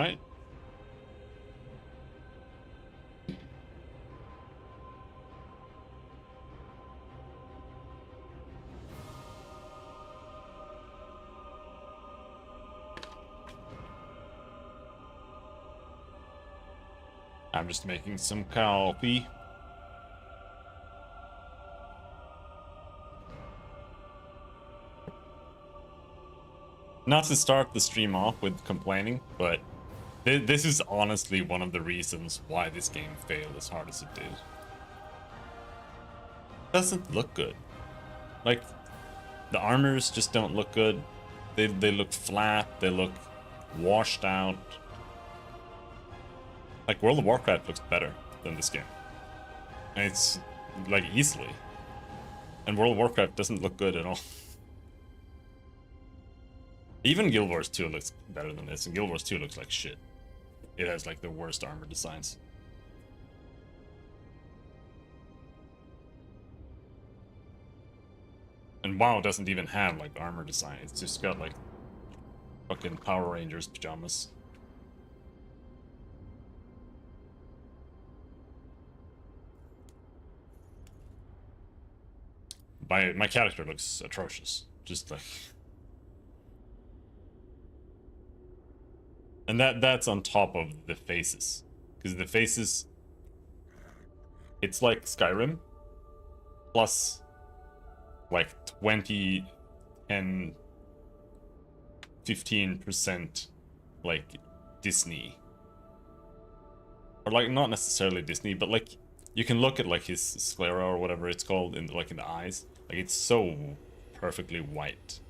right. I'm just making some coffee. Not to start the stream off with complaining, but this is honestly one of the reasons why this game failed as hard as it did. Doesn't look good. Like, the armors just don't look good. They look flat, they look washed out. Like, World of Warcraft looks better than this game. And it's, like, easily. And World of Warcraft doesn't look good at all. Even Guild Wars 2 looks better than this, and Guild Wars 2 looks like shit. It has, like, the worst armor designs. And WoW doesn't even have, like, armor design. It's just got, like, fucking Power Rangers pajamas. My character looks atrocious. Just, like... And that's on top of the faces. Because the faces... It's like Skyrim. Plus... like 20 and 15% like Disney, or like not necessarily Disney, but like you can look at like his sclera or whatever it's called in like in the eyes, like it's so perfectly white,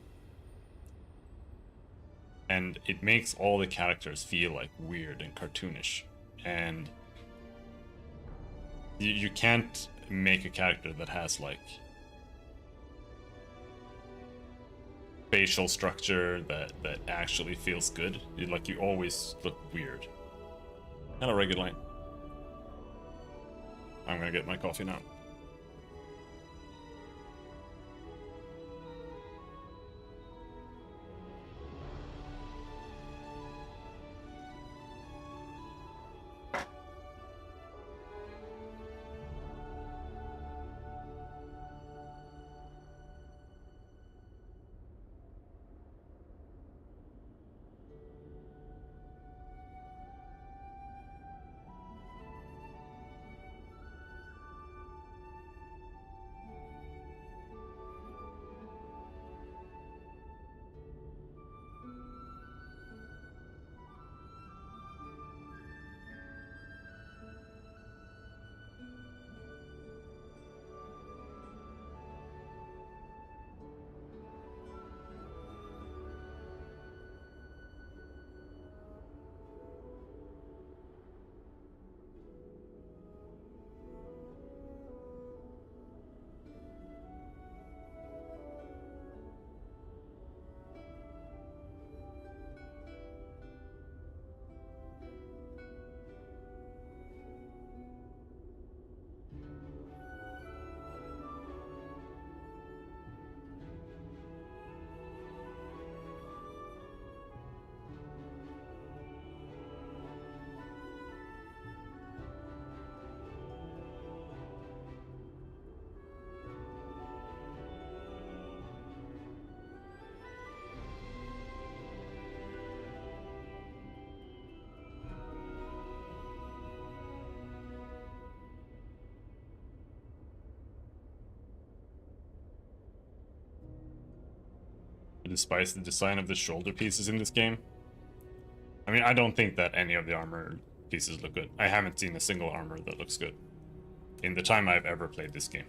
and it makes all the characters feel like weird and cartoonish, and you can't make a character that has like facial structure that actually feels good. You always look weird. Hello, Regular Line. I'm gonna get my coffee now. Despite the design of the shoulder pieces in this game, I mean, I don't think that any of the armor pieces look good. I haven't seen a single armor that looks good in the time I've ever played this game.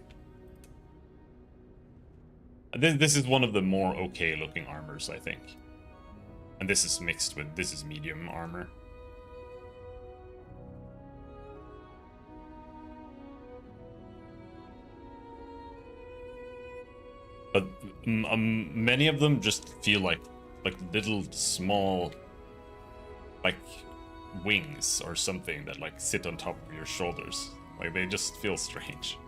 This is one of the more okay looking armors, I think. And this is mixed with, this is medium armor. But many of them just feel like little small like wings or something that like sit on top of your shoulders. Like they just feel strange.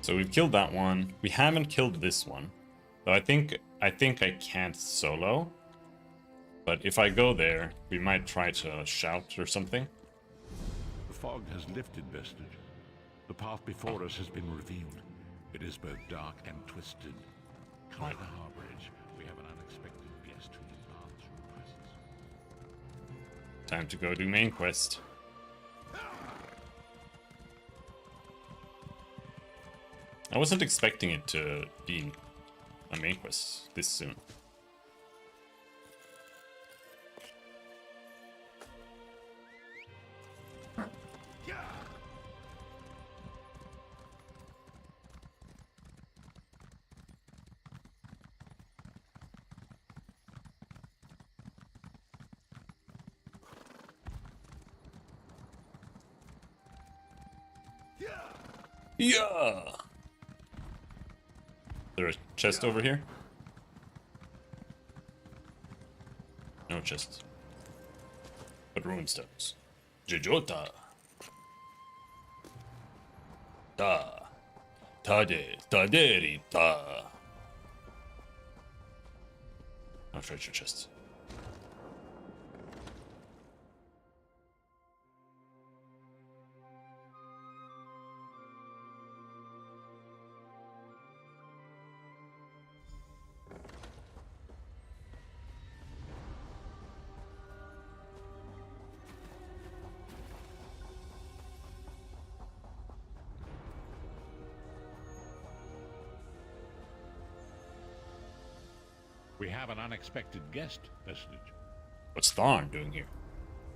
So we've killed that one. We haven't killed this one. But I think I can't solo. But if I go there, we might try to shout or something. The fog has lifted, Vestige. The path before us has been revealed. It is both dark and twisted. Come to the Harborage. We have an unexpected guest who demands your presence. Time to go do main quest. I wasn't expecting it to be a main quest this soon. Yeah. Is there a chest over here? No chest. But rune stones. Jojota. Ta. Tade. Taderi ta. No treasure chest. We have an unexpected guest, Vestige. What's Tharn doing here?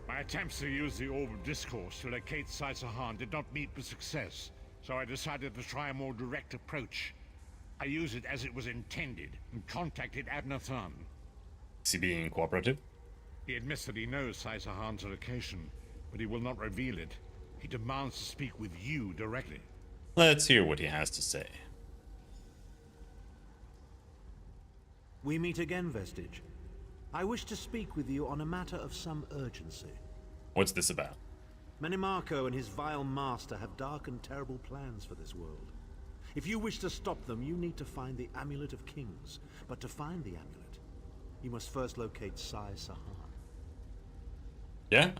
My attempts to use the Orb of Discourse to locate Sai-Sahan did not meet with success, so I decided to try a more direct approach. I used it as it was intended, and contacted Abner Tharn. Is he being cooperative? He admits that he knows Sai-Sahan's location, but he will not reveal it. He demands to speak with you directly. Let's hear what he has to say. We meet again, Vestige. I wish to speak with you on a matter of some urgency. What's this about? Menimarco and his vile master have dark and terrible plans for this world. If you wish to stop them, you need to find the Amulet of Kings. But to find the amulet, you must first locate Sai-Sahan. Yeah?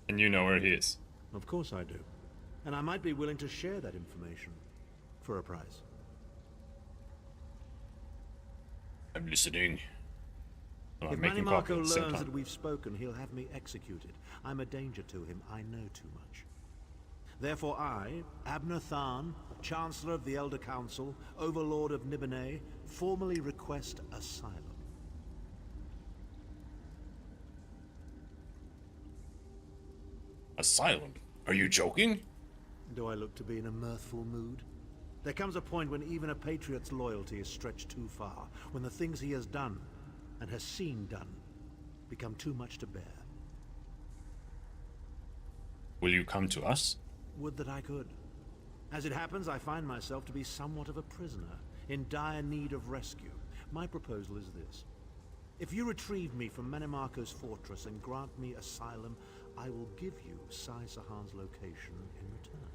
And you know where he is? Of course I do. And I might be willing to share that information for a price. I'm listening. If Menimarco learns that we've spoken, he'll have me executed. I'm a danger to him. I know too much. Therefore I, Abner Tharn, Chancellor of the Elder Council, Overlord of Nibene, formally request asylum. Asylum? Are you joking? Do I look to be in a mirthful mood? There comes a point when even a patriot's loyalty is stretched too far, when the things he has done, and has seen done, become too much to bear. Will you come to us? Would that I could. As it happens, I find myself to be somewhat of a prisoner, in dire need of rescue. My proposal is this. If you retrieve me from Menimarco's fortress and grant me asylum, I will give you Sai-Sahan's location in return.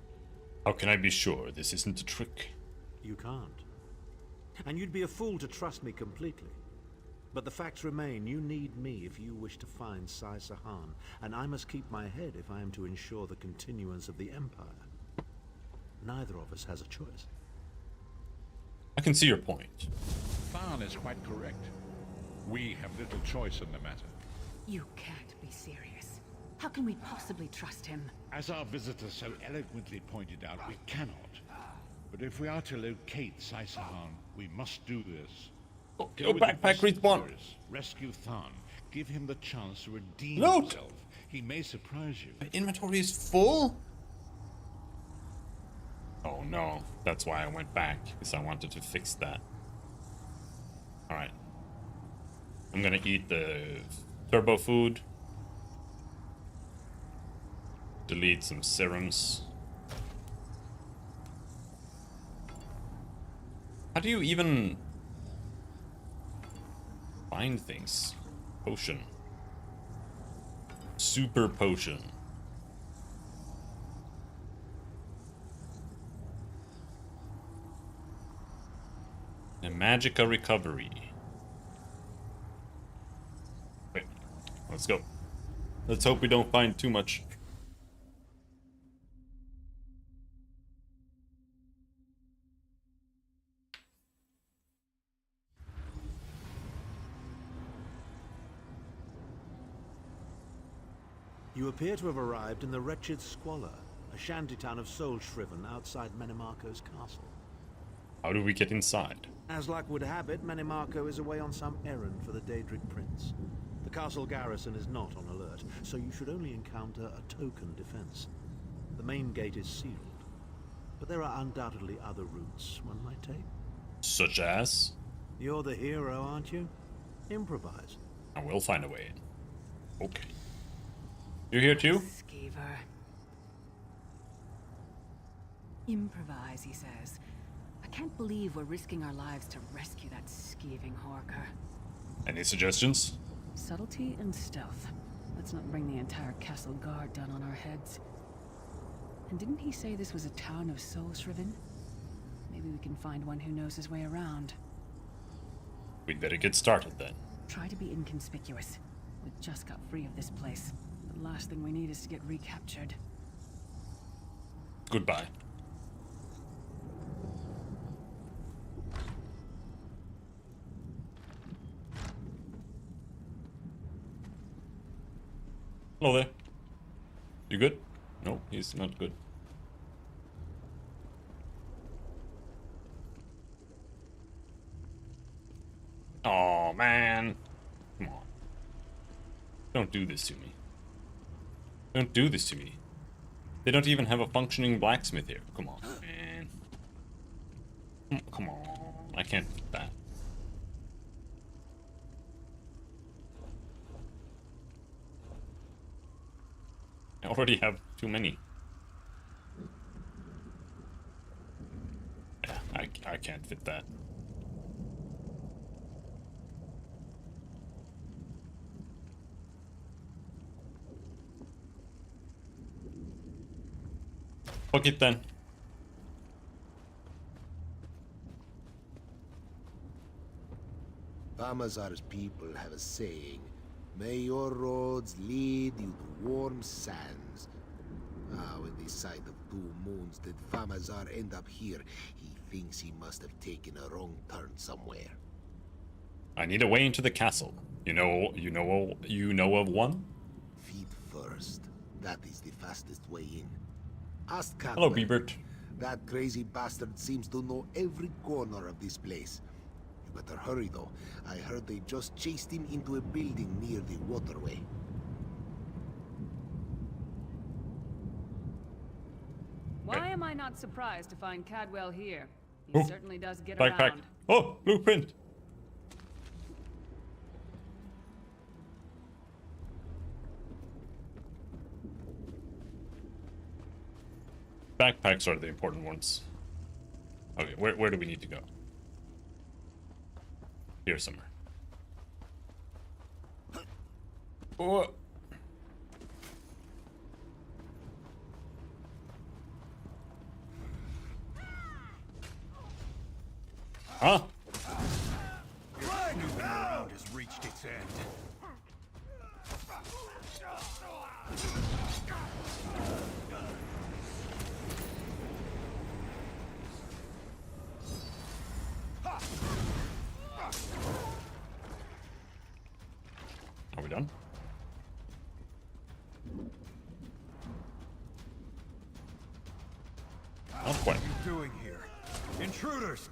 How can I be sure this isn't a trick? You can't. And you'd be a fool to trust me completely. But the facts remain, you need me if you wish to find Sai-Sahan, and I must keep my head if I am to ensure the continuance of the Empire. Neither of us has a choice. I can see your point. Tharn is quite correct. We have little choice in the matter. You can't be serious. How can we possibly trust him? As our visitor so eloquently pointed out, we cannot. But if we are to locate Sai-Sahan, we must do this. Go backpack respawn. Rescue Tharn. Give him the chance to redeem Note. himself. He may surprise you. My inventory is full? Oh no, that's why I went back, because I wanted to fix that. Alright. I'm gonna eat the turbo food. Delete some serums. How do you even find things? Potion. Super potion. A Magica recovery. Wait, let's go. Let's hope we don't find too much. You appear to have arrived in the wretched Squalor, a shantytown of Soul-Shriven outside Menimarco's castle. How do we get inside? As luck would have it, Menimarco is away on some errand for the Daedric Prince. The castle garrison is not on alert, so you should only encounter a token defense. The main gate is sealed, but there are undoubtedly other routes one might take. Such as? You're the hero, aren't you? Improvise. I will find a way in. Okay. You here too? Skeever. Improvise, he says. I can't believe we're risking our lives to rescue that skeeving Horker. Any suggestions? Subtlety and stealth. Let's not bring the entire castle guard down on our heads. And didn't he say this was a town of Soul-Shriven? Maybe we can find one who knows his way around. We'd better get started then. Try to be inconspicuous. We just got free of this place. The last thing we need is to get recaptured. Goodbye. Hello there. You good? No, he's not good. Oh man. Come on. Don't do this to me. Don't do this to me. They don't even have a functioning blacksmith here. Come on, man. Come on. I can't beat that. I already have too many. Yeah, I can't fit that. Fuck it then. Famazar's people have a saying, may your roads lead you to warm sands. Ah, when they sight of 2 moons did Famazar end up here, he thinks he must have taken a wrong turn somewhere. I need a way into the castle. You know of one? Feet first. That is the fastest way in. Ask Hello, Cadwell. Biebert. That crazy bastard seems to know every corner of this place. You better hurry though. I heard they just chased him into a building near the waterway. Why am I not surprised to find Cadwell here? He Oh, certainly does get Backpack. around. Oh, blueprint. Backpacks are the important ones. Okay, where do we need to go? Here somewhere. Oh. Huh? Snooping around has reached its end. Are we done? Not quite. What are you doing here? Intruders!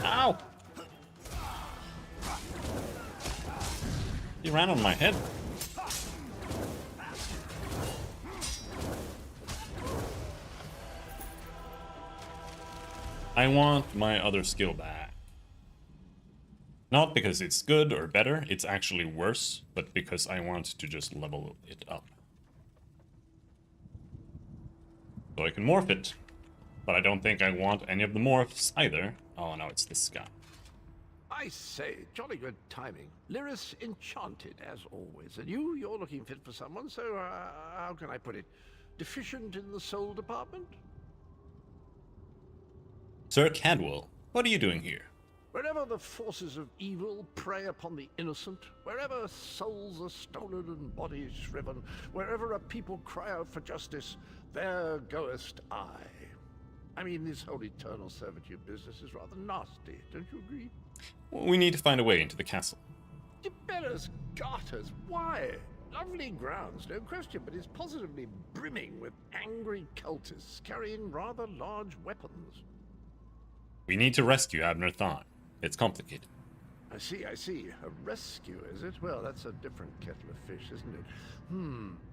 Ow! He ran on my head. I want my other skill back. Not because it's good or better, it's actually worse, but because I want to just level it up. So I can morph it, but I don't think I want any of the morphs either. Oh no, it's this guy. I I say, jolly good timing. Lyris enchanted, as always. And you're looking fit for someone, so, how can I put it? Deficient in the soul department? Sir Cadwell, what are you doing here? Wherever the forces of evil prey upon the innocent, wherever souls are stolen and bodies shriven, wherever a people cry out for justice, there goest I. I mean, this whole eternal servitude business is rather nasty, don't you agree? We need to find a way into the castle. Tiberius Garters, why? Lovely grounds, no question, but it's positively brimming with angry cultists carrying rather large weapons. We need to rescue Abner Thawne. It's complicated. I see. A rescue, is it? Well, that's a different kettle of fish, isn't it?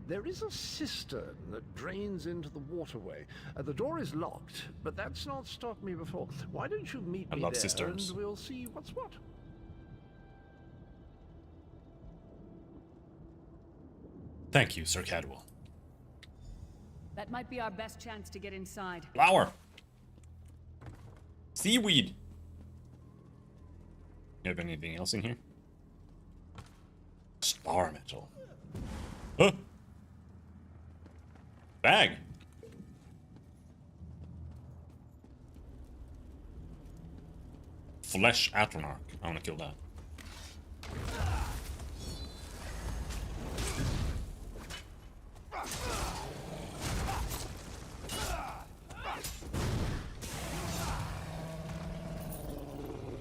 There is a cistern that drains into the waterway. The door is locked, but that's not stopped me before. Why don't you meet me love there, cisterns. and we'll see what's what. Thank you, Sir Cadwell. That might be our best chance to get inside. Flower! Seaweed! You have anything else in here? Spar metal. Huh? Bag! Flesh Atronach. I wanna kill that.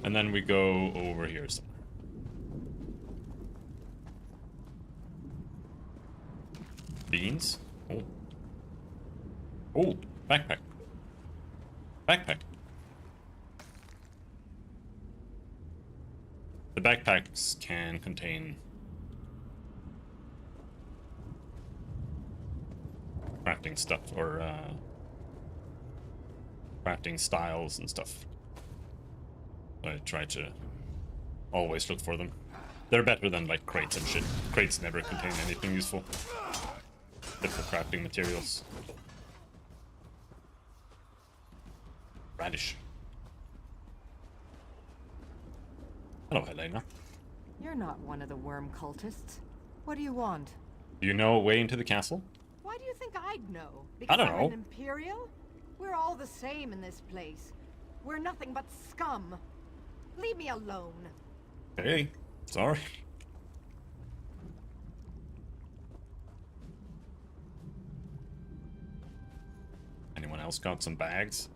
And then we go over here somewhere. Beans? Oh. Oh, backpack. Backpack. The backpacks can contain crafting stuff or crafting styles and stuff. I try to always look for them. They're better than like crates and shit. Crates never contain anything useful. Except for crafting materials. Radish. Hello, Helena. You're not one of the worm cultists. What do you want? Do you know a way into the castle? Why do you think I'd know? I Because don't I'm know. an Imperial? We're all the same in this place. We're nothing but scum. Leave me alone. Hey, sorry. Anyone else got some bags?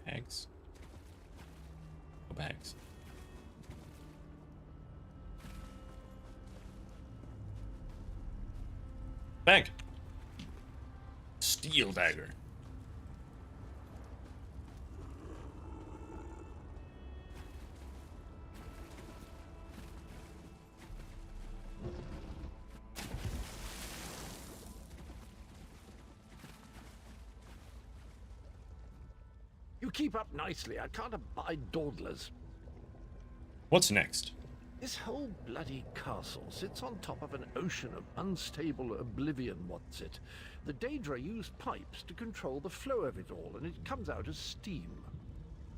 Bags? Oh, bags. Bag! Steel dagger. You keep up nicely. I can't abide dawdlers. What's next? This whole bloody castle sits on top of an ocean of unstable oblivion, what's it? The Daedra use pipes to control the flow of it all, and it comes out as steam.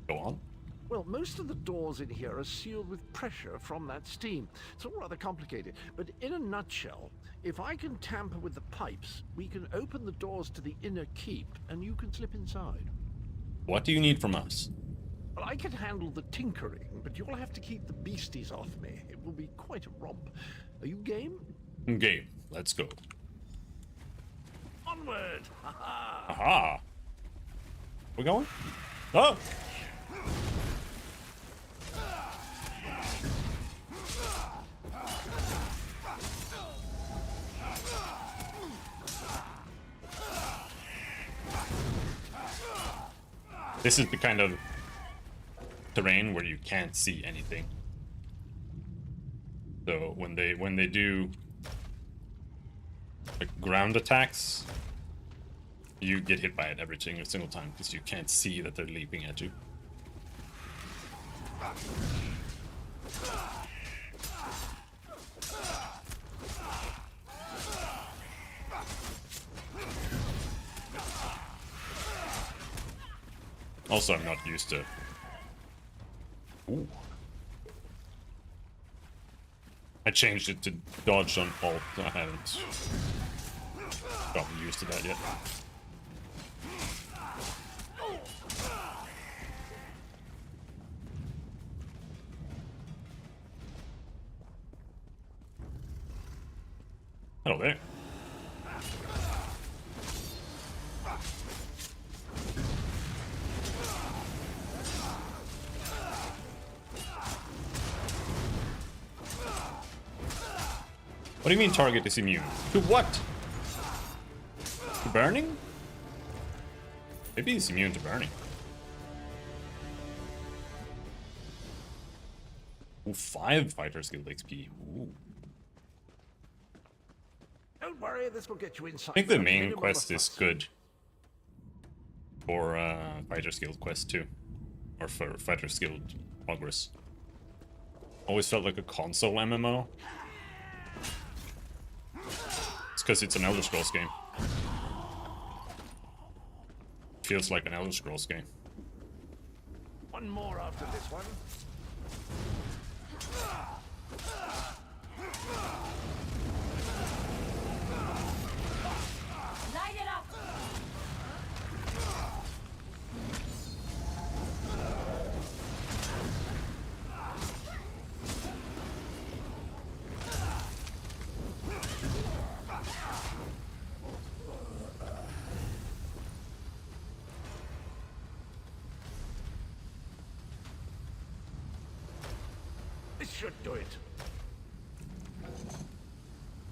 Go on. Well, most of the doors in here are sealed with pressure from that steam. It's all rather complicated, but in a nutshell, if I can tamper with the pipes, we can open the doors to the inner keep, and you can slip inside. What do you need from us? Well, I can handle the tinkering, but you'll have to keep the beasties off me. It will be quite a romp. Are you game? Game. Let's go. Onward! Ha-ha! Aha! We're going? Oh! This is the kind of terrain where you can't see anything. So when they do like ground attacks, you get hit by it every single time because you can't see that they're leaping at you. Also, I'm not used to... Ooh. changed it to dodge on alt. I haven't gotten used to that yet. Hello there. What do you mean target is immune? To what? To burning? Maybe he's immune to burning. Ooh, 5 Fighter's Guild XP. Ooh. Don't worry, this will get you inside. I think the main quest is good for Fighter's Guild quest too. Or for Fighter's Guild Progress. Always felt like a console MMO. It's because it's an Elder Scrolls game. Feels like an Elder Scrolls game. One more after this one. Light it up! This should do it.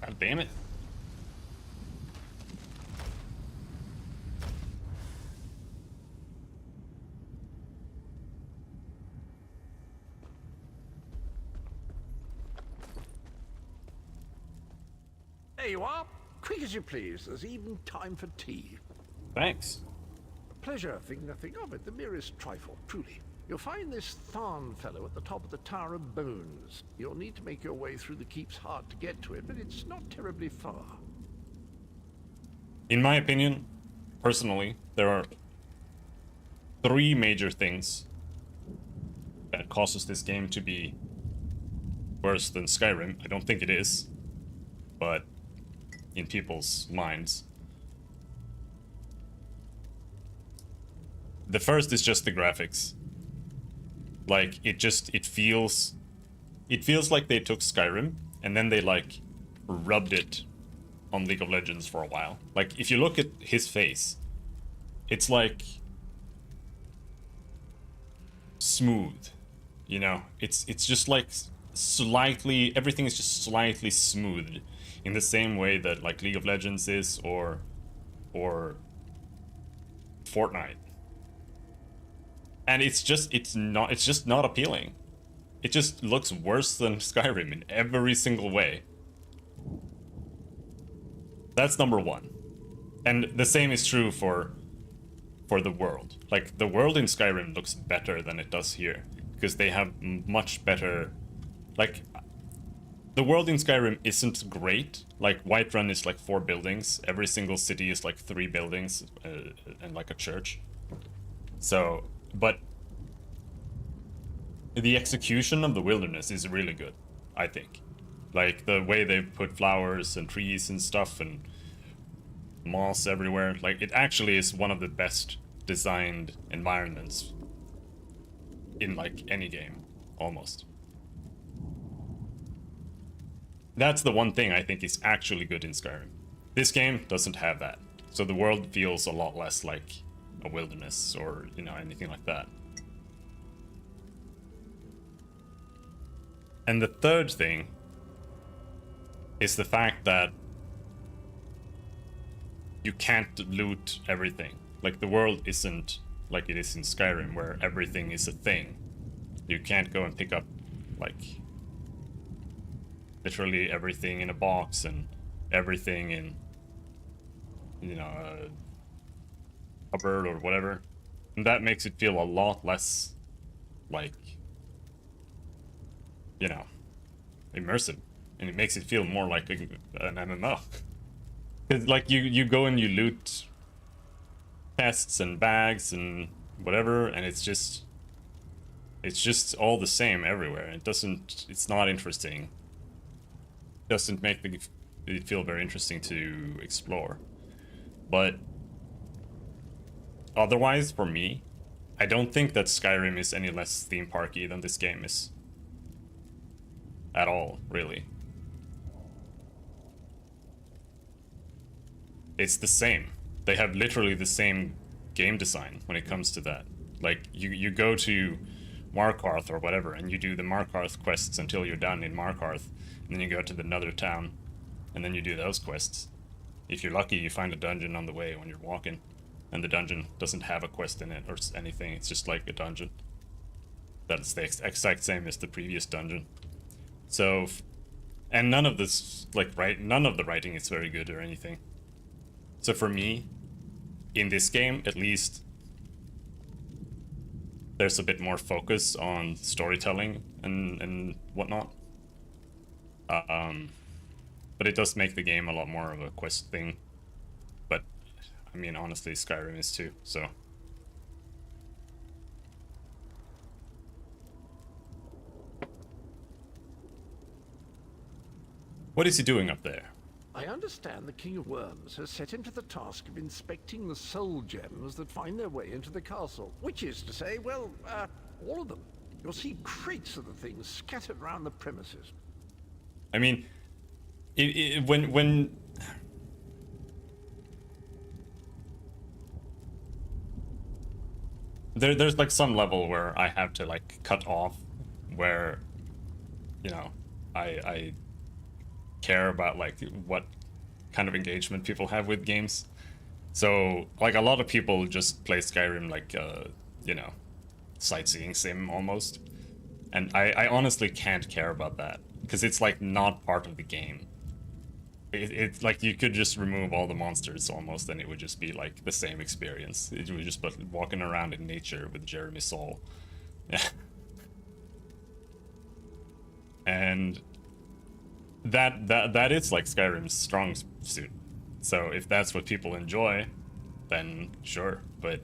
God damn it. There you are. Quick as you please. There's even time for tea. Thanks. Pleasure, think nothing of it. The merest trifle, truly. You'll find this Tharn fellow at the top of the Tower of Bones. You'll need to make your way through the keep's hard to get to it, but it's not terribly far. In my opinion, personally, there are 3 major things that causes this game to be worse than Skyrim. I don't think it is, but in people's minds. The first is just the graphics. Like, it feels like they took Skyrim and then they like rubbed it on League of Legends for a while. Like, if you look at his face, it's like smooth, you know? It's just like slightly, everything is just slightly smoothed in the same way that like League of Legends is or Fortnite. And it's just not appealing. It just looks worse than Skyrim in every single way. That's number 1. And the same is true for the world. Like, the world in Skyrim looks better than it does here, because they have much better, like, the world in Skyrim isn't great. Like, Whiterun is like 4 buildings. Every single city is like 3 buildings and like a church. So, but the execution of the wilderness is really good, I think. Like, the way they put flowers and trees and stuff and moss everywhere. Like, it actually is one of the best designed environments in like any game, almost. That's the one thing I think is actually good in Skyrim. This game doesn't have that. So the world feels a lot less like a wilderness or, you know, anything like that. And the third thing is the fact that you can't loot everything. Like, the world isn't like it is in Skyrim, where everything is a thing. You can't go and pick up, like, literally everything in a box and everything in, you know, a cupboard or whatever. And that makes it feel a lot less, like, you know, immersive. And it makes it feel more like an MMO. Because, like, you go and you loot chests and bags and whatever, and it's just all the same everywhere. It's not interesting doesn't make it feel very interesting to explore. But otherwise, for me, I don't think that Skyrim is any less theme parky than this game is. At all, really. It's the same. They have literally the same game design when it comes to that. Like, you go to Markarth or whatever, and you do the Markarth quests until you're done in Markarth, and then you go to another town, and then you do those quests. If you're lucky, you find a dungeon on the way when you're walking, and the dungeon doesn't have a quest in it or anything, it's just like a dungeon. That's the exact same as the previous dungeon. So, and none of this, like, none of the writing is very good or anything. So for me, in this game, at least, there's a bit more focus on storytelling and whatnot. But it does make the game a lot more of a quest thing. But, I mean, honestly, Skyrim is too, so... What is he doing up there? I understand the King of Worms has set him to the task of inspecting the soul gems that find their way into the castle. Which is to say, well, all of them. You'll see crates of the things scattered around the premises. I mean, when there's like some level where I have to like cut off, where, you know, I care about like what kind of engagement people have with games. So like a lot of people just play Skyrim like you know, sightseeing sim almost, and I honestly can't care about that because it's like not part of the game. It's like you could just remove all the monsters almost, and it would just be like the same experience. It would just be walking around in nature with Jeremy Soule. Yeah. And that is like Skyrim's strong suit. So if that's what people enjoy, then sure. But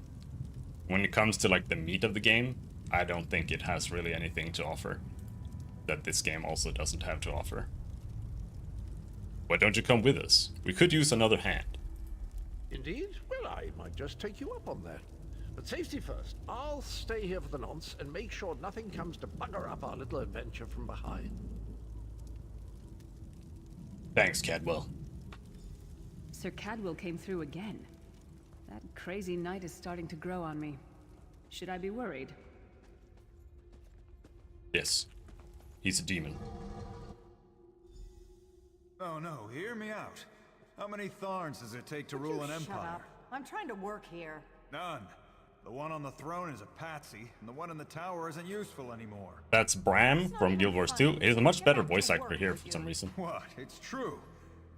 when it comes to like the meat of the game, I don't think it has really anything to offer that this game also doesn't have to offer. Why don't you come with us? We could use another hand. Indeed? Well, I might just take you up on that. But safety first. I'll stay here for the nonce and make sure nothing comes to bugger up our little adventure from behind. Thanks, Cadwell. Sir Cadwell came through again. That crazy knight is starting to grow on me. Should I be worried? Yes. He's a demon. Oh no, hear me out. How many Tharns does it take to rule an empire? Shut up. I'm trying to work here. None. The one on the throne is a patsy, and the one in the tower isn't useful anymore. That's Bram from Guild Wars 2. He's a much better voice actor here for some reason. What? It's true.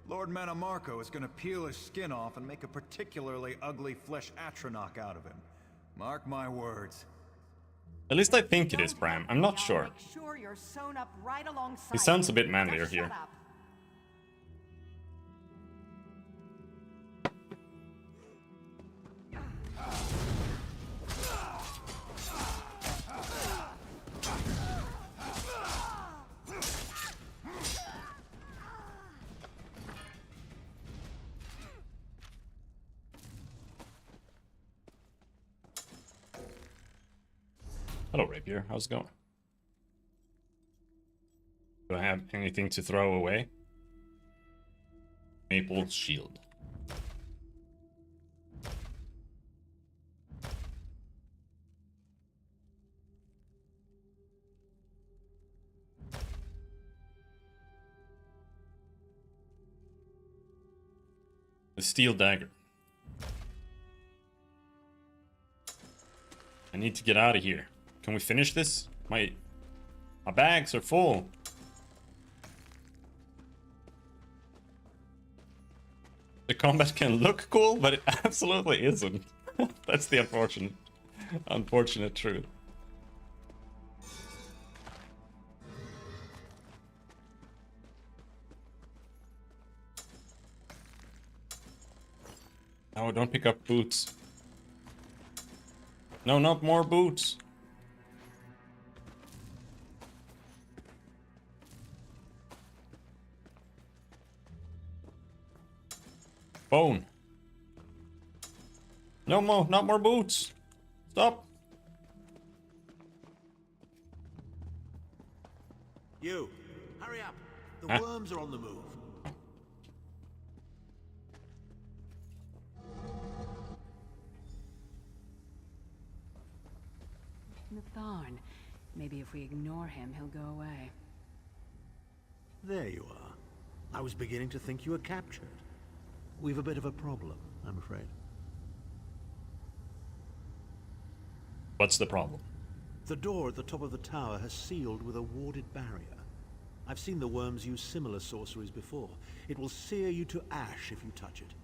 Lord Manamarco is gonna peel his skin off and make a particularly ugly flesh Atronach out of him. Mark my words. At least I think it is Bram. I'm not sure. Make sure you're sewn up right alongside. He sounds a bit Just manlier shut here. up. Hello, Rapier. How's it going? Do I have anything to throw away? Maple shield. The steel dagger. I need to get out of here. Can we finish this? My bags are full. The combat can look cool, but it absolutely isn't. That's the unfortunate truth. Oh, don't pick up boots. No, not more boots. Bone. No more, not more boots. Stop. You, hurry up. The Huh? worms are on the move. Natharn. Maybe if we ignore him, he'll go away. There you are. I was beginning to think you were captured. We've a bit of a problem, I'm afraid. What's the problem? The door at the top of the tower has sealed with a warded barrier. I've seen the worms use similar sorceries before. It will sear you to ash if you touch it.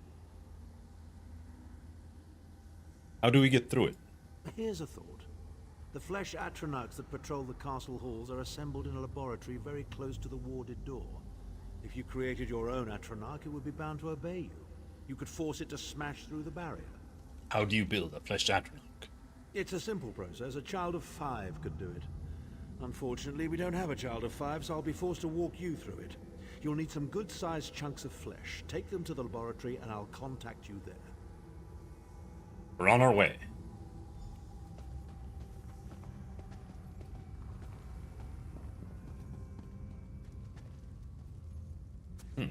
How do we get through it? Here's a thought. The flesh Atronachs that patrol the castle halls are assembled in a laboratory very close to the warded door. If you created your own Atronach, it would be bound to obey you. You could force it to smash through the barrier. How do you build a fleshed Atronach? It's a simple process. A child of 5 could do it. Unfortunately, we don't have a child of 5, so I'll be forced to walk you through it. You'll need some good-sized chunks of flesh. Take them to the laboratory, and I'll contact you there. We're on our way.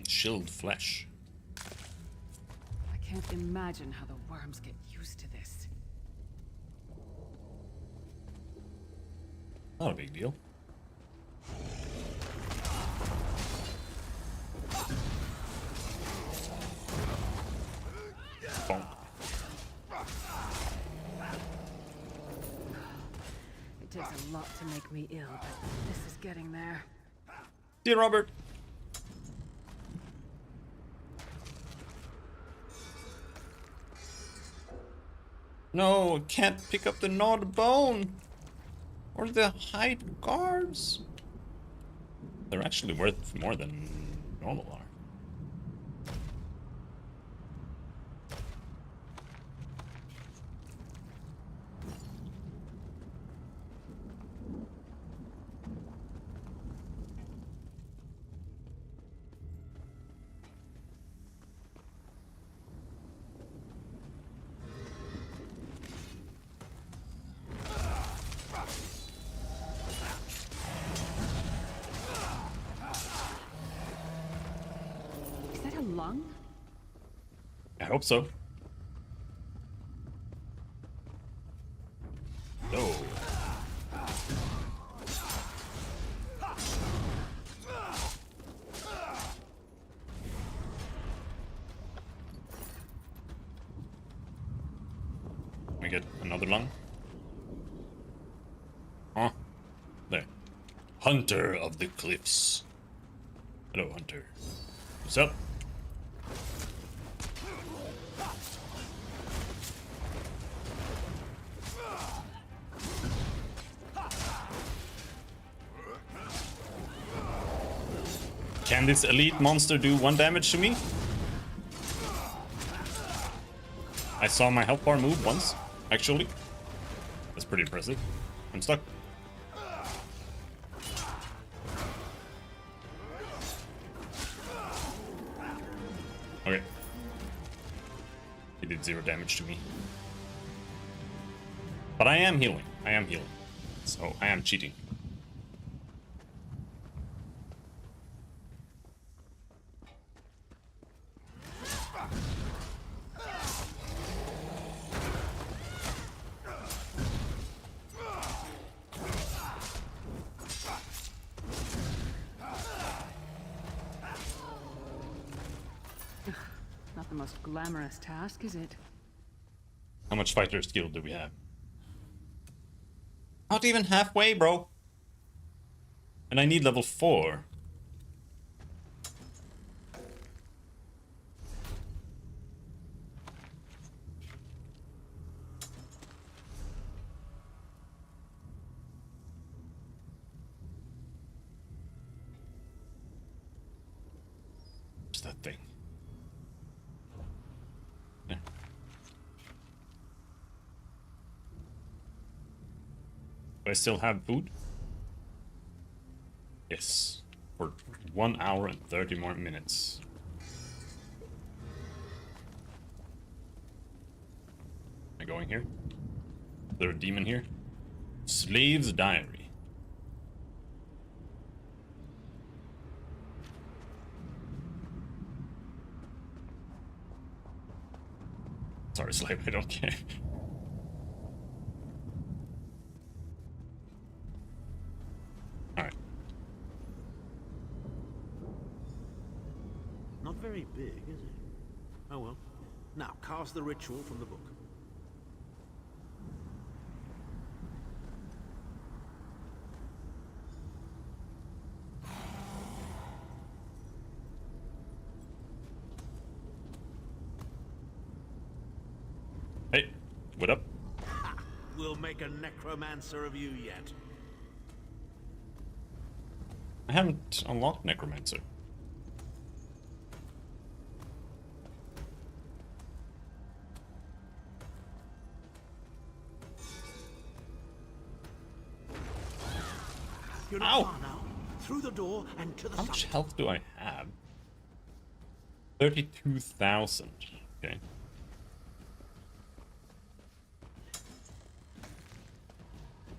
Chilled flesh. I can't imagine how the worms get used to this. Not a big deal. Bonk. It takes a lot to make me ill, but this is getting there. Dear Robert. No, can't pick up the gnawed bone. Or the hide guards. They're actually worth more than normal are. Is that a lung? I hope so. No. Can we get another lung? Huh? There. Hunter of the Cliffs. Hello, Hunter. What's up? Can this elite monster do 1 damage to me? I saw my health bar move once, actually. That's pretty impressive. I'm stuck. Okay. He did 0 damage to me. But I am healing. I am healing. So I am cheating. Not the most glamorous task, is it? How much fighter skill do we have? Not even halfway, bro. And I need level 4. What's that thing? There. Do I still have food? Yes. For 1 hour and 30 more minutes. going here? Is there a demon here? Slave's Diary. Sorry, slave, I don't care. Alright. Not very big, is it? Oh well. Now, cast the ritual from the book. Hey, what up? We'll make a necromancer of you yet. I haven't unlocked Necromancer. You're Ow! not far now. Through the door and to the How much side. health do I have? 32,000. Okay.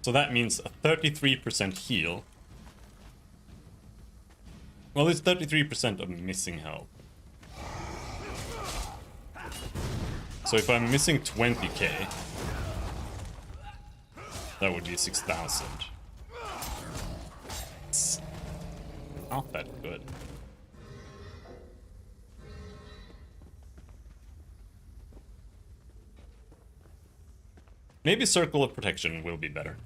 So that means a 33% heal. Well, it's 33% of missing health. So if I'm missing 20k, that would be 6,000. It's not that good. Maybe Circle of Protection will be better.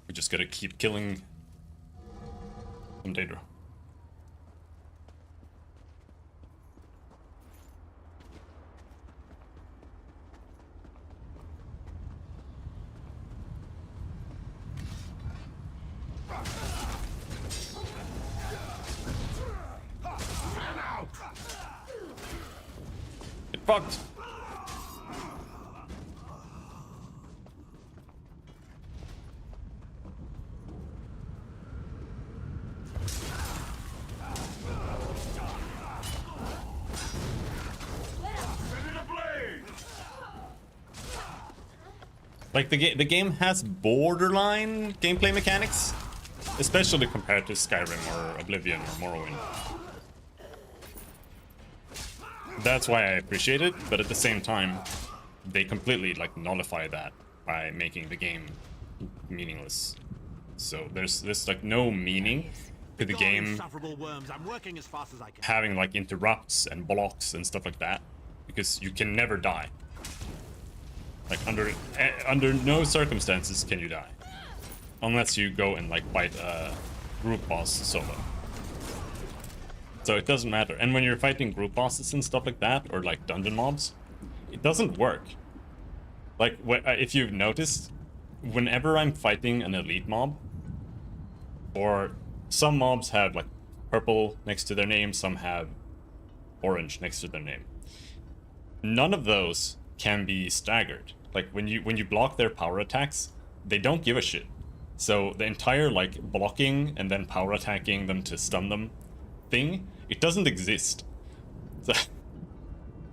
We just gotta keep killing some Daedra. Get fucked! Like, the game has borderline gameplay mechanics, especially compared to Skyrim or Oblivion or Morrowind. That's why I appreciate it, but at the same time, they completely, like, nullify that by making the game meaningless. So there's like, no meaning to the game Insufferable worms. I'm working as fast as I can. having, like, interrupts and blocks and stuff like that, because you can never die. Like, under no circumstances can you die. Unless you go and, like, fight a group boss solo. So it doesn't matter. And when you're fighting group bosses and stuff like that, or, like, dungeon mobs, it doesn't work. Like, if you've noticed, whenever I'm fighting an elite mob, or some mobs have, like, purple next to their name, some have orange next to their name. None of those can be staggered. Like, when you block their power attacks, they don't give a shit. So the entire, like, blocking and then power attacking them to stun them thing, it doesn't exist. So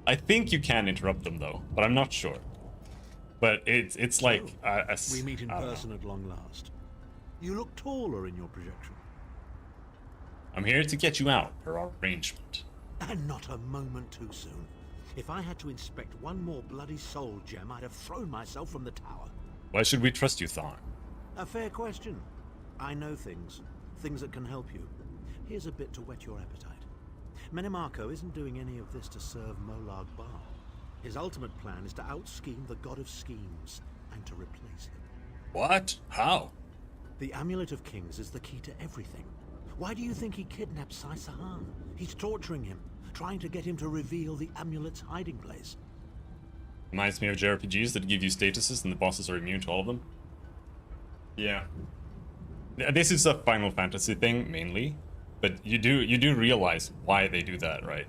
I think you can interrupt them though, but I'm not sure. But it's like We meet in person at long last. You look taller in your projection. I'm here to get you out per our arrangement. And not a moment too soon. If I had to inspect one more bloody soul gem, I'd have thrown myself from the tower. Why should we trust you, Thar? A fair question. I know things that can help you. Here's a bit to whet your appetite. Menemarco isn't doing any of this to serve Molag Bal. His ultimate plan is to out-scheme the god of schemes and to replace him. What? How? The Amulet of Kings is the key to everything. Why do you think he kidnapped Sai Sahan? He's torturing him, trying to get him to reveal the amulet's hiding place. Reminds me of JRPGs that give you statuses and the bosses are immune to all of them. Yeah. This is a Final Fantasy thing, mainly. But you do realize why they do that, right?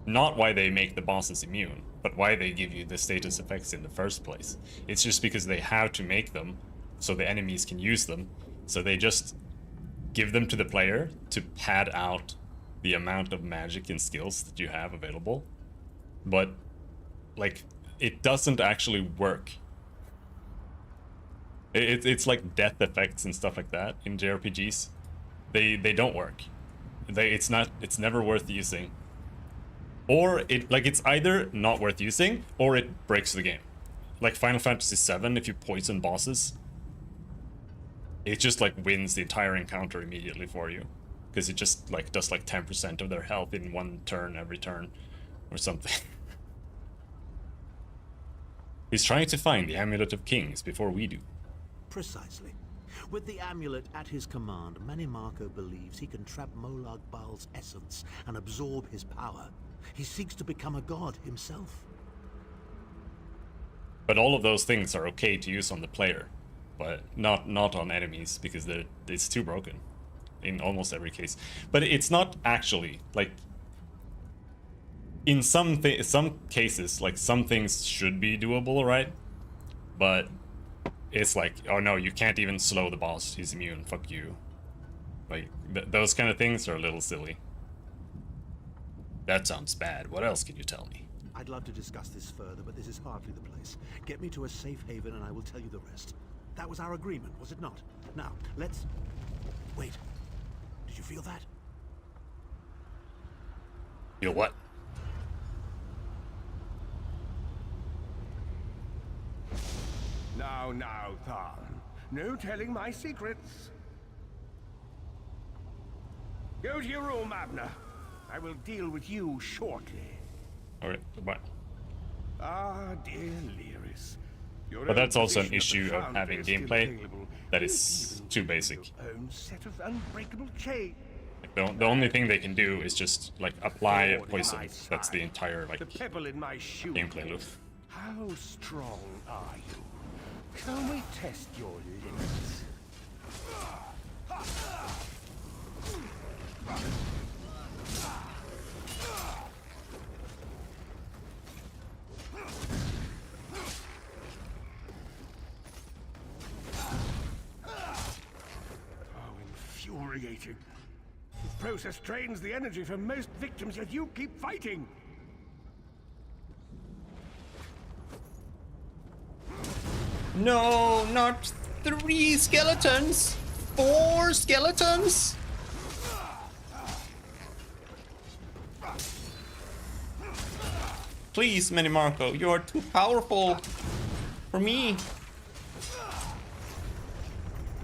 Not why they make the bosses immune, but why they give you the status effects in the first place. It's just because they have to make them so the enemies can use them. So they just give them to the player to pad out the amount of magic and skills that you have available, but like it doesn't actually work. It's like death effects and stuff like that in JRPGs. They don't work. It's never worth using. Or it's either not worth using or it breaks the game. Like Final Fantasy VII, if you poison bosses, it just like wins the entire encounter immediately for you, because it just like does like 10% of their health in one turn every turn or something. He's trying to find the Amulet of Kings before we do. Precisely. With the amulet at his command, Manimarco believes he can trap Molag Bal's essence and absorb his power. He seeks to become a god himself. But all of those things are okay to use on the player, but not on enemies, because it's too broken in almost every case. But it's not actually like in some cases, like some things should be doable, right? But it's like, oh no, you can't even slow the boss. He's immune. Fuck you. Like those kind of things are a little silly. That sounds bad. What else can you tell me? I'd love to discuss this further, but this is hardly the place. Get me to a safe haven and I will tell you the rest. That was our agreement, was it not? Now, let's... Wait. Did you feel that? Feel what? Now, Tharn. No telling my secrets. Go to your room, Abner. I will deal with you shortly. Alright, goodbye. Ah, dear Lyris. But that's also an issue of having gameplay that is too basic. Own set of unbreakable chain. Like the only thing they can do is just like apply a poison. That's the entire like the pebble in my shoe. gameplay loop. How strong are you? Can we test your limits? Infuriating. This process drains the energy from most victims, yet you keep fighting. No, not 3 skeletons! 4 skeletons! Please, Manimarco, you are too powerful for me.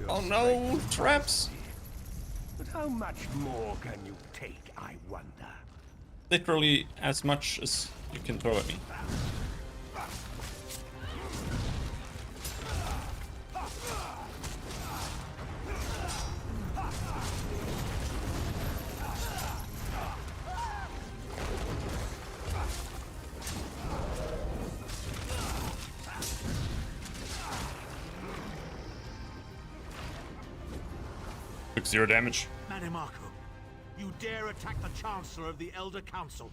Oh no, traps! But how much more can you take, I wonder? Literally as much as you can throw at me. Took 0 damage. Manimarco, you dare attack the Chancellor of the Elder Council?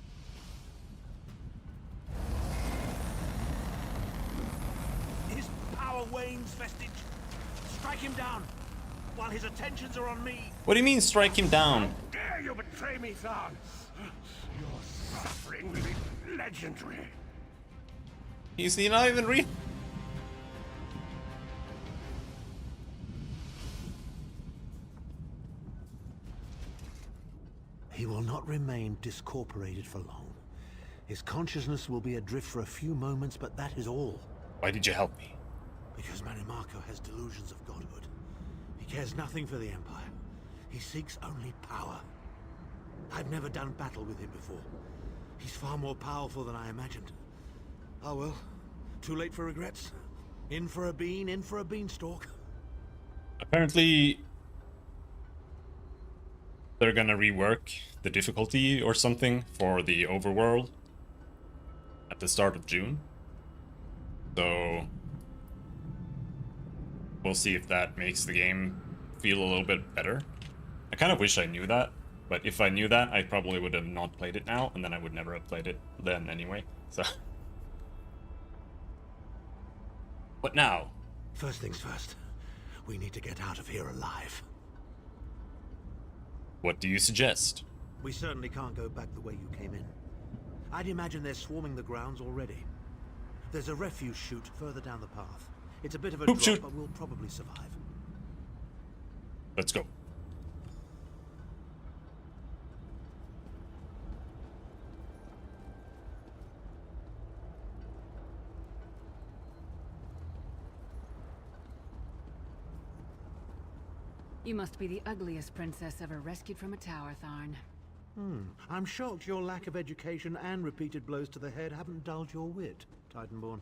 His power wanes, Vestige. Strike him down, while his attentions are on me. What do you mean, strike him down? How dare you betray me, Tharn? Your suffering will be legendary. He's not even real. He will not remain discorporated for long. His consciousness will be adrift for a few moments, but that is all. Why did you help me? Because Manimarco has delusions of godhood. He cares nothing for the Empire. He seeks only power. I've never done battle with him before. He's far more powerful than I imagined. Oh well, too late for regrets. In for a bean, in for a beanstalk. Apparently, they're gonna rework the difficulty or something for the overworld at the start of June. So we'll see if that makes the game feel a little bit better. I kind of wish I knew that, but if I knew that, I probably would have not played it now, and then I would never have played it then anyway, so. What now? First things first. We need to get out of here alive. What do you suggest? We certainly can't go back the way you came in. I'd imagine they're swarming the grounds already. There's a refuse chute further down the path. It's a bit of a Poop drop, chute. but we'll probably survive. Let's go. You must be the ugliest princess ever rescued from a tower, Tharn. I'm shocked your lack of education and repeated blows to the head haven't dulled your wit, Titanborn.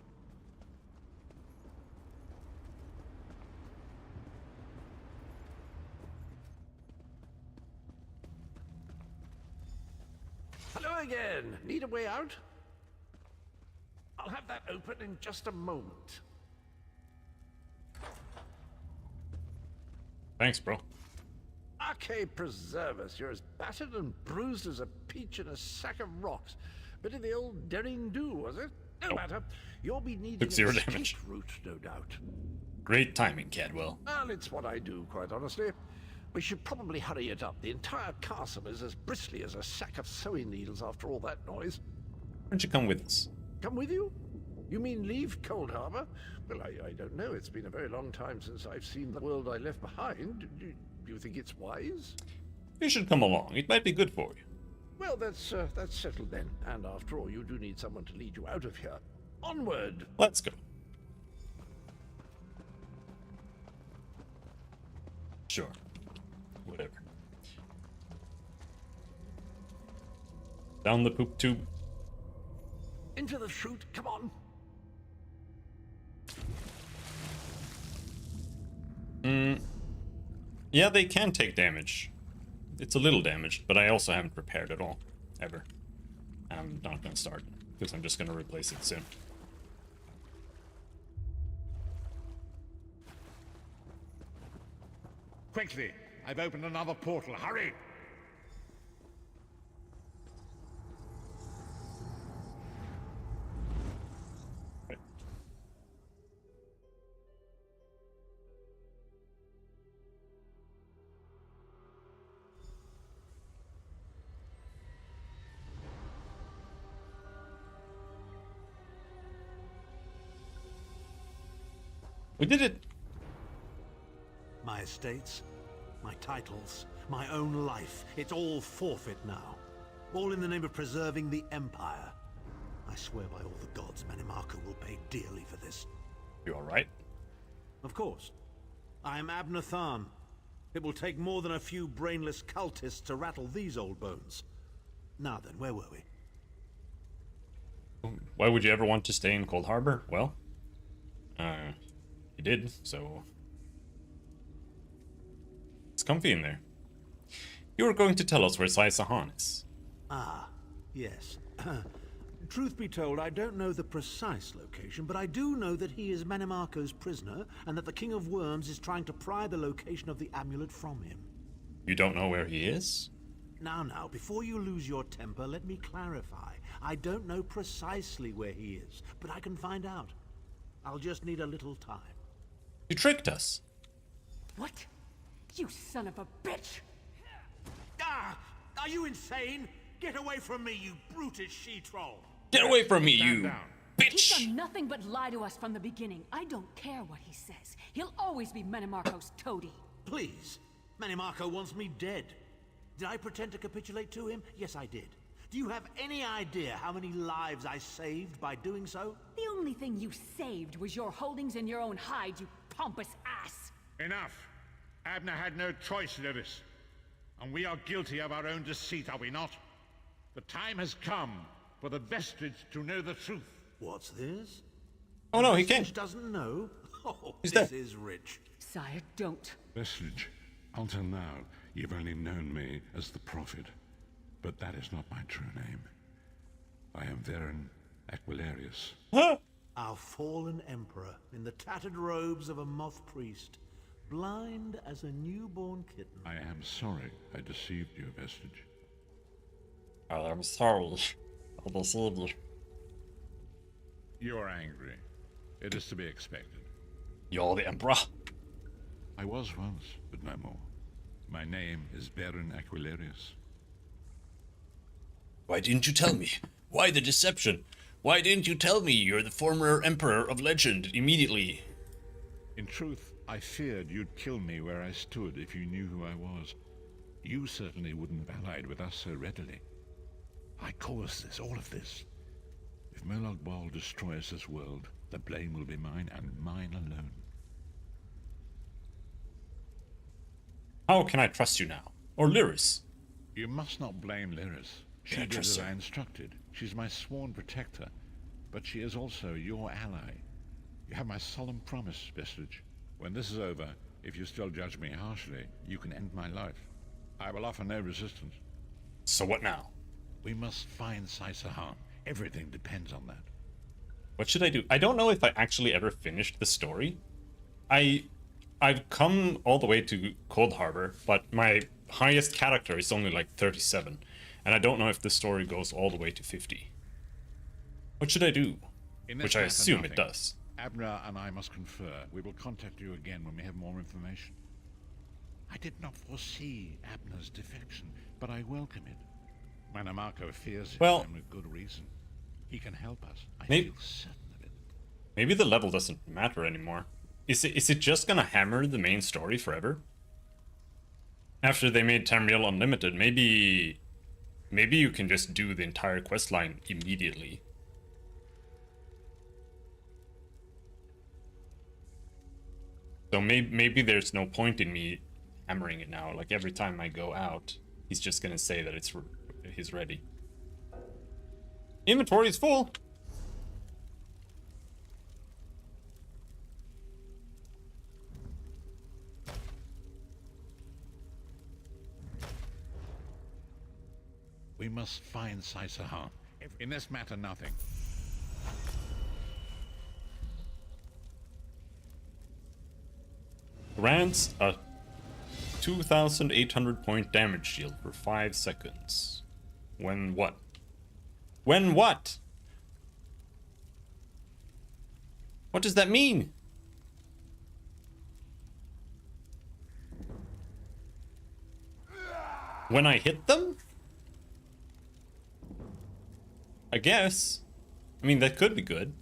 Hello again. Need a way out? I'll have that open in just a moment. Thanks, bro. Arcade preserve us. You're as battered and bruised as a peach in a sack of rocks. Bit of the old daring do, was it? No matter. You'll be needing Took 0 an escape damage. route, no doubt. Great timing, Cadwell. Well, it's what I do, quite honestly. We should probably hurry it up. The entire castle is as bristly as a sack of sewing needles after all that noise. Why don't you come with us? Come with you? You mean leave Cold Harbor? Well, I don't know. It's been a very long time since I've seen the world I left behind. Do you think it's wise? You should come along. It might be good for you. Well, that's settled then. And after all, you do need someone to lead you out of here. Onward! Let's go. Sure. Whatever. Down the poop tube. Into the chute, come on! Yeah, they can take damage. It's a little damaged, but I also haven't repaired at all. Ever. I'm not gonna start, because I'm just gonna replace it soon. Quickly! I've opened another portal. Hurry! We did it! My estates, my titles, my own life, it's all forfeit now. All in the name of preserving the Empire. I swear by all the gods, Manimarco will pay dearly for this. You alright? Of course. I am Abner Tharn. It will take more than a few brainless cultists to rattle these old bones. Now then, where were we? Why would you ever want to stay in Cold Harbor? Well, you did, so... It's comfy in there. You were going to tell us where Sai-Sahan is. Ah, yes. Truth be told, I don't know the precise location, but I do know that he is Manimarco's prisoner, and that the King of Worms is trying to pry the location of the amulet from him. You don't know where he is? Now, before you lose your temper, let me clarify. I don't know precisely where he is, but I can find out. I'll just need a little time. You tricked us. What? You son of a bitch! Ah! Are you insane? Get away from me, you brutish she-troll! Get away from me, you down. He's bitch! done nothing but lie to us from the beginning. I don't care what he says. He'll always be Manimarco's toady. Please. Manimarco wants me dead. Did I pretend to capitulate to him? Yes, I did. Do you have any idea how many lives I saved by doing so? The only thing you saved was your holdings in your own hide, you pompous ass! Enough! Abner had no choice, Lewis. And we are guilty of our own deceit, are we not? The time has come for the Vestige to know the truth. What's this? Oh no, he Vestige can't. doesn't know? Oh, He's this dead. is rich. Sire, don't. Vestige, until now, you've only known me as the Prophet. But that is not my true name. I am Varen Aquilarius. Huh? Our fallen emperor in the tattered robes of a moth priest, blind as a newborn kitten. I am sorry I deceived you, Vestige. I'm sorry. I deceived you. You are angry. It is to be expected. You're the Emperor. I was once, but no more. My name is Varen Aquilarius. Why didn't you tell me? Why the deception? Why didn't you tell me you're the former Emperor of Legend immediately? In truth, I feared you'd kill me where I stood if you knew who I was. You certainly wouldn't have allied with us so readily. I caused this, all of this. If Molag Bal destroys this world, the blame will be mine and mine alone. How can I trust you now? Or Lyris? You must not blame Lyris. She Can I did trust as her? I instructed. She's my sworn protector, but she is also your ally. You have my solemn promise, Vestige. When this is over, if you still judge me harshly, you can end my life. I will offer no resistance. So what now? We must find Saisahan. Everything depends on that. What should I do? I don't know if I actually ever finished the story. I've come all the way to Cold Harbor, but my highest character is only like 37. And I don't know if the story goes all the way to 50. What should I do? In this Which I matter, assume it nothing. does. Abner and I must confer. We will contact you again when we have more information. I did not foresee Abner's defection, but I welcome it. Manamako fears it, Well- and with good reason. He can help us. I Maybe- feel certain of it. Maybe the level doesn't matter anymore. Is it just gonna hammer the main story forever? After they made Tamriel Unlimited, maybe you can just do the entire questline immediately. So maybe there's no point in me hammering it now. Like every time I go out, he's just gonna say that he's ready. Inventory is full. We must find Saisahan. In this matter, nothing. Grants a 2,800 point damage shield for 5 seconds. When what? When what? What does that mean? When I hit them? I guess. I mean, that could be good.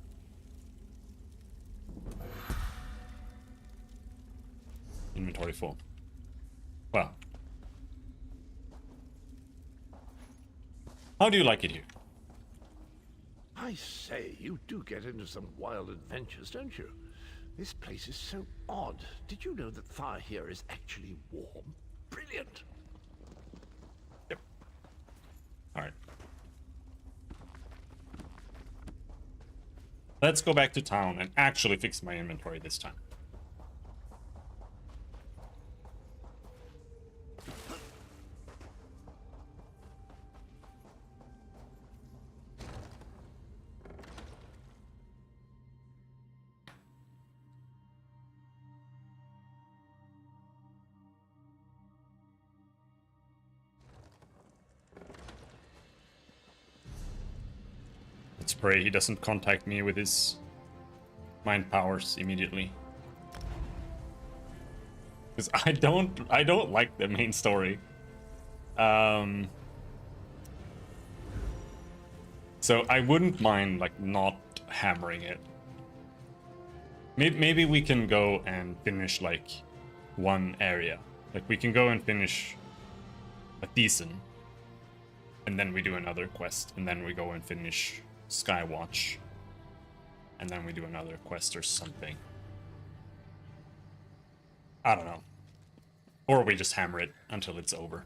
Inventory full. Well. How do you like it here? I say, you do get into some wild adventures, don't you? This place is so odd. Did you know that fire here is actually warm? Brilliant! Yep. Alright. Let's go back to town and actually fix my inventory this time. Let's pray he doesn't contact me with his mind powers immediately. Because I don't like the main story. So I wouldn't mind like not hammering it. Maybe we can go and finish like one area. Like we can go and finish a Thiessen, and then we do another quest, and then we go and finish Skywatch, and then we do another quest or something. I don't know. Or we just hammer it until it's over.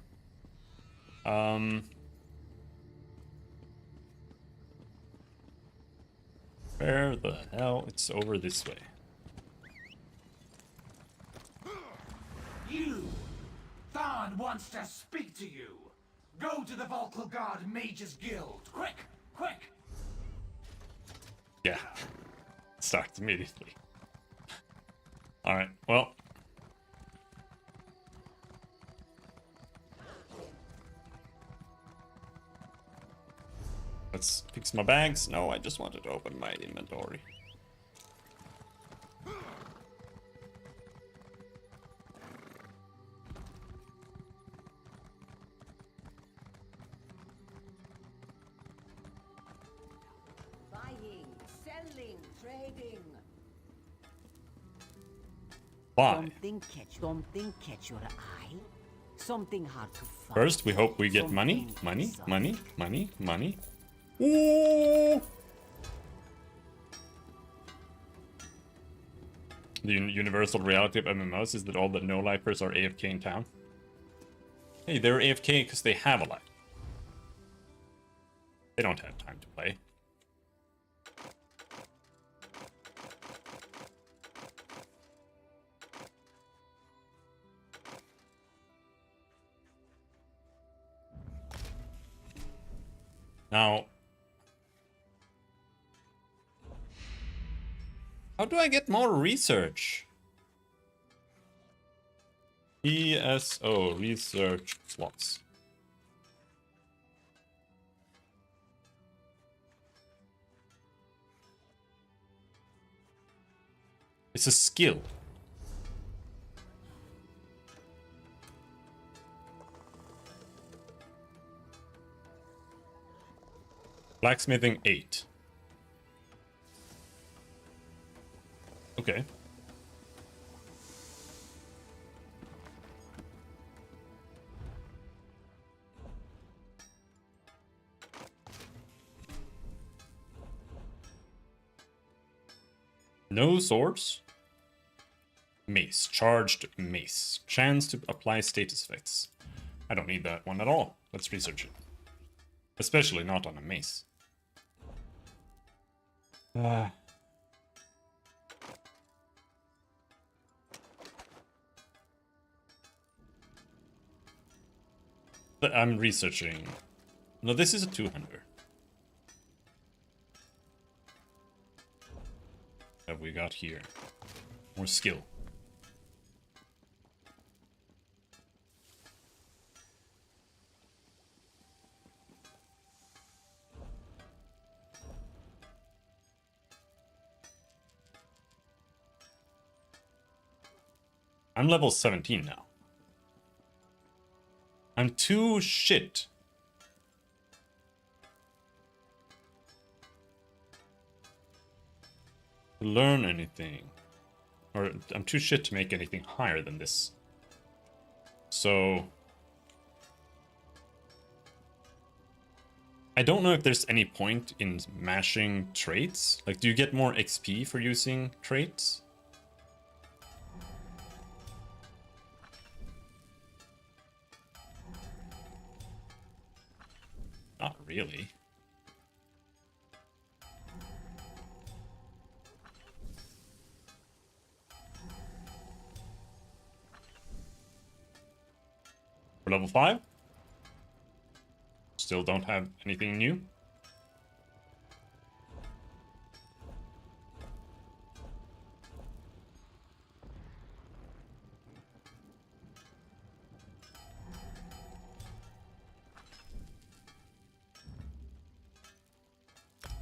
Where the hell? It's over this way. You! Thorn wants to speak to you! Go to the Volkilgard Mages Guild! Quick! Quick! Yeah. Starts immediately. Alright, well. Let's fix my bags. No, I just wanted to open my inventory. selling, trading. Why? Something catch your eye. Something hard to find. First, we hope we get money. Money, money, money, money. Ooh! The universal reality of MMOs is that all the no-lifers are AFK in town. Hey, they're AFK because they have a life. They don't have time to play. Now, how do I get more research? ESO, research slots. It's a skill. Blacksmithing 8. Okay. No swords. Mace. Charged mace. Chance to apply status effects. I don't need that one at all. Let's research it. Especially not on a mace. I'm researching. No, this is a 200. What have we got here? More skill. I'm level 17 now. I'm too shit. To learn anything. Or I'm too shit to make anything higher than this. So I don't know if there's any point in mashing traits. Like, do you get more XP for using traits? Not really. For level 5? Still don't have anything new.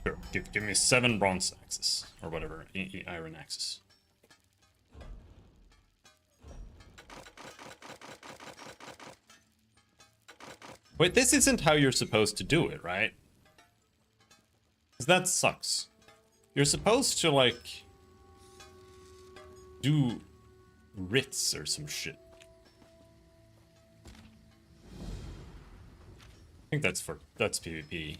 Sure, give me 7 bronze axes, or whatever, iron axes. Wait, this isn't how you're supposed to do it, right? 'Cause that sucks. You're supposed to, like, do writs or some shit. I think that's PvP.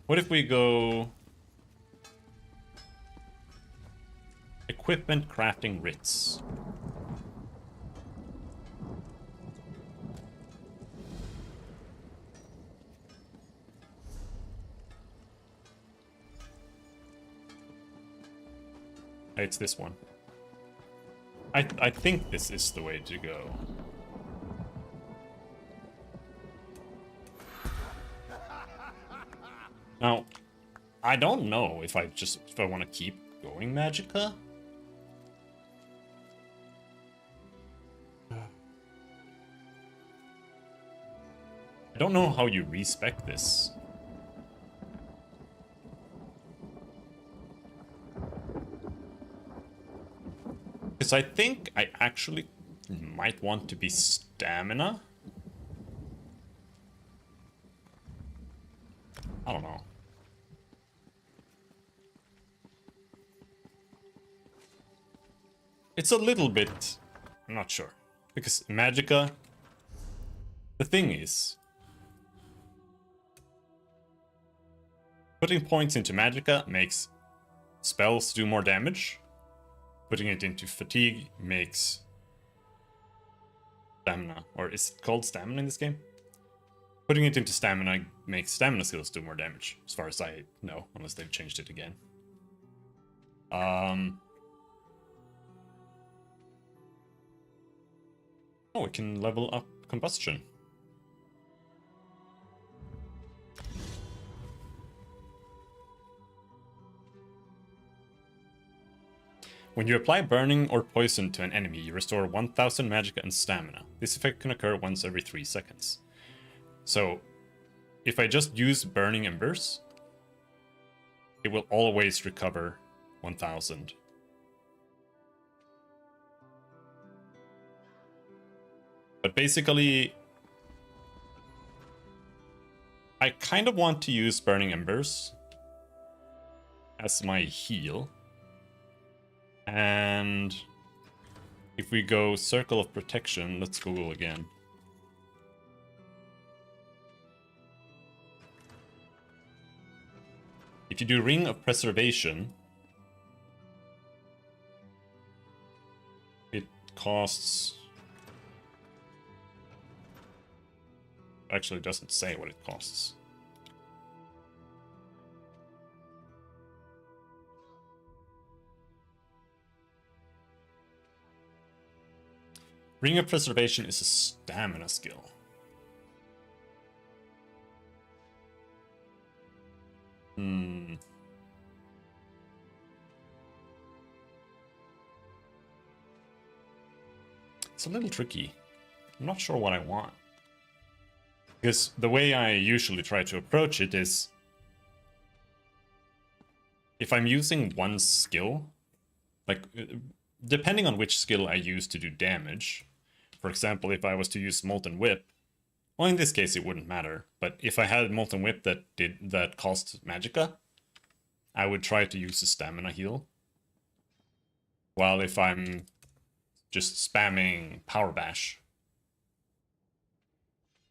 What if we go equipment crafting writs? It's this one. I think this is the way to go. Now, I don't know if I want to keep going Magicka. I don't know how you respec this. Because I think I actually might want to be stamina. I don't know. It's a little bit... I'm not sure. Because Magicka... The thing is... Putting points into Magicka makes spells do more damage. Putting it into Fatigue makes... Stamina. Or is it called Stamina in this game? Putting it into Stamina makes Stamina skills do more damage. As far as I know. Unless they've changed it again. Oh, we can level up Combustion. When you apply Burning or Poison to an enemy, you restore 1000 Magicka and Stamina. This effect can occur once every 3 seconds. So, if I just use Burning Embers, it will always recover 1000. But basically, I kind of want to use Burning Embers as my heal. And if we go Circle of Protection, let's Google again. If you do Ring of Preservation, it costs... Actually, it doesn't say what it costs. Ring of Preservation is a stamina skill. It's a little tricky. I'm not sure what I want. Because the way I usually try to approach it is... If I'm using one skill, like, depending on which skill I use to do damage, for example, if I was to use Molten Whip, well, in this case it wouldn't matter, but if I had Molten Whip that cost Magicka, I would try to use a stamina heal. While if I'm just spamming Power Bash,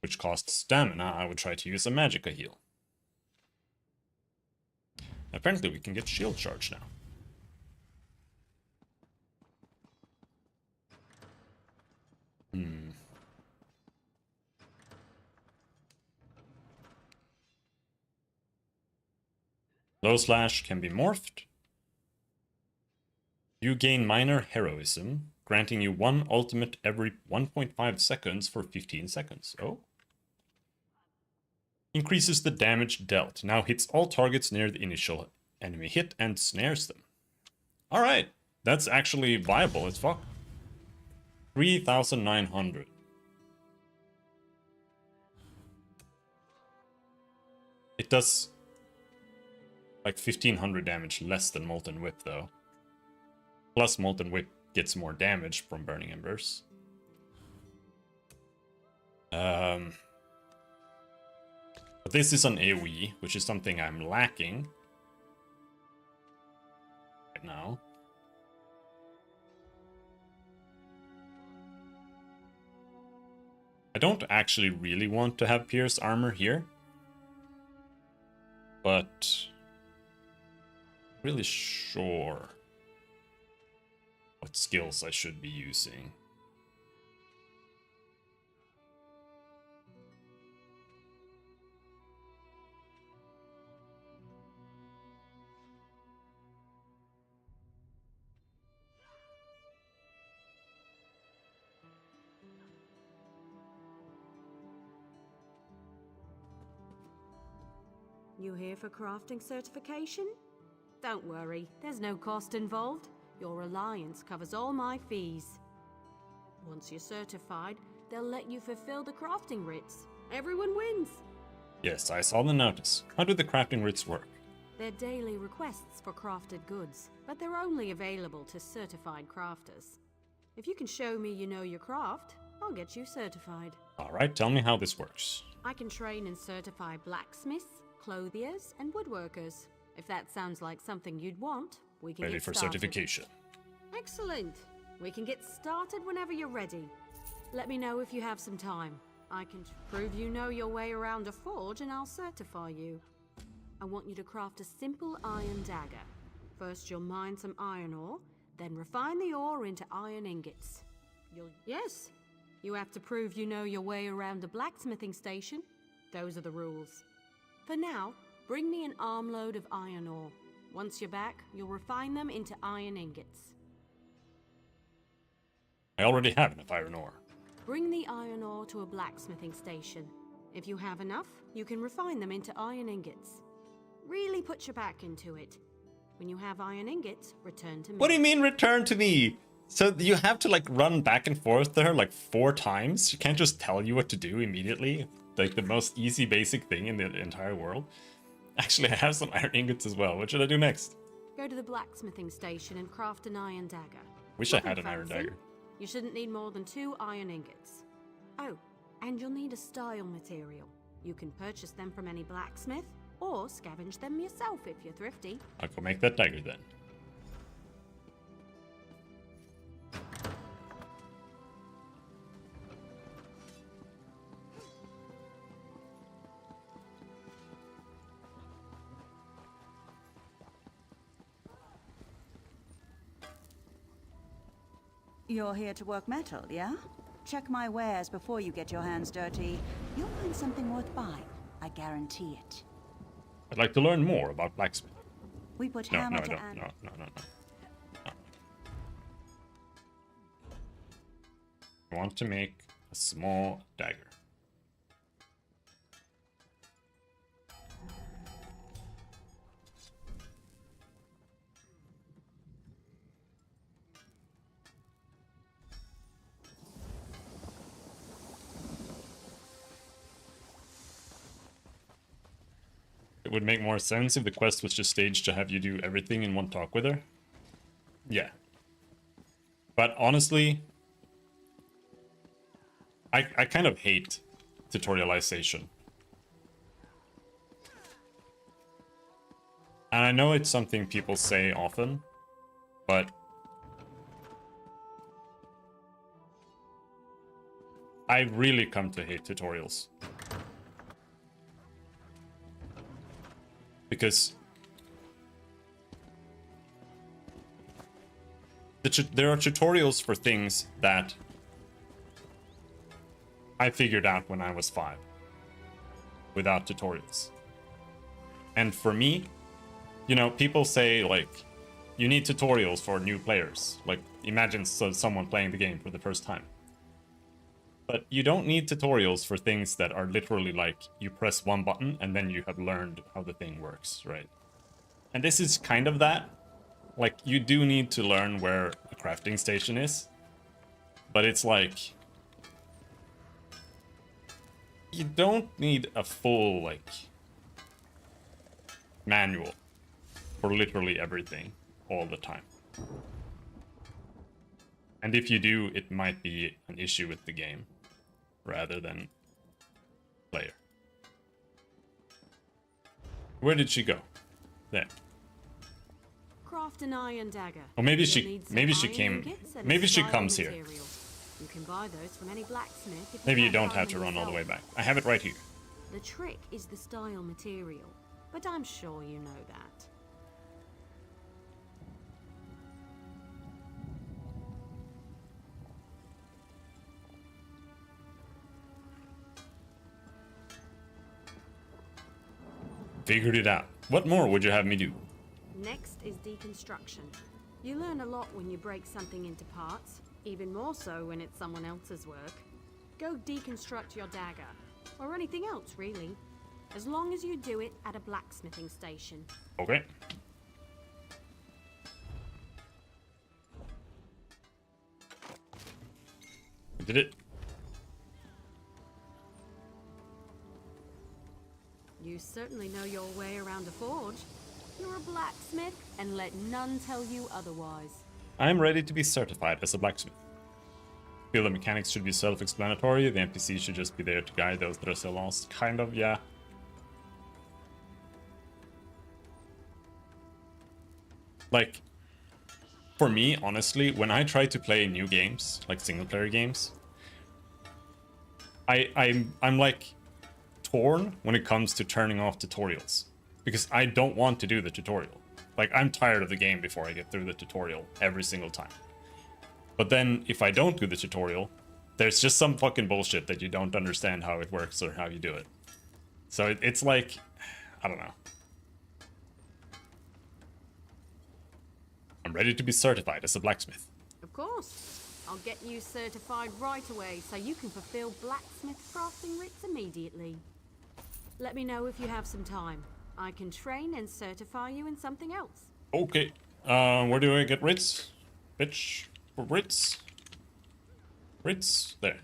which costs stamina, I would try to use a Magicka heal. Apparently we can get Shield Charge now. Low Slash can be morphed. You gain minor heroism, granting you one ultimate every 1.5 seconds for 15 seconds. Oh. Increases the damage dealt. Now hits all targets near the initial enemy hit and snares them. Alright, that's actually viable as fuck. 3,900. It does like 1,500 damage less than Molten Whip though. Plus Molten Whip gets more damage from Burning Embers. But this is an AoE, which is something I'm lacking right now. I don't actually really want to have Pierce Armor here, but really sure what skills I should be using. You here for crafting certification? Don't worry, there's no cost involved. Your alliance covers all my fees. Once you're certified, they'll let you fulfill the crafting writs. Everyone wins. Yes, I saw the notice. How do the crafting writs work? They're daily requests for crafted goods, but they're only available to certified crafters. If you can show me you know your craft, I'll get you certified. Alright, tell me how this works. I can train and certify blacksmiths, clothiers, and woodworkers. If that sounds like something you'd want, we can Ready get for started. certification. Excellent. We can get started whenever you're ready. Let me know if you have some time. I can prove you know your way around a forge and I'll certify you. I want you to craft a simple iron dagger. First you'll mine some iron ore, then refine the ore into iron ingots. Yes, you have to prove you know your way around a blacksmithing station. Those are the rules. For now, bring me an armload of iron ore. Once you're back, you'll refine them into iron ingots. I already have enough iron ore. Bring the iron ore to a blacksmithing station. If you have enough, you can refine them into iron ingots. Really put your back into it. When you have iron ingots, return to me. What do you mean return to me? So you have to like run back and forth there like 4 times? She can't just tell you what to do immediately? Like the most easy basic thing in the entire world? Actually, I have some iron ingots as well. What should I do next? Go to the blacksmithing station and craft an iron dagger. Wish I had an iron dagger. You shouldn't need more than 2 iron ingots. Oh, and you'll need a style material. You can purchase them from any blacksmith, or scavenge them yourself if you're thrifty. I'll go make that dagger then. You're here to work metal, yeah? Check my wares before you get your hands dirty. You'll find something worth buying. I guarantee it. I'd like to learn more about blacksmithing. We put No, hammer no, I to don't. anvil. No. I want to make a small dagger. It would make more sense if the quest was just staged to have you do everything in one talk with her. Yeah. But honestly, I kind of hate tutorialization. And I know it's something people say often, but I really come to hate tutorials. Because there are tutorials for things that I figured out when I was 5 without tutorials. And for me, you know, people say like, you need tutorials for new players. Like, imagine someone playing the game for the first time. But you don't need tutorials for things that are literally like, you press one button and then you have learned how the thing works, right? And this is kind of that. Like, you do need to learn where a crafting station is. But it's like, you don't need a full, like, manual for literally everything all the time. And if you do, it might be an issue with the game rather than player. Where did she go? There. Craft an iron dagger. Or maybe You'll she need some maybe she iron came ingots and a maybe she style comes here. material. You can buy those from any blacksmith if Maybe you can't don't find have to them run all the way yourself. back. I have it right here. The trick is the style material, but I'm sure you know that. Figured it out. What more would you have me do? Next is deconstruction. You learn a lot when you break something into parts, even more so when it's someone else's work. Go deconstruct your dagger, or anything else really, as long as you do it at a blacksmithing station. Okay. I did it. You certainly know your way around a forge. You're a blacksmith, and let none tell you otherwise. I'm ready to be certified as a blacksmith. Feel the mechanics should be self-explanatory, the NPC should just be there to guide those that are still lost. Kind of, yeah. Like, for me, honestly, when I try to play new games, like single player games, I'm like torn when it comes to turning off tutorials, because I don't want to do the tutorial. Like, I'm tired of the game before I get through the tutorial every single time. But then if I don't do the tutorial, there's just some fucking bullshit that you don't understand how it works or how you do it. So it's like, I don't know. I'm ready to be certified as a blacksmith. Of course. I'll get you certified right away so you can fulfill blacksmith crafting writs immediately. Let me know if you have some time. I can train and certify you in something else. Okay. Where do I get writs? Bitch. Writs? Writs? There.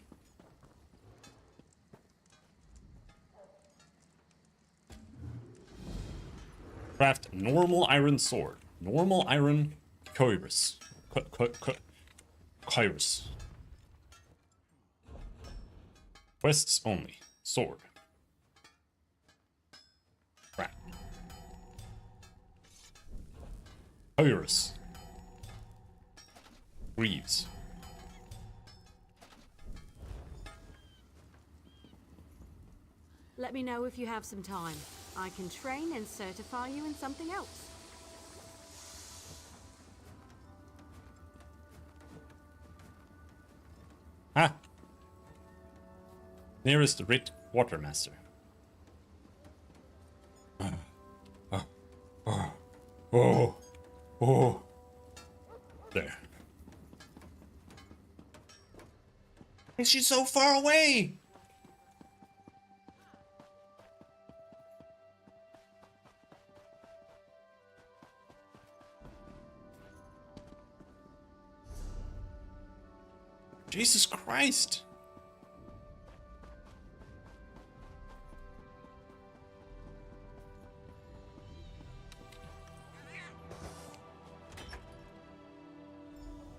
Craft normal iron sword. Normal iron Kyrus. Kyrus. Quests only. Sword. Crap. Kyrus. Greaves. Let me know if you have some time. I can train and certify you in something else. Ah! Nearest Writ Quartermaster. Oh. There. Is she so far away? Jesus Christ!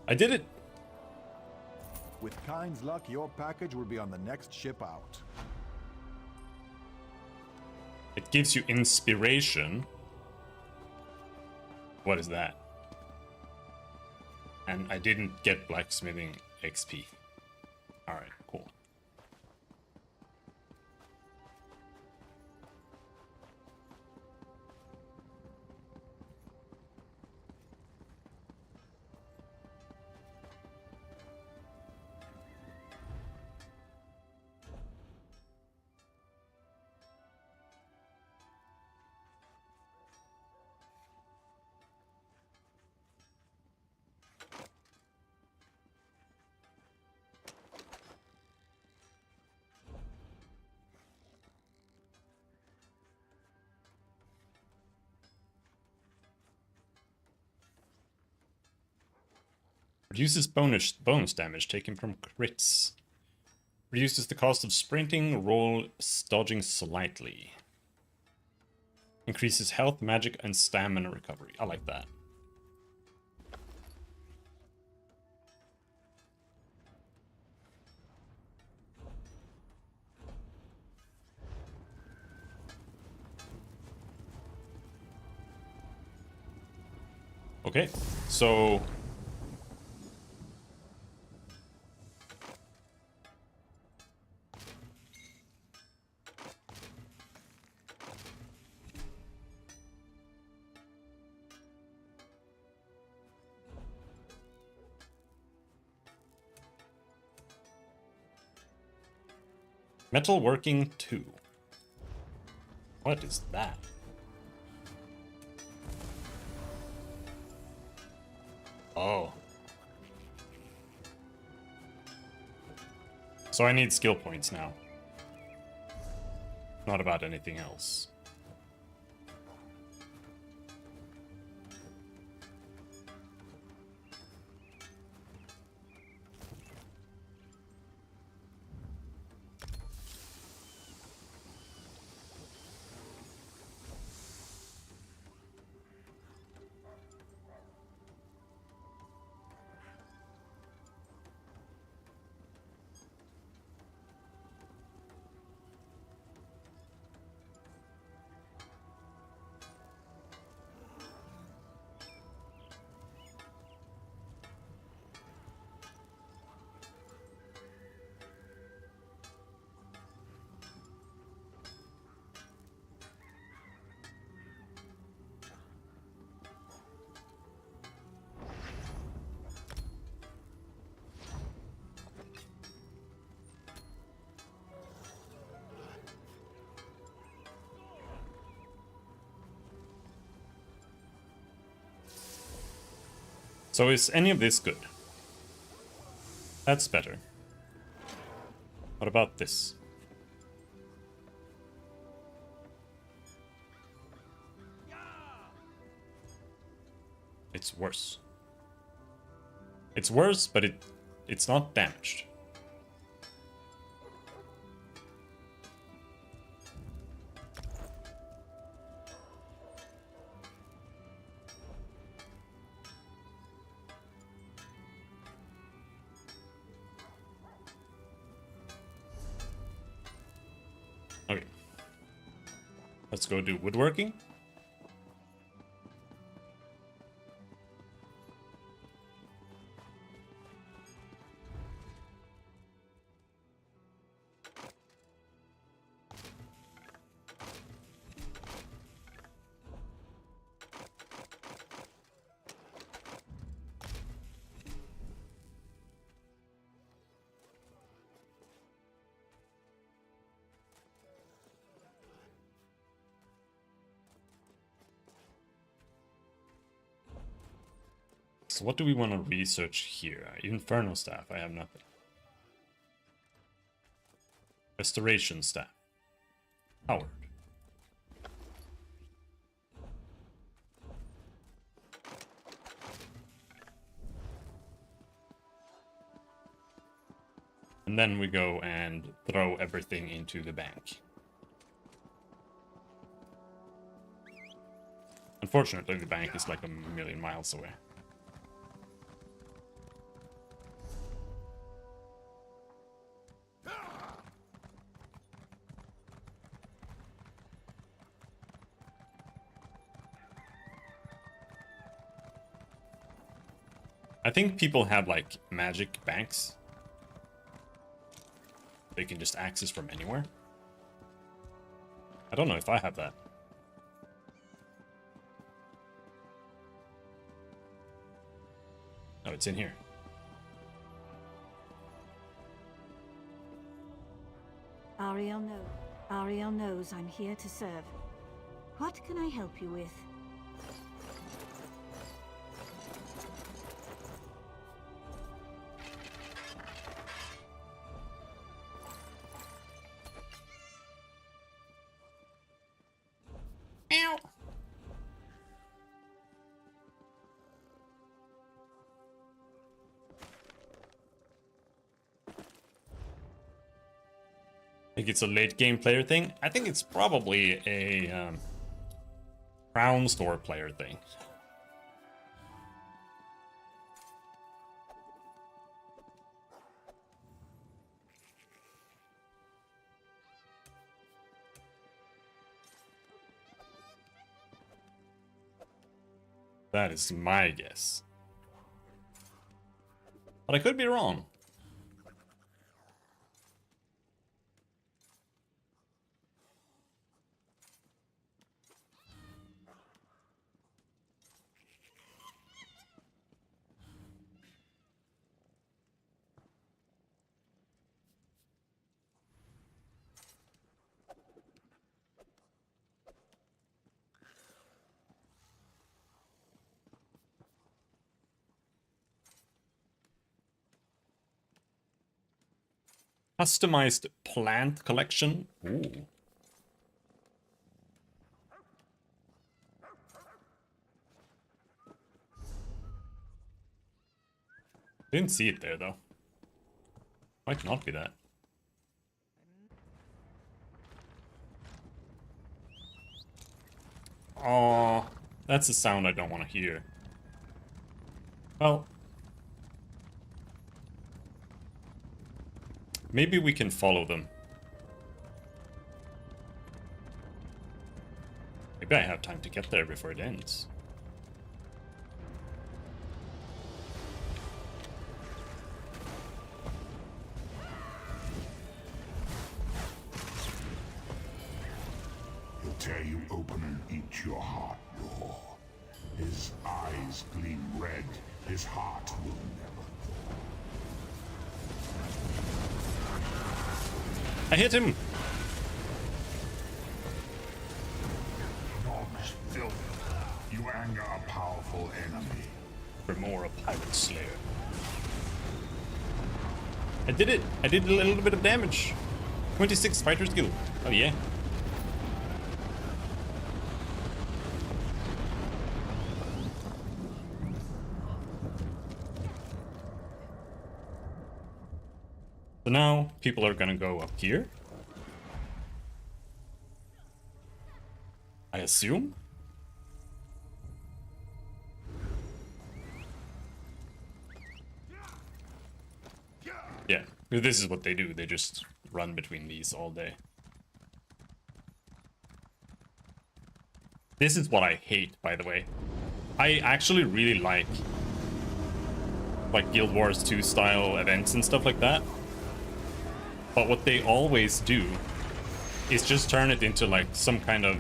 I did it! With Kyne's luck, your package will be on the next ship out. It gives you inspiration. What is that? And I didn't get blacksmithing XP. Alright, cool. Reduces bonus damage taken from crits. Reduces the cost of sprinting, roll, dodging slightly. Increases health, magic, and stamina recovery. I like that. Okay, so Metalworking 2. What is that? Oh. So I need skill points now. Not about anything else. So is any of this good? That's better. What about this? It's worse. It's worse, but it's not damaged. Okay. Let's go do woodworking. So what do we want to research here? Inferno staff, I have nothing. Restoration staff. Howard. And then we go and throw everything into the bank. Unfortunately, the bank is like a million miles away. I think people have like magic banks they can just access from anywhere. I don't know if I have that. Oh, it's in here. Ariel knows I'm here to serve. What can I help you with? I think it's a late game player thing. I think it's probably a Crown Store player thing. That is my guess. But I could be wrong. Customized plant collection. Ooh. Didn't see it there though. Might not be that. Oh, that's a sound I don't want to hear. Well, maybe we can follow them. Maybe I have time to get there before it ends. He'll tear you open and eat your heart raw. His eyes gleam red, his heart will never thaw. I hit him! Dogs filth. You anger a powerful enemy. Remora Pirate Slayer. I did it! I did a little bit of damage! 26 fighter skill. Oh yeah. So now people are gonna go up here. I assume? Yeah, this is what they do. They just run between these all day. This is what I hate, by the way. I actually really like Guild Wars 2 style events and stuff like that. But what they always do is just turn it into like some kind of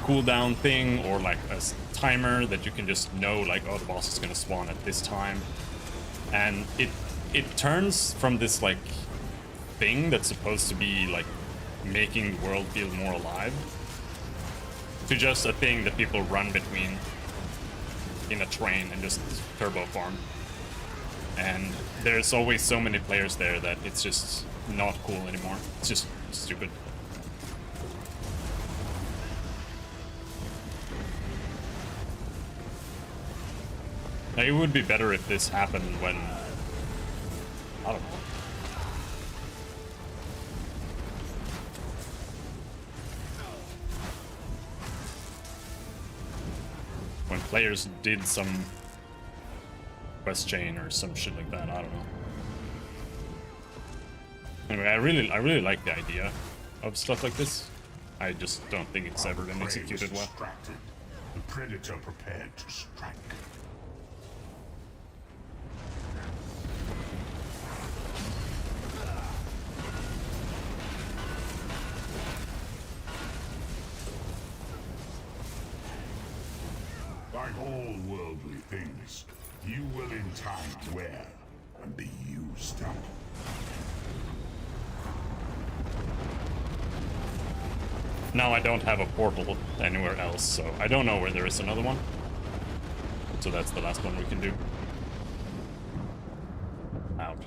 cooldown thing, or like a timer that you can just know, like, oh, the boss is gonna spawn at this time. And it turns from this like thing that's supposed to be like making the world feel more alive to just a thing that people run between in a train and just turbo farm. And there's always so many players there that it's just not cool anymore. It's just stupid. Now, it would be better if this happened when, I don't know. When players did some quest chain or some shit like that, I don't know. Anyway, I really like the idea of stuff like this. I just don't think it's ever been executed well. The predator prepared to strike. Like all worldly things, you will in time wear and be used up. Now I don't have a portal anywhere else, so I don't know where there is another one. So that's the last one we can do. Out.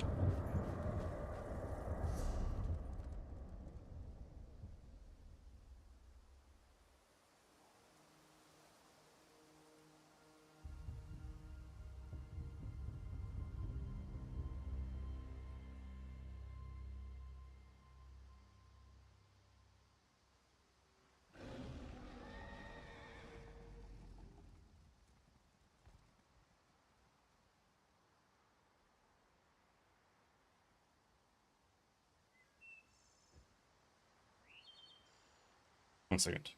One second.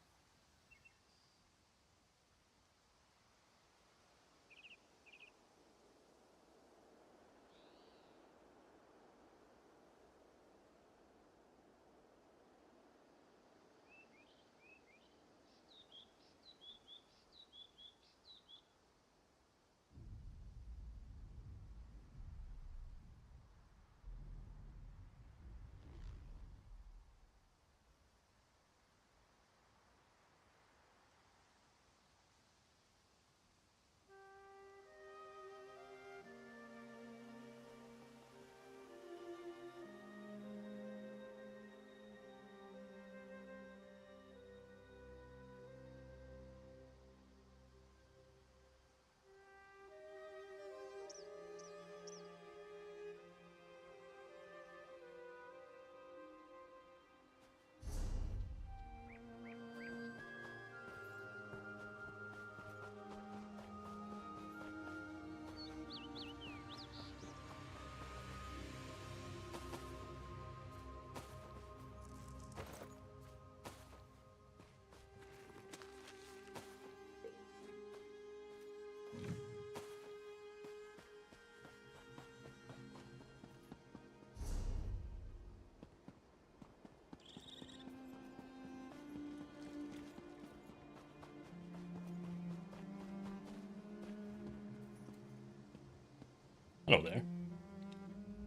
Hello there.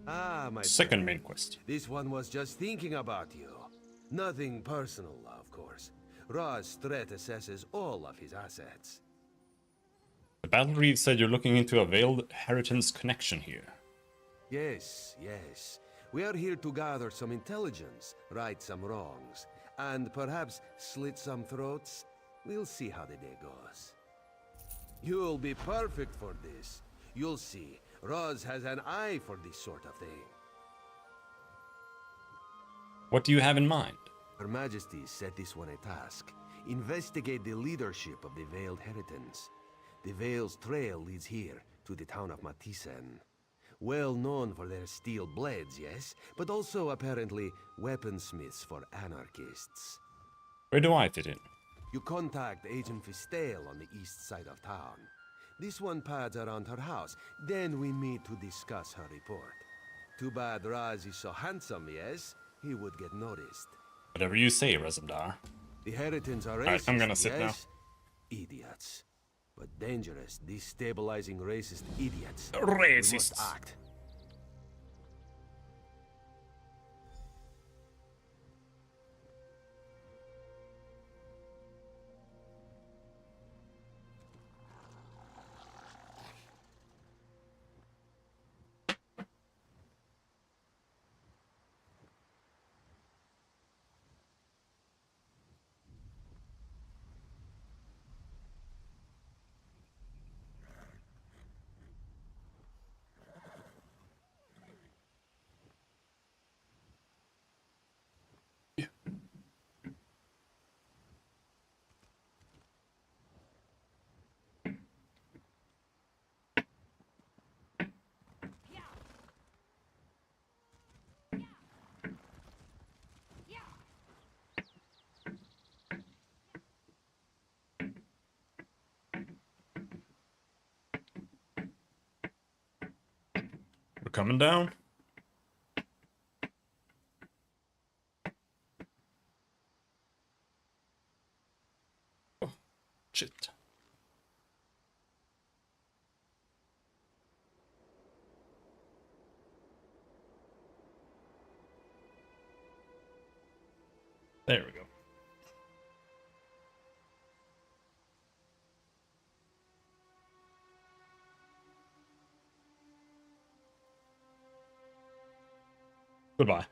Ah, my Second friend. main quest. This one was just thinking about you. Nothing personal, of course. Ra's threat assesses all of his assets. The Battle Reeve said you're looking into a Veiled Heritance connection here. Yes, yes. We are here to gather some intelligence, right some wrongs, and perhaps slit some throats. We'll see how the day goes. You'll be perfect for this. You'll see. Roz has an eye for this sort of thing. What do you have in mind? Her Majesty set this one a task. Investigate the leadership of the Veiled Heritance. The Veil's trail leads here, to the town of Matisen. Well known for their steel blades, yes, but also apparently weaponsmiths for anarchists. Where do I fit in? You contact Agent Fistel on the east side of town. This one pads around her house, then we meet to discuss her report. Too bad Raz is so handsome, yes? He would get noticed. Whatever you say, Rezendar. The Heritans are racist, Alright, I'm gonna sit yes? Idiots. But dangerous, destabilizing racist idiots. Racists. We must act. We're coming down. Oh, shit. There we go. Goodbye.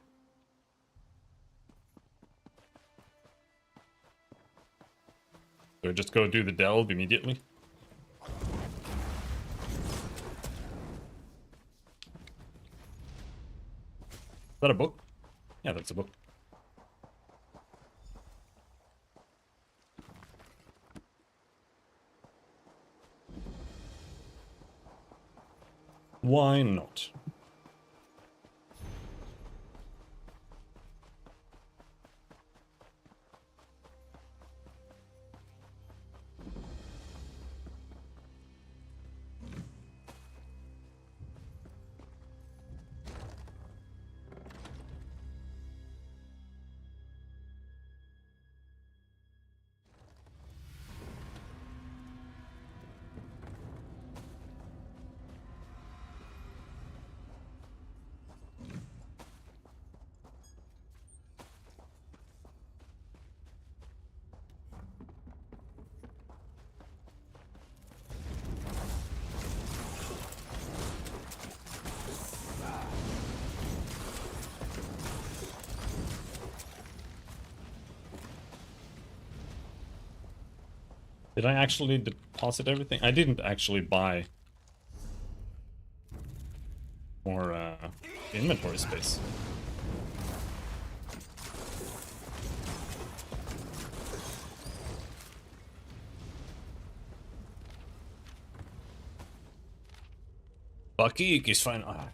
So just go do the delve immediately. Is that a book? Yeah, that's a book. Why not? Did I actually deposit everything? I didn't actually buy more inventory space. Bakik is fine. Ah.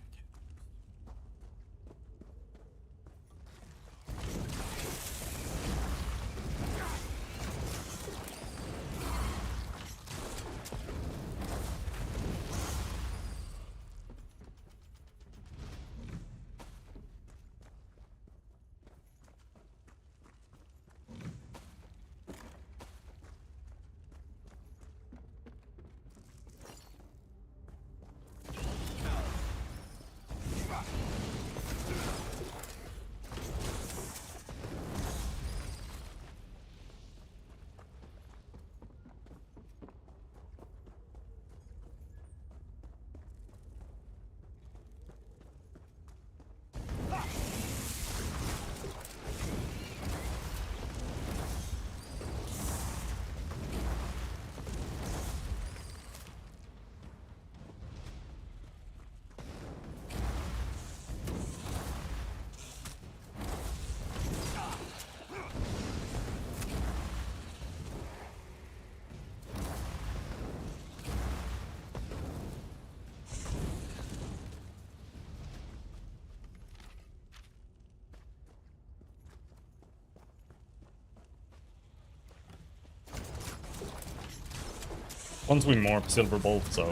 Once we morph Silver Bolt, so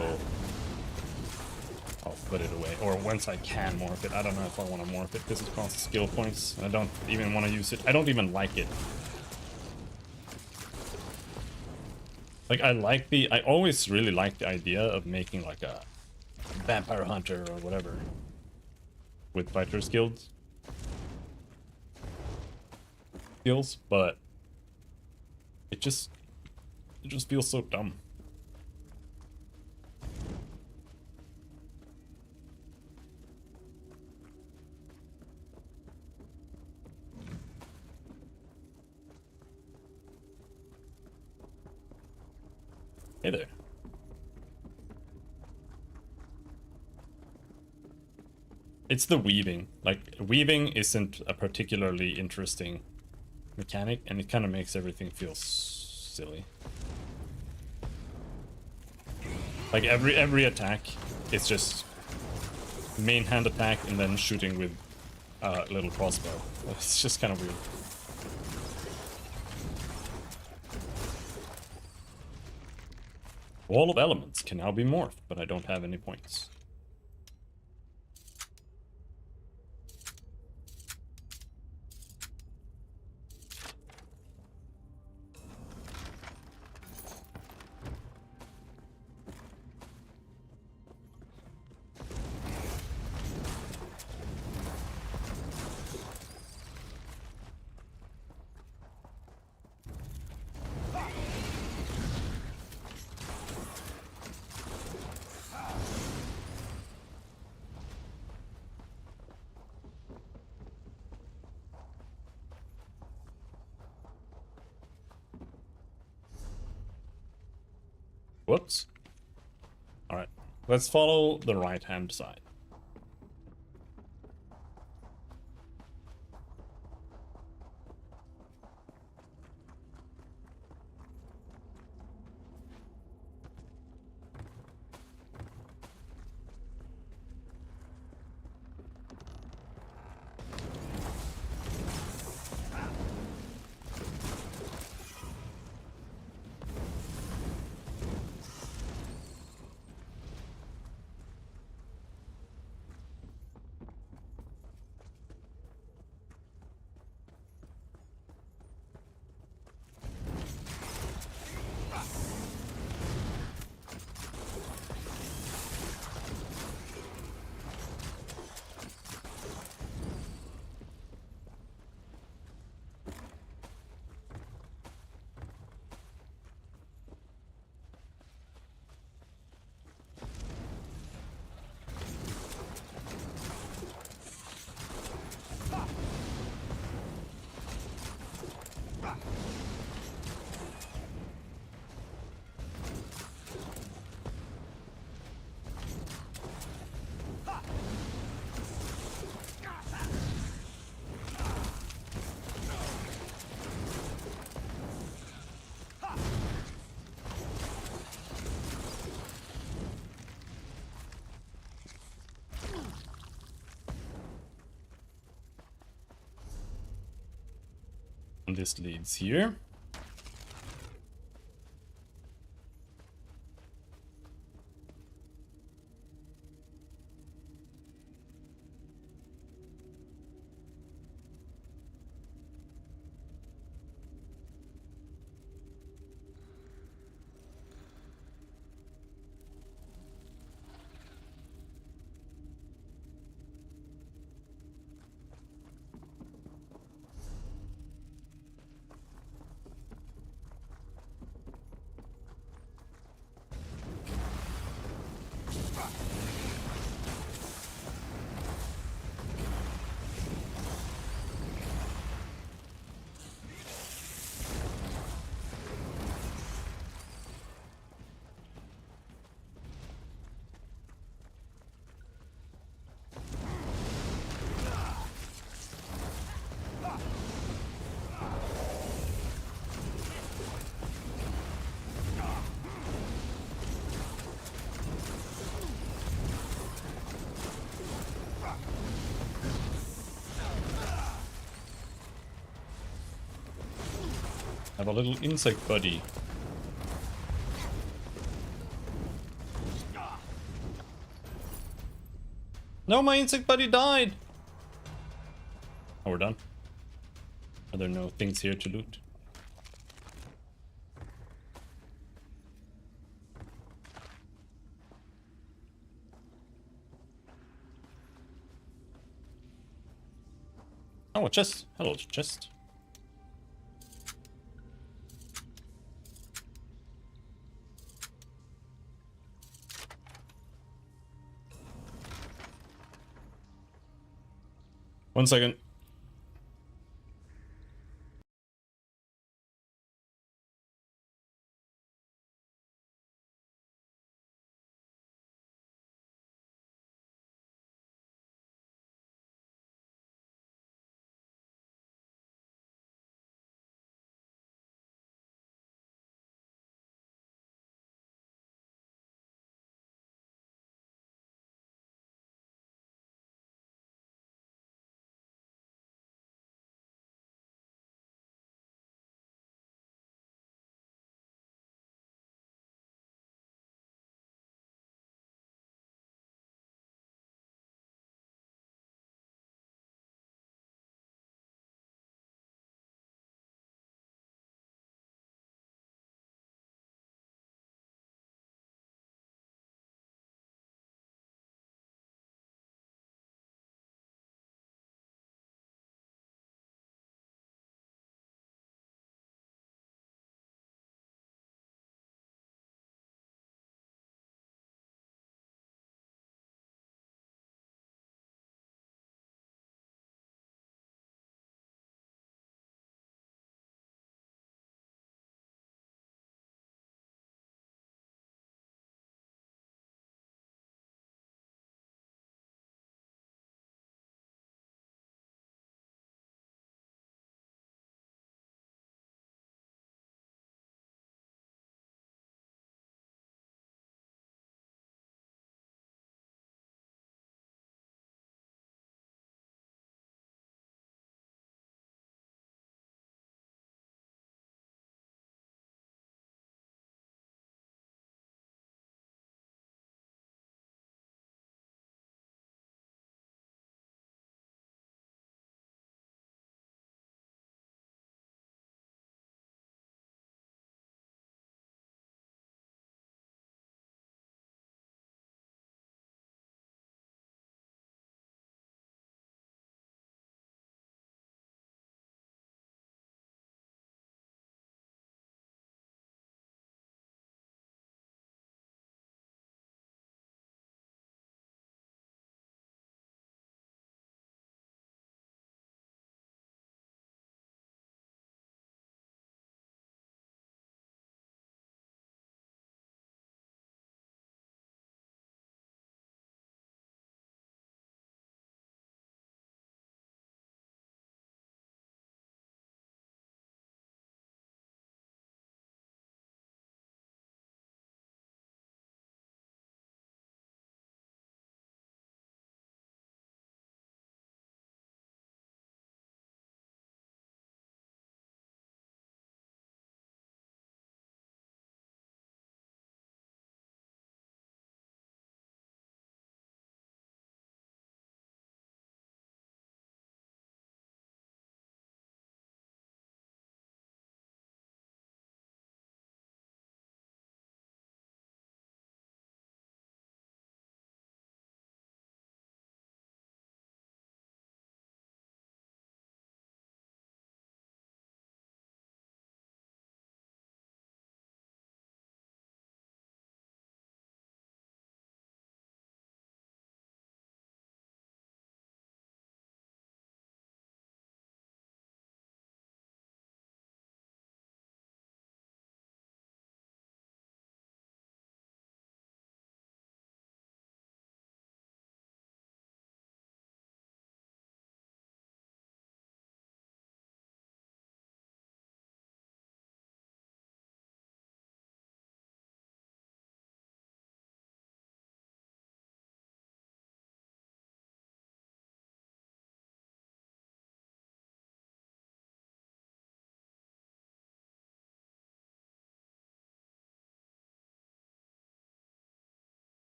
I'll put it away. Or once I can morph it. I don't know if I want to morph it because it costs skill points. I don't even want to use it. I don't even like it. Like, I always really liked the idea of making like a vampire hunter or whatever with fighter skills, but it just feels so dumb. Hey there. It's the weaving. Like, weaving isn't a particularly interesting mechanic, and it kind of makes everything feel silly. Like, every attack is just main hand attack and then shooting with a little crossbow. It's just kind of weird. Wall of Elements can now be morphed, but I don't have any points. Whoops. Alright, let's follow the right-hand side. And this leads here. Have a little insect buddy. No, my insect buddy died! Oh, we're done. Are there no things here to loot? Oh, a chest. Hello, chest. One second.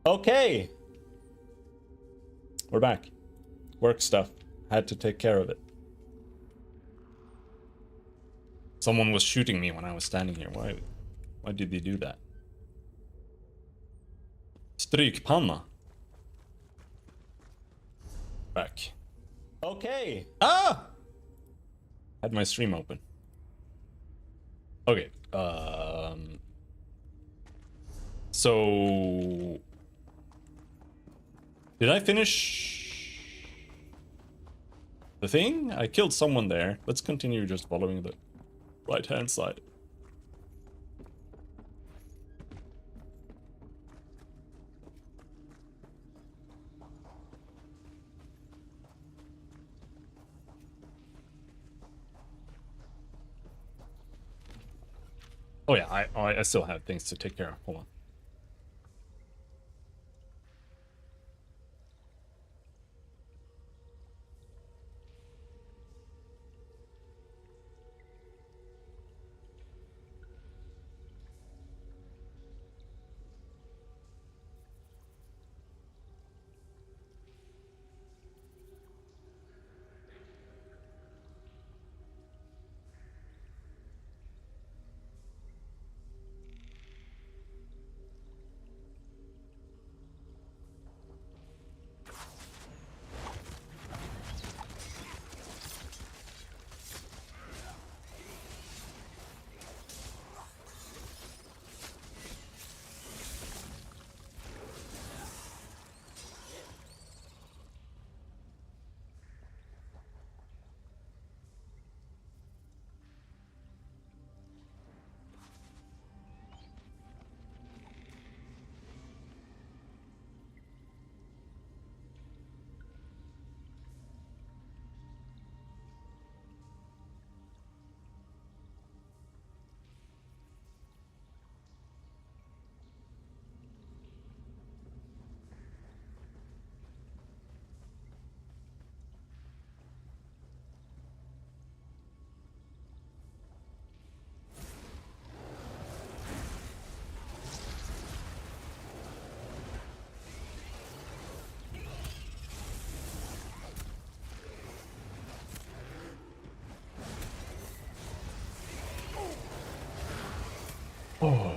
Okay. We're back. Work stuff. Had to take care of it. Someone was shooting me when I was standing here. Why did they do that? Strykpanna. Back. Okay. Ah! Had my stream open. Okay. So did I finish the thing? I killed someone there. Let's continue just following the right-hand side. Oh yeah, I still have things to take care of. Hold on. Oh.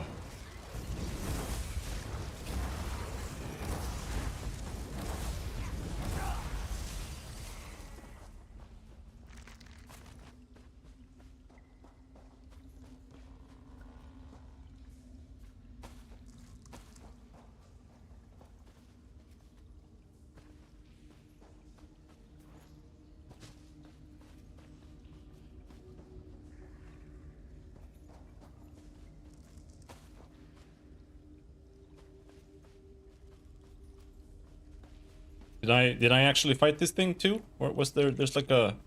Did I actually fight this thing too? Or was there's like a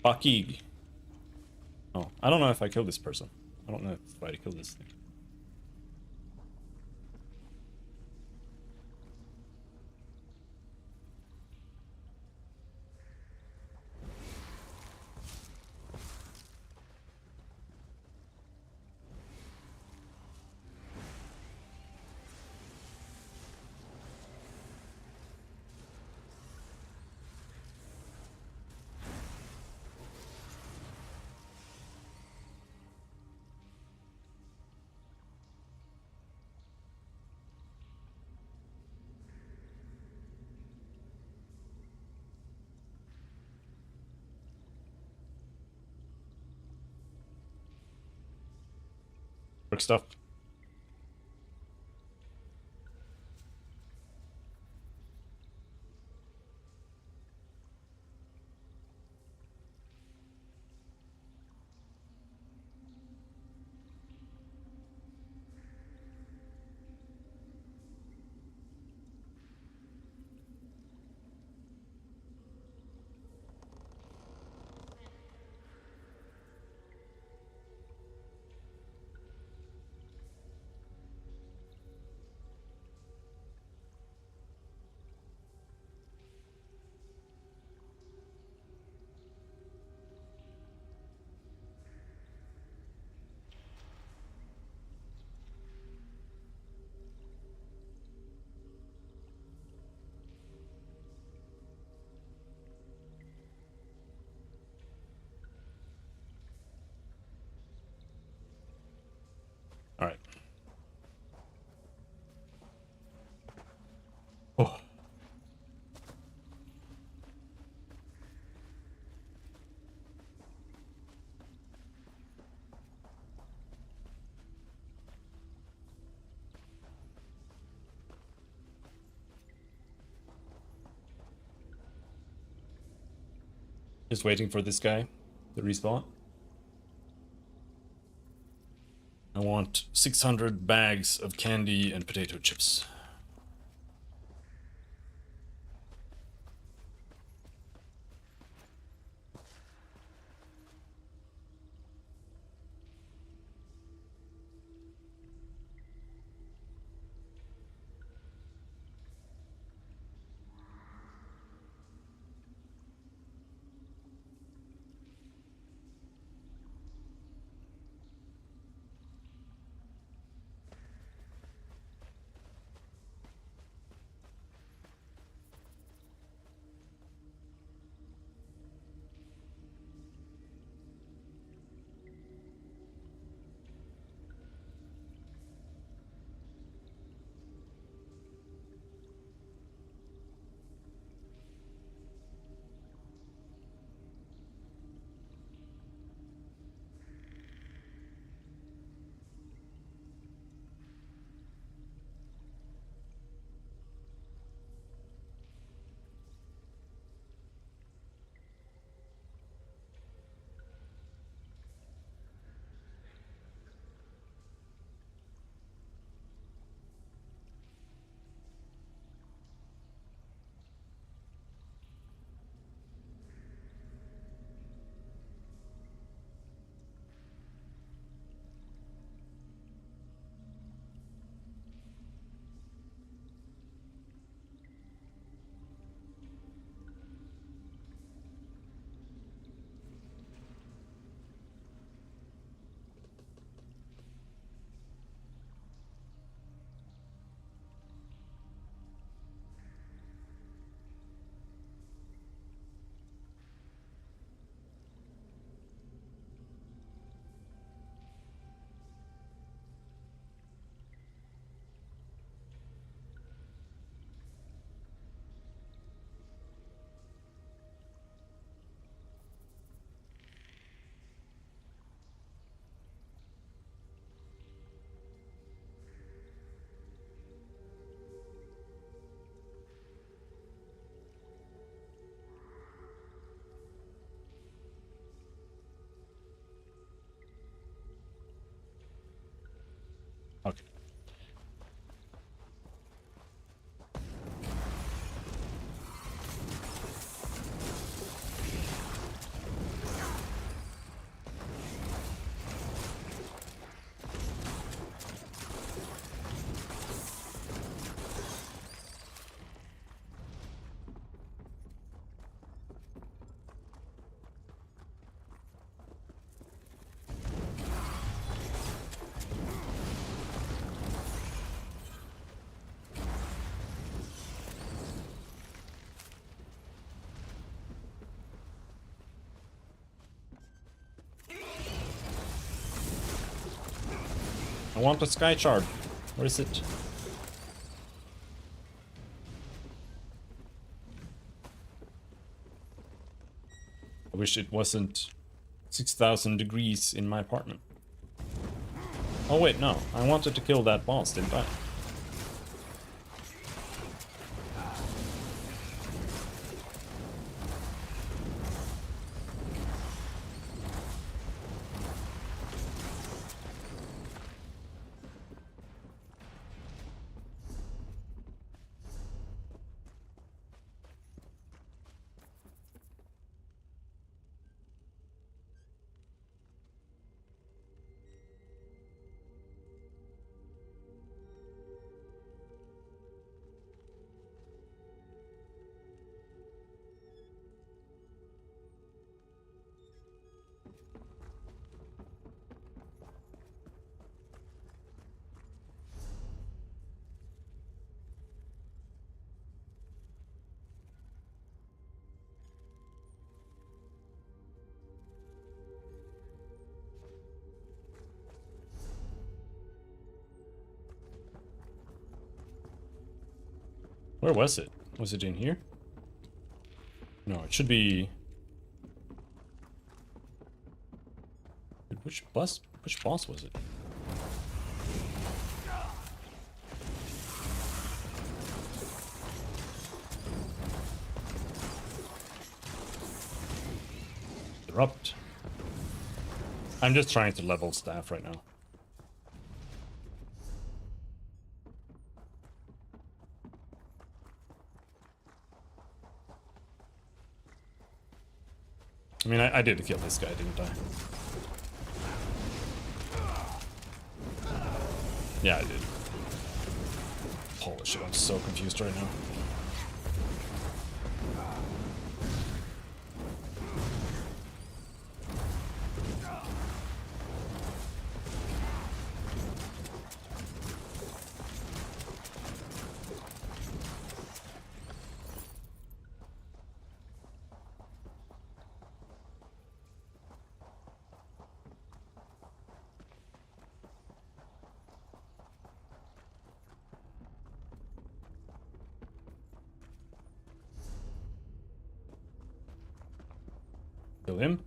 Bakig? Oh, I don't know if I killed this person. I don't know if I killed this thing. Work stuff. Just waiting for this guy to respawn. I want 600 bags of candy and potato chips. Okay. I want the sky shard. Where is it? I wish it wasn't 6,000 degrees in my apartment. Oh wait, no. I wanted to kill that boss, didn't I? Where was it? Was it in here? No, it should be... Which boss was it? Interrupt. I'm just trying to level staff right now. I mean, I did kill this guy, didn't I? Yeah, I did. Holy shit, I'm so confused right now. Kill him.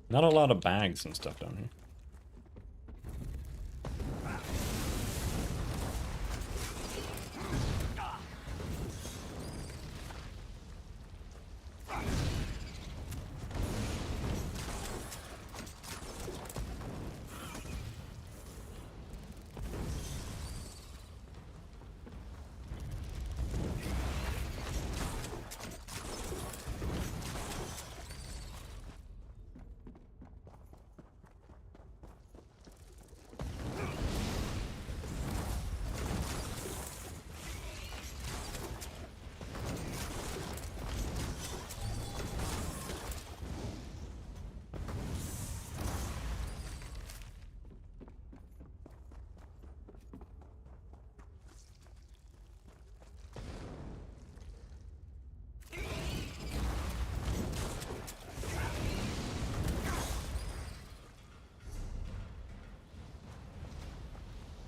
Not a lot of bags and stuff down here.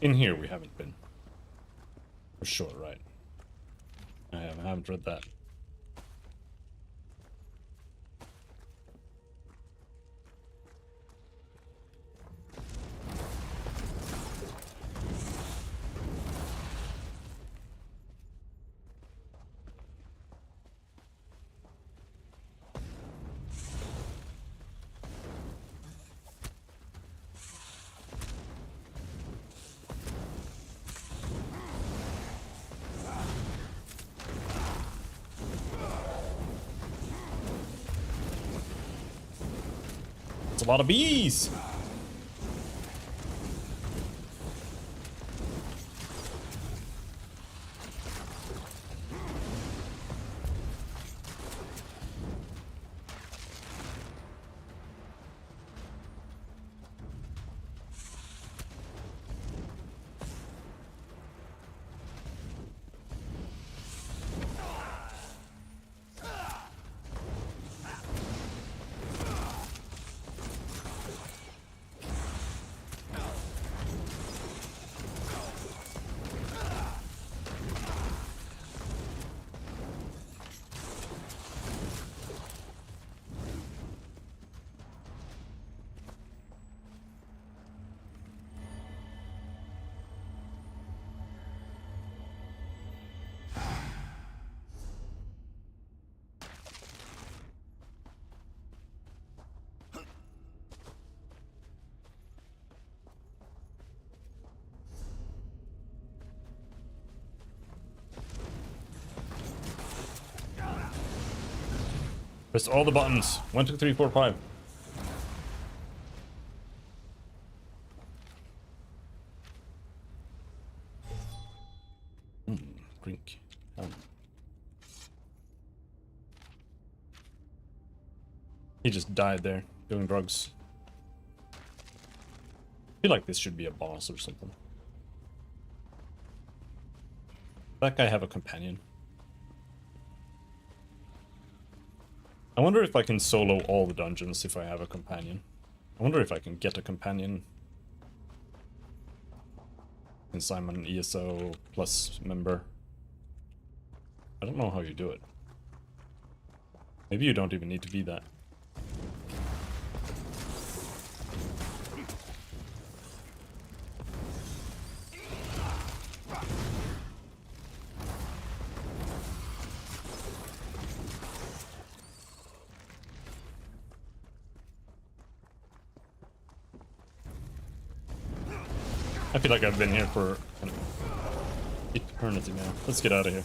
In here we haven't been. For sure, right? I haven't read that. It's a lot of bees! Press all the buttons. 1, 2, 3, 4, 5. Drink. He just died there, doing drugs. I feel like this should be a boss or something. That guy have a companion. I wonder if I can solo all the dungeons if I have a companion. I wonder if I can get a companion. Since I'm an ESO plus member. I don't know how you do it. Maybe you don't even need to be that. I feel like I've been here for an eternity now. Let's get out of here.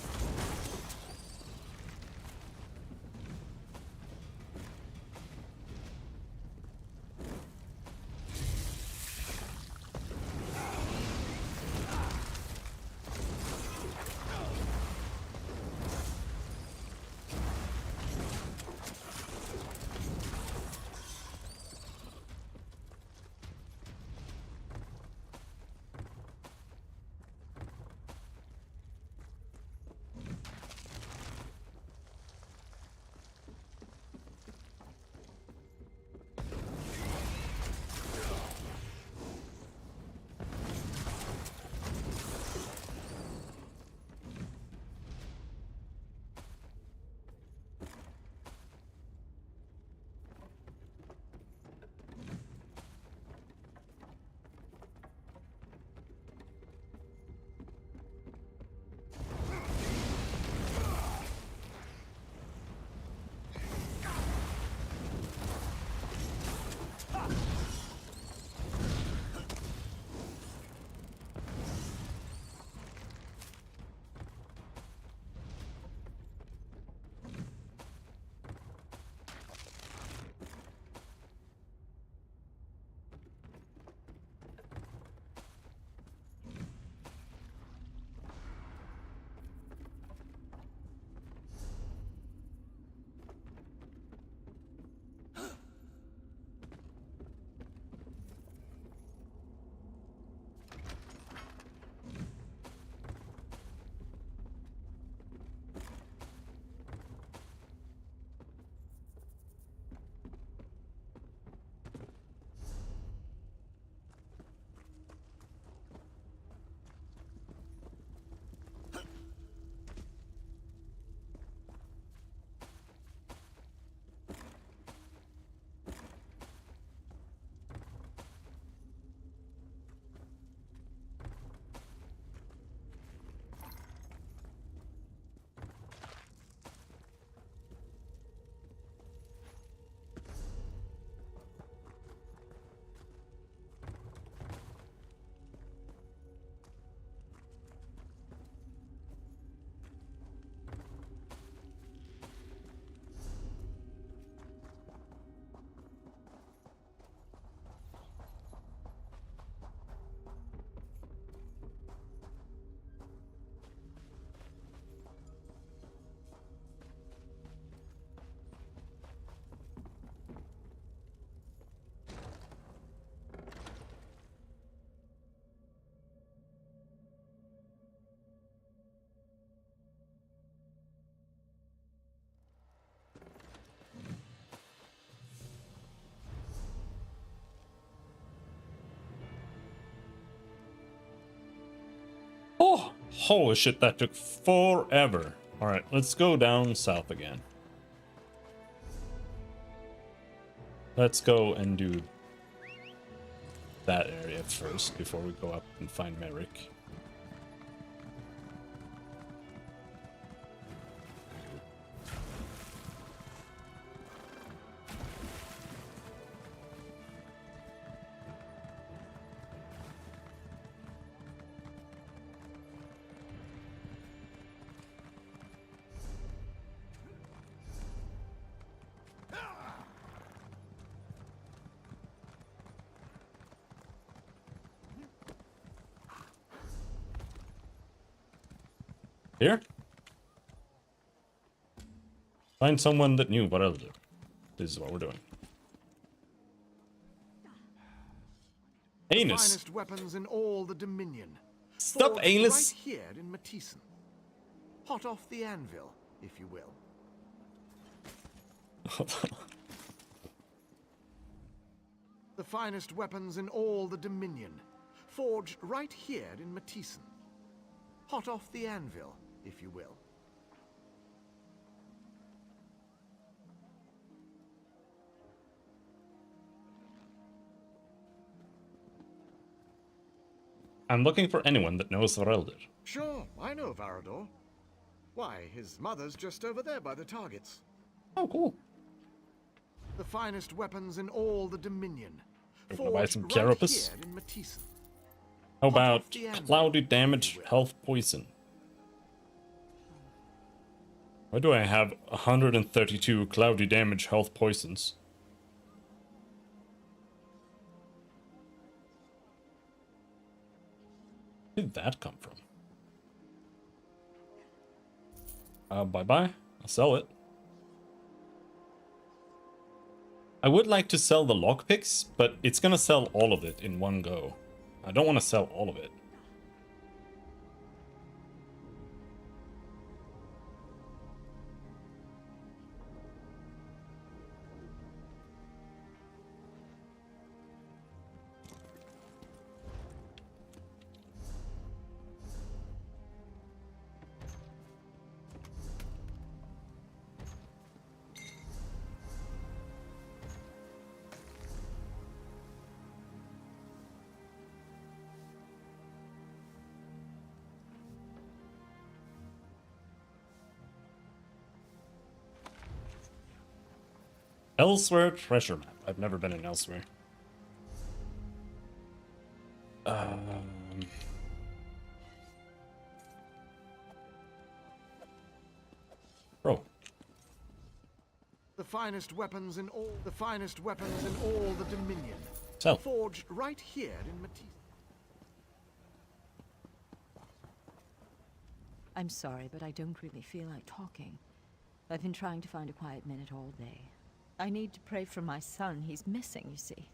Oh, holy shit, that took forever. Alright, let's go down south again. Let's go and do that area first before we go up and find Merrick. Here? Find someone that knew what I'll do. This is what we're doing. Anus. Finest weapons in all the Dominion. Stop, Forged Anus. Right here in Matisen. Hot off the anvil, if you will. The finest weapons in all the Dominion. Forged right here in Matisen. Hot off the anvil, if you will. I'm looking for anyone that knows Vareldir. Sure, I know Varador. Why, his mother's just over there by the targets. Oh, cool. The finest weapons in all the Dominion. We're gonna buy some Forged right Carapace. here in Matisen. How about cloudy damage, health, poison? Why do I have 132 cloudy damage, health, poisons? Where did that come from? Bye-bye. I'll sell it. I would like to sell the lockpicks, but it's gonna sell all of it in one go. I don't want to sell all of it. Elsewhere treasure map. I've never been in Elsewhere. Bro. The finest weapons in all the Dominion. Sell. Forged right here in Matisse. I'm sorry, but I don't really feel like talking. I've been trying to find a quiet minute all day. I need to pray for my son. He's missing, you see.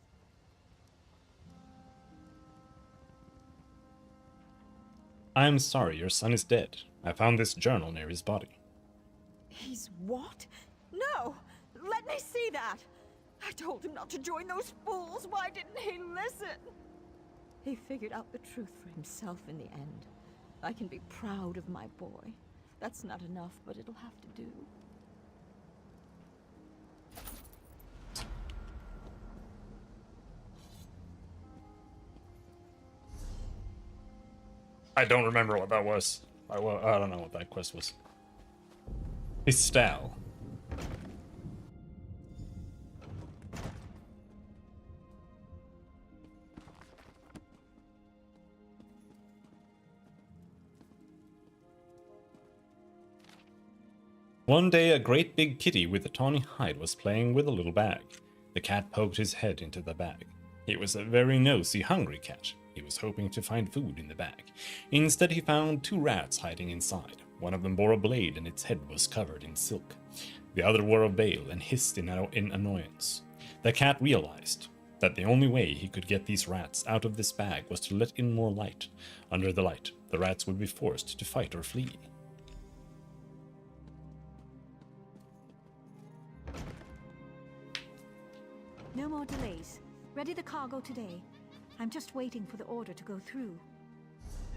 I'm sorry, your son is dead. I found this journal near his body. He's what? No! Let me see that! I told him not to join those fools. Why didn't he listen? He figured out the truth for himself in the end. I can be proud of my boy. That's not enough, but it'll have to do. I don't remember what that was. I don't know what that quest was. Estelle. One day, a great big kitty with a tawny hide was playing with a little bag. The cat poked his head into the bag. It was a very nosy, hungry cat. He was hoping to find food in the bag. Instead, he found 2 rats hiding inside. One of them bore a blade and its head was covered in silk. The other wore a veil and hissed in annoyance. The cat realized that the only way he could get these rats out of this bag was to let in more light. Under the light, the rats would be forced to fight or flee. No more delays. Ready the cargo today. I'm just waiting for the order to go through.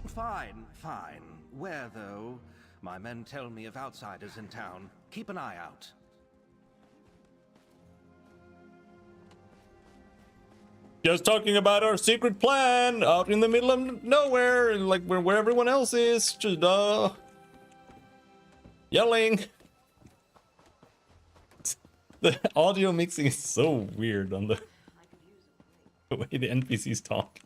Fine, fine. Where, though? My men tell me of outsiders in town. Keep an eye out. Just talking about our secret plan out in the middle of nowhere, like where everyone else is. Just, yelling. The audio mixing is so weird on the way the NPCs talk.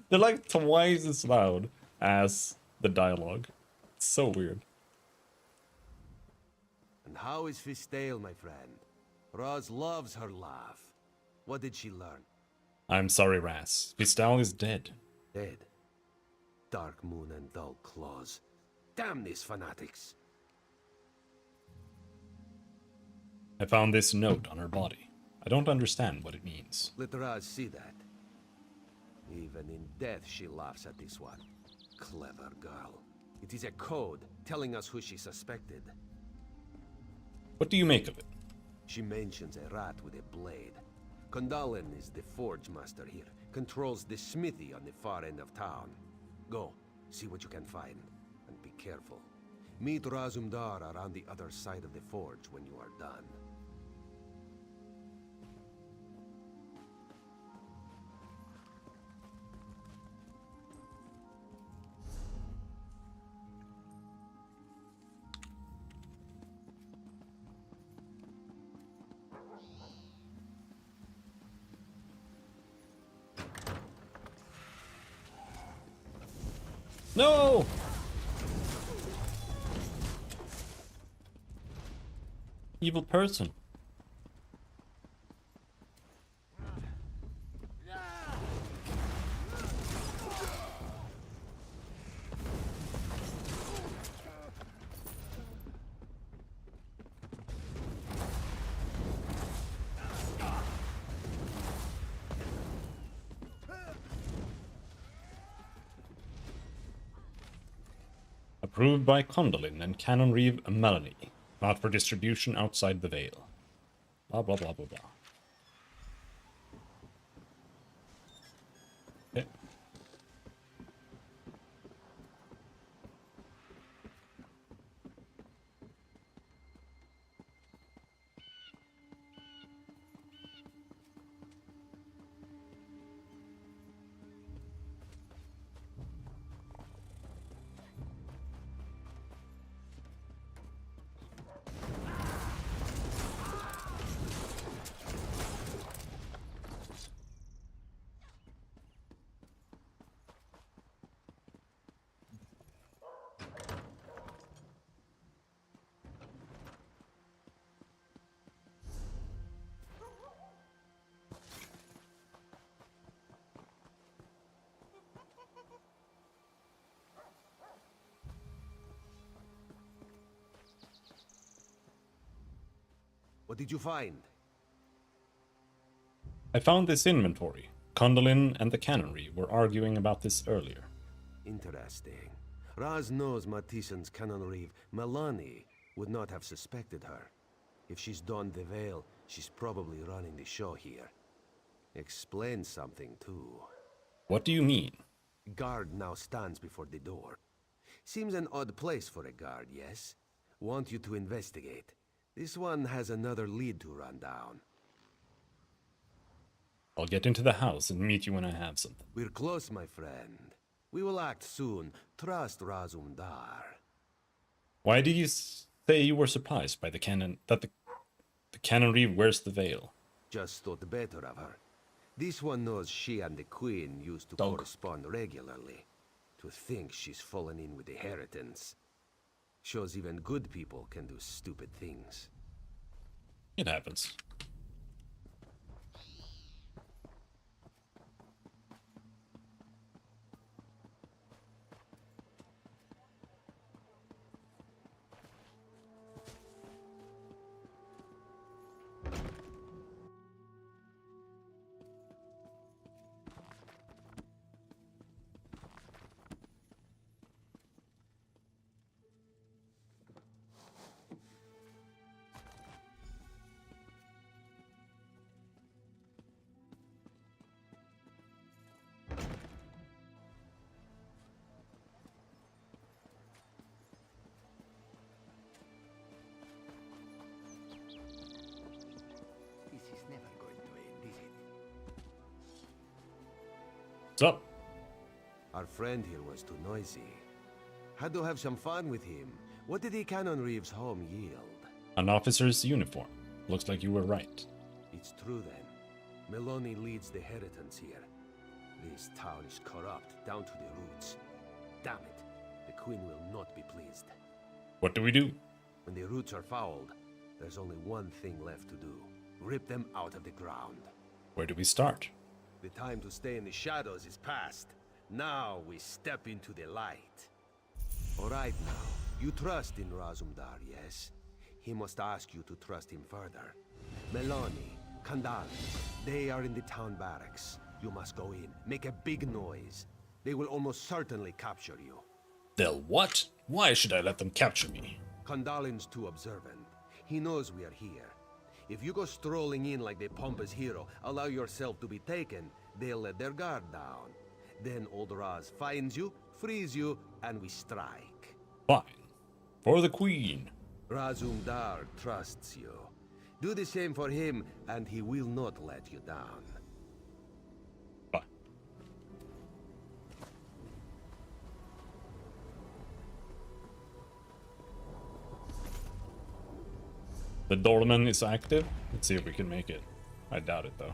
They're like twice as loud as the dialogue. It's so weird. And how is Fistale, my friend? Roz loves her laugh. What did she learn? I'm sorry, Ras. Fistale is dead. Dead. Dark moon and dull claws. Damn these fanatics. I found this note on her body. I don't understand what it means. Let Raz see that. Even in death she laughs at this one. Clever girl. It is a code telling us who she suspected. What do you make of it? She mentions a rat with a blade. Condalen is the forge master here. Controls the smithy on the far end of town. Go, see what you can find. And be careful. Meet Razumdar around the other side of the forge when you are done. No! Evil person. Approved by Condolin and Canon Reeve Melanie. Not for distribution outside the Vale. Blah blah blah blah blah. Okay. What did you find? I found this inventory. Condolin and the Canonry were arguing about this earlier. Interesting. Raz knows Matissan's Canon Reeve. Melanie would not have suspected her. If she's donned the veil, she's probably running the show here. Explains something, too. What do you mean? Guard now stands before the door. Seems an odd place for a guard, yes? Want you to investigate. This one has another lead to run down. I'll get into the house and meet you when I have something. We're close, my friend. We will act soon. Trust Razum Dar. Why did you say you were surprised by the canon that the Canonry wears the veil? Just thought better of her. This one knows she and the Queen used to correspond regularly. To think she's fallen in with the inheritance. Shows even good people can do stupid things. It happens. What's up? Our friend here was too noisy. Had to have some fun with him. What did the Canon Reeve's home yield? An officer's uniform. Looks like you were right. It's true then. Melanie leads the inheritance here. This town is corrupt down to the roots. Damn it. The Queen will not be pleased. What do we do? When the roots are fouled, there's only one thing left to do. Rip them out of the ground. Where do we start? The time to stay in the shadows is past. Now we step into the light. All right now, you trust in Razum Dar, yes? He must ask you to trust him further. Melanie, Kandal, they are in the town barracks. You must go in, make a big noise. They will almost certainly capture you. They'll what? Why should I let them capture me? Kandalin's too observant. He knows we are here. If you go strolling in like the pompous hero, allow yourself to be taken, they'll let their guard down. Then old Raz finds you, frees you, and we strike. Fine. For the Queen. Razum Dar trusts you. Do the same for him, and he will not let you down. Fine. The doorman is active. Let's see if we can make it. I doubt it though.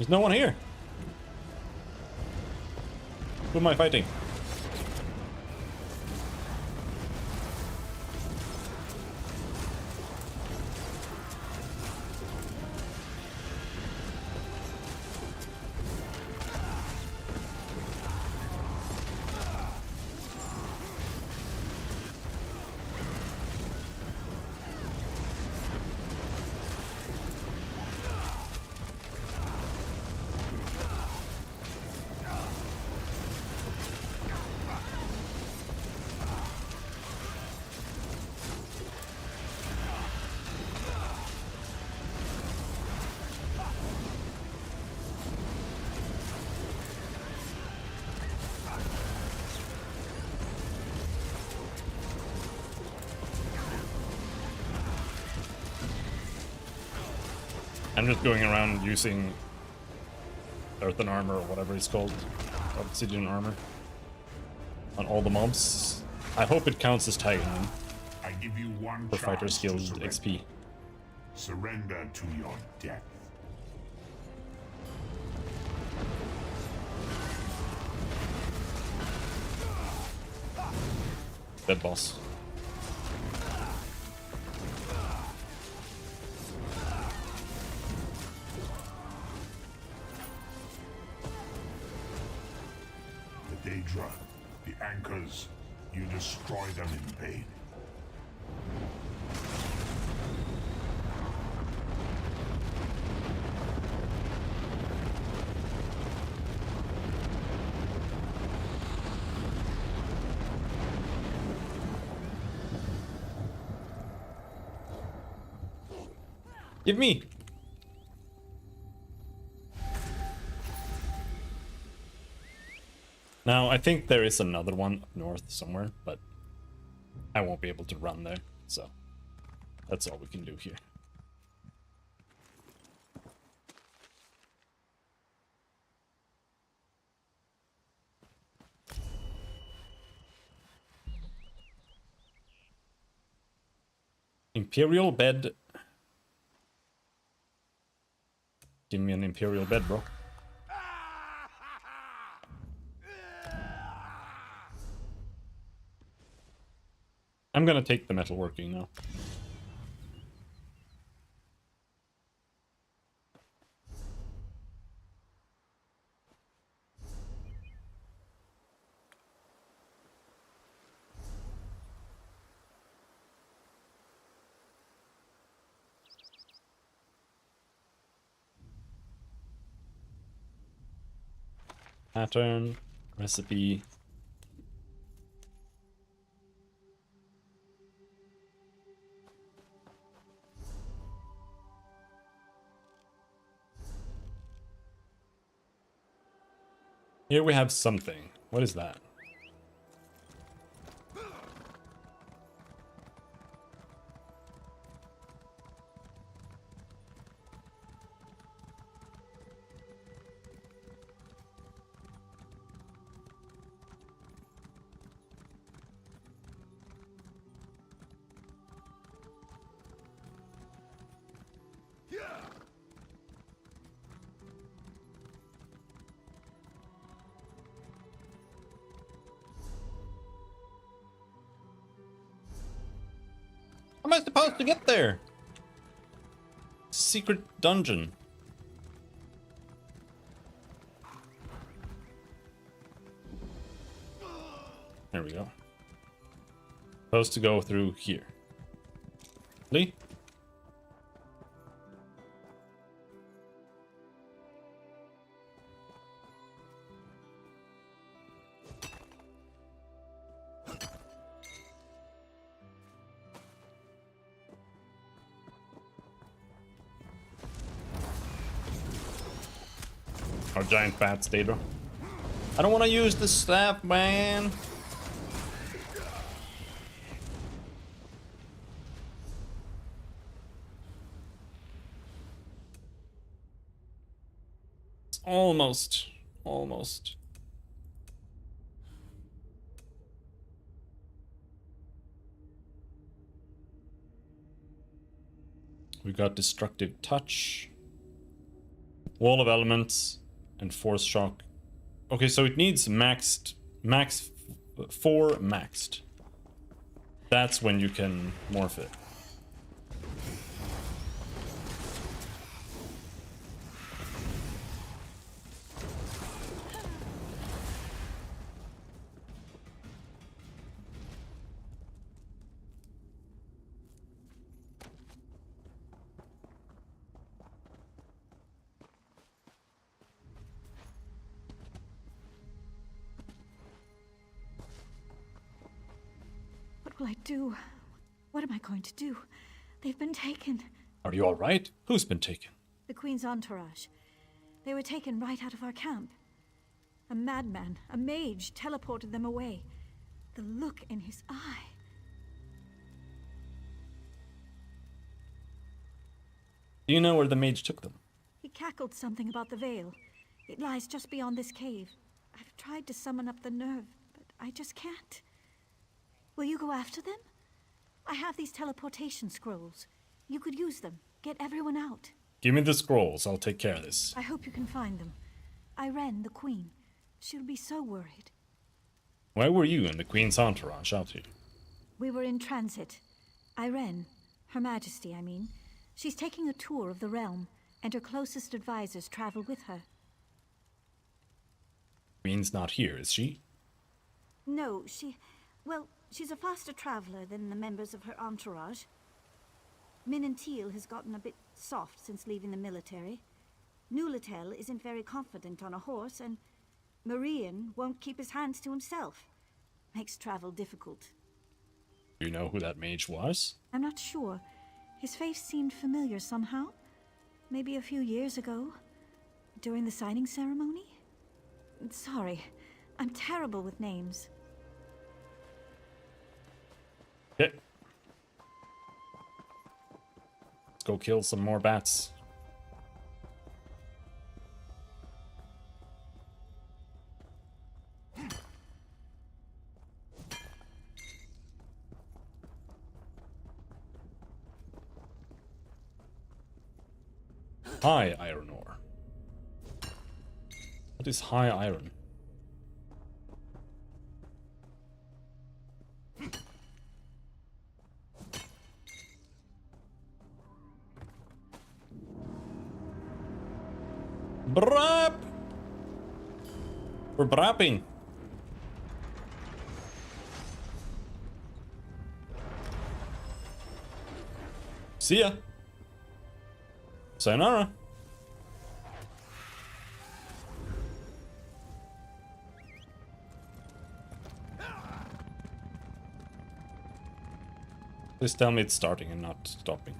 There's no one here. Who am I fighting? I'm just going around using earthen armor or whatever it's called, obsidian armor, on all the mobs. I hope it counts as tagging them I give you one for Fighter's chance to Guild surrender. XP. Surrender to your death. Dead boss. The Daedra, the anchors, you destroy them in vain. Give me! Now, I think there is another one up north somewhere, but I won't be able to run there, so that's all we can do here. Imperial bed. Give me an Imperial bed, bro. I'm gonna take the metalworking now. Pattern, recipe. Here we have something. What is that? How am I supposed to get there? Secret dungeon. There we go. Supposed to go through here. Lee? Our giant bats, Daedra. I don't want to use the staff, man. It's almost. We got destructive touch. Wall of Elements and Force Shock. Okay, so it needs max 4 maxed. That's when you can morph it. What will I do? What am I going to do? They've been taken. Are you alright? Who's been taken? The Queen's entourage. They were taken right out of our camp. A madman, a mage, teleported them away. The look in his eye. Do you know where the mage took them? He cackled something about the veil. It lies just beyond this cave. I've tried to summon up the nerve, but I just can't. Will you go after them? I have these teleportation scrolls. You could use them. Get everyone out. Give me the scrolls, I'll take care of this. I hope you can find them. Irene, the Queen. She'll be so worried. Why were you and the Queen's entourage out here? We were in transit. Irene, Her Majesty, I mean. She's taking a tour of the realm, and her closest advisors travel with her. Queen's not here, is she? No, well, she's a faster traveler than the members of her entourage. Minantil has gotten a bit soft since leaving the military. Nulatel isn't very confident on a horse, and Marian won't keep his hands to himself. Makes travel difficult. Do you know who that mage was? I'm not sure. His face seemed familiar somehow. Maybe a few years ago, during the signing ceremony? Sorry, I'm terrible with names. Okay. Let's go kill some more bats. High iron ore. What is high iron? Brap! We're brapping. See ya. Sayonara. Please tell me it's starting and not stopping.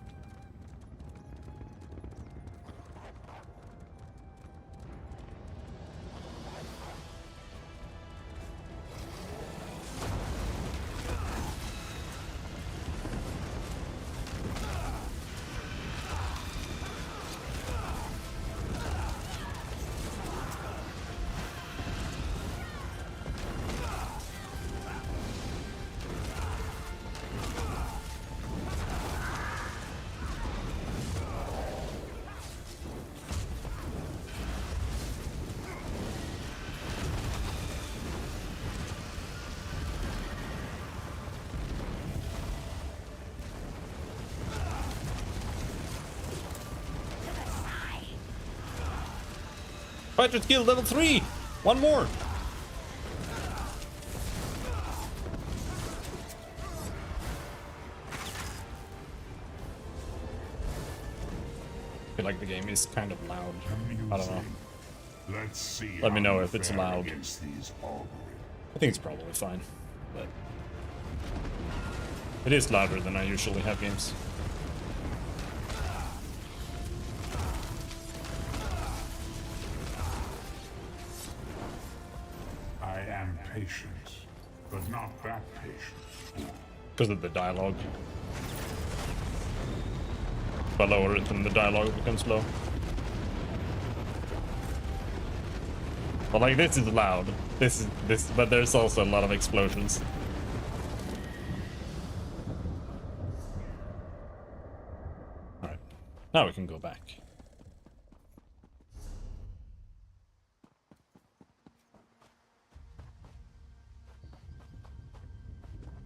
Fighter skill level 3! One more! I feel like the game is kind of loud. I don't know. Let's see. Let me know how if it's fare loud. against these auguries. I think it's probably fine, but it is louder than I usually have games. I am patient, but not that patient. Because of the dialogue. If I lower it, then the dialogue becomes low. But like, this is loud. This, but there's also a lot of explosions. Alright. Now we can go back.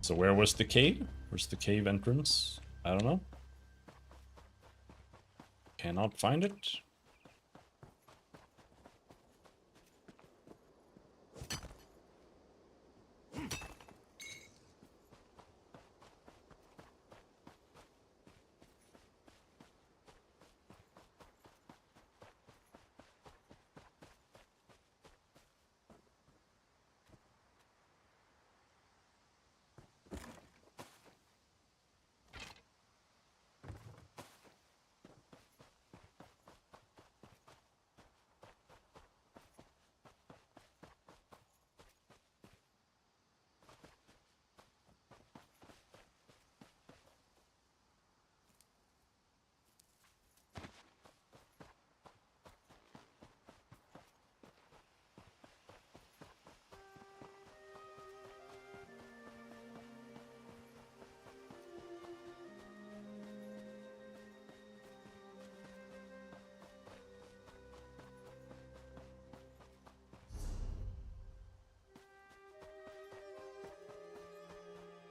So where was the cave? Where's the cave entrance? I don't know. Cannot find it.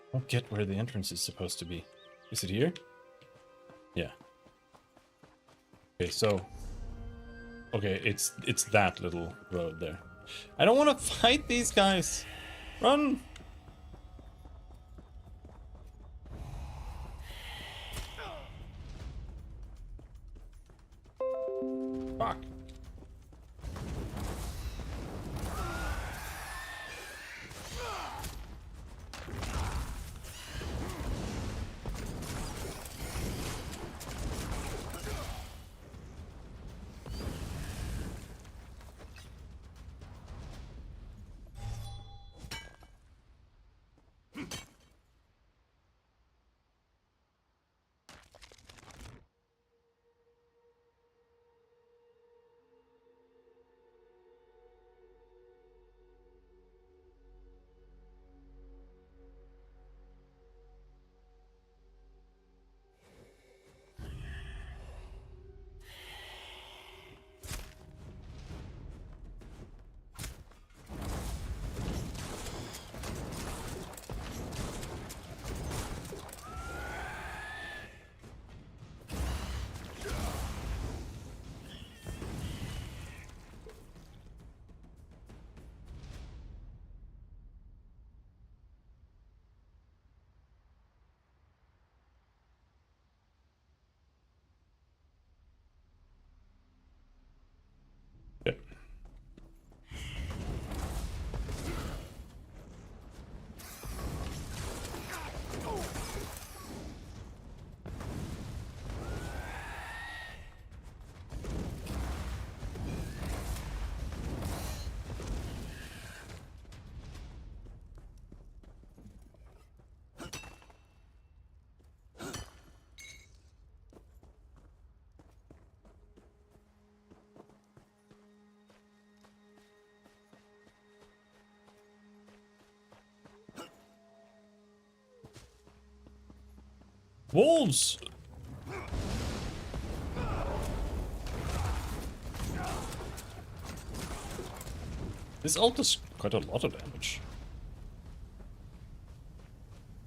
I don't get where the entrance is supposed to be. Is it here? Yeah. Okay, so... Okay, it's that little road there. I don't want to fight these guys! Run! Fuck. Yep. Wolves! This ult does quite a lot of damage.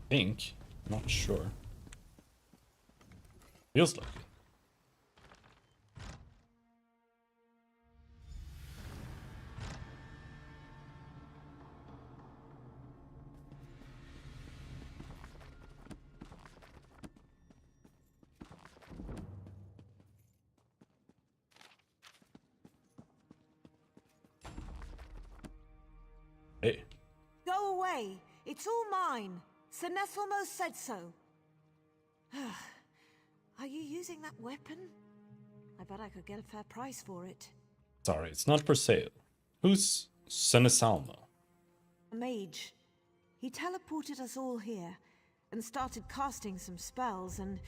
I think. Not sure. Feels like it. Hey. Go away! It's all mine! Sir Nesselmo said so. Are you using that weapon? I bet I could get a fair price for it. Sorry, it's not for sale. Who's Senesalmo? A mage. He teleported us all here and started casting some spells and...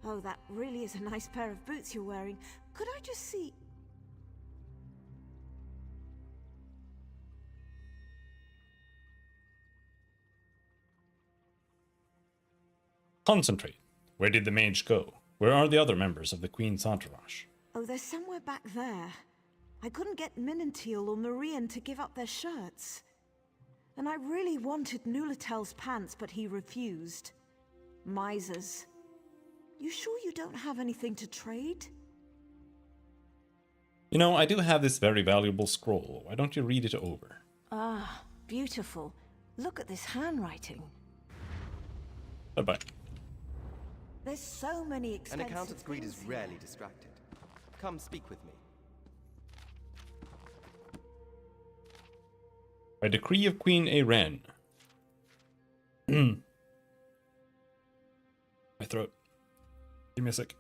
Oh, that really is a nice pair of boots you're wearing. Could I just see... Concentrate. Where did the mage go? Where are the other members of the Queen's entourage? Oh, they're somewhere back there. I couldn't get Minantiel or Marian to give up their shirts. And I really wanted Nulatel's pants, but he refused. Misers. You sure you don't have anything to trade? You know, I do have this very valuable scroll. Why don't you read it over? Ah, beautiful. Look at this handwriting. Bye-bye. There's so many An expensive accountant's greed is things here. rarely distracted. Come speak with me. By decree of Queen Ayren. My throat. Give me a sec.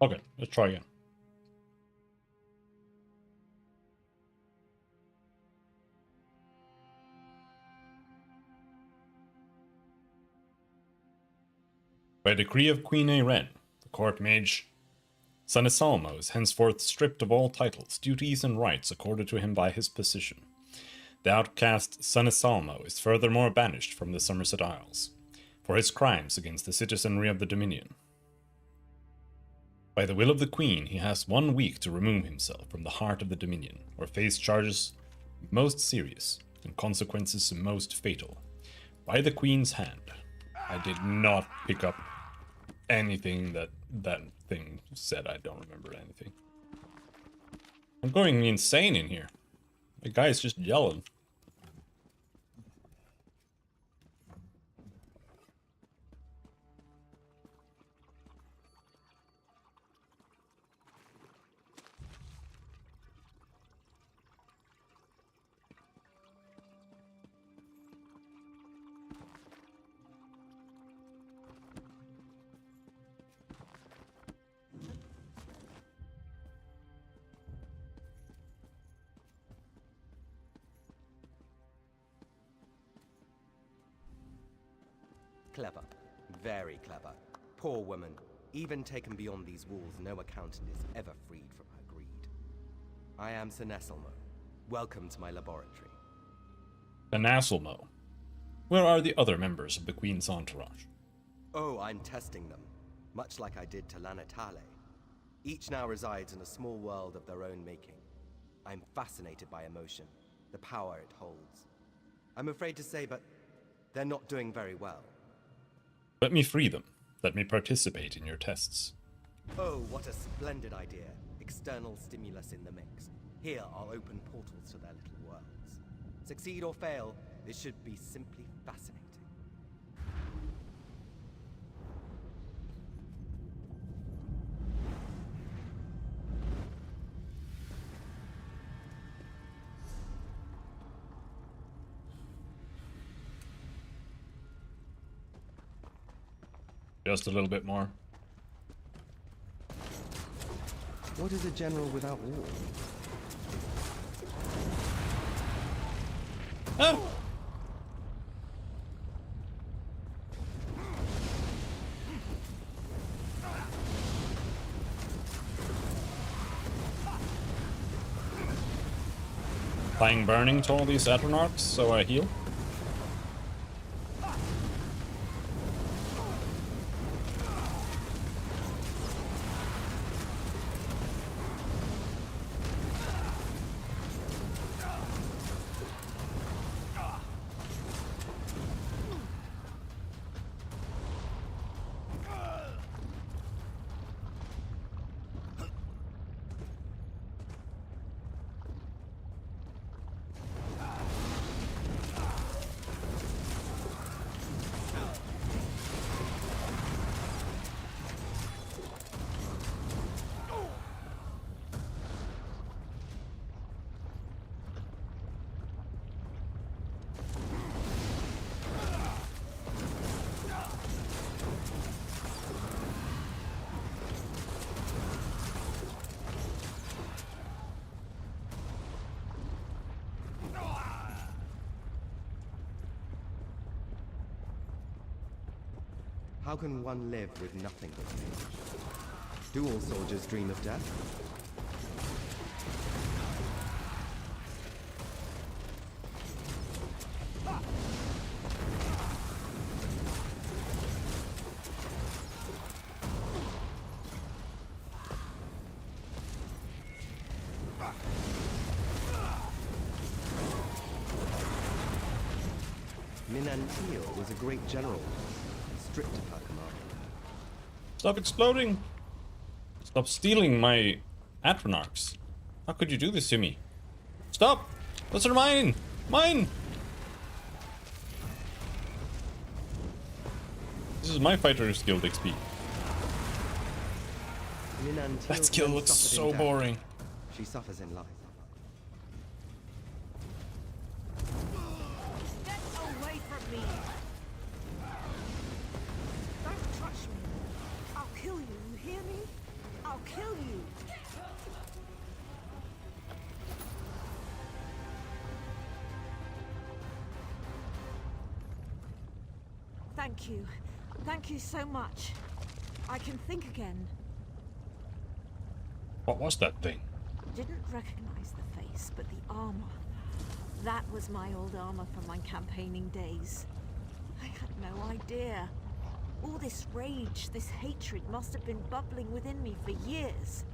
Okay, let's try again. By decree of Queen Ayren, the court mage Sanisalmo is henceforth stripped of all titles, duties, and rights accorded to him by his position. The outcast Sanisalmo is furthermore banished from the Somerset Isles for his crimes against the citizenry of the Dominion. By the will of the Queen, he has 1 week to remove himself from the heart of the Dominion, or face charges most serious and consequences most fatal. By the Queen's hand. I did not pick up anything that thing said. I don't remember anything. I'm going insane in here. The guy's just yelling. Clever. Very clever. Poor woman. Even taken beyond these walls, no accountant is ever freed from her greed. I am Sir Nesselmo. Welcome to my laboratory. Anaselmo. Where are the other members of the Queen's entourage? Oh, I'm testing them. Much like I did to Lanatale. Each now resides in a small world of their own making. I'm fascinated by emotion, the power it holds. I'm afraid to say, but they're not doing very well. Let me free them. Let me participate in your tests. Oh, what a splendid idea. External stimulus in the mix. Here, I'll open portals to their little worlds. Succeed or fail, this should be simply fascinating. Just a little bit more. What is a general without war? Oh! Applying burning to all these Atronachs, so I heal. How can one live with nothing but pain? Do all soldiers dream of death? Minantil was a great general, strict of her command. Stop exploding! Stop stealing my Atronachs. How could you do this to me? Stop! Those are mine! Mine! This is my Fighter's Guild XP. That skill looks so boring. She suffers in life. Get away from me! Don't touch me. I'll kill you, you hear me? I'll kill you! Thank you. Thank you so much. I can think again. What was that thing? Didn't recognize the face, but the armor. That was my old armor from my campaigning days. I had no idea. All this rage, this hatred must have been bubbling within me for years.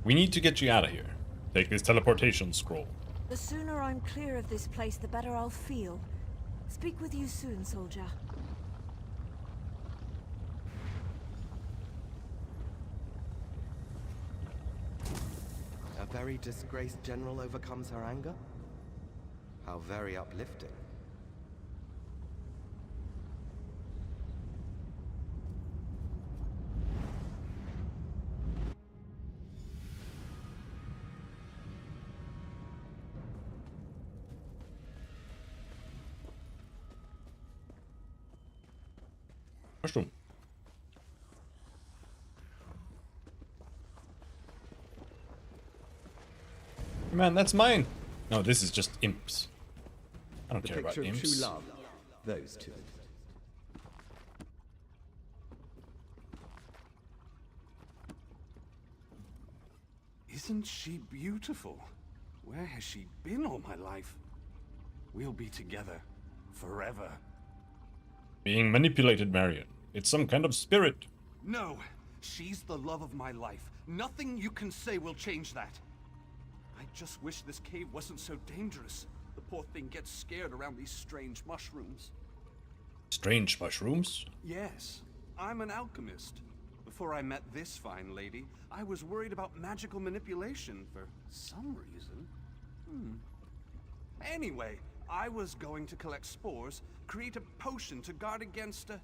We need to get you out of here. Take this teleportation scroll. The sooner I'm clear of this place, the better I'll feel. Speak with you soon, soldier. A very disgraced general overcomes her anger? How very uplifting. Mushroom. Man, that's mine. No, this is just imps. I don't care about imps. True love. Those two. Isn't she beautiful? Where has she been all my life? We'll be together forever. Being manipulated, Marion. It's some kind of spirit. No, she's the love of my life. Nothing you can say will change that. I just wish this cave wasn't so dangerous. The poor thing gets scared around these strange mushrooms. Strange mushrooms? Yes, I'm an alchemist. Before I met this fine lady, I was worried about magical manipulation for some reason. Anyway, I was going to collect spores, create a potion to guard against a...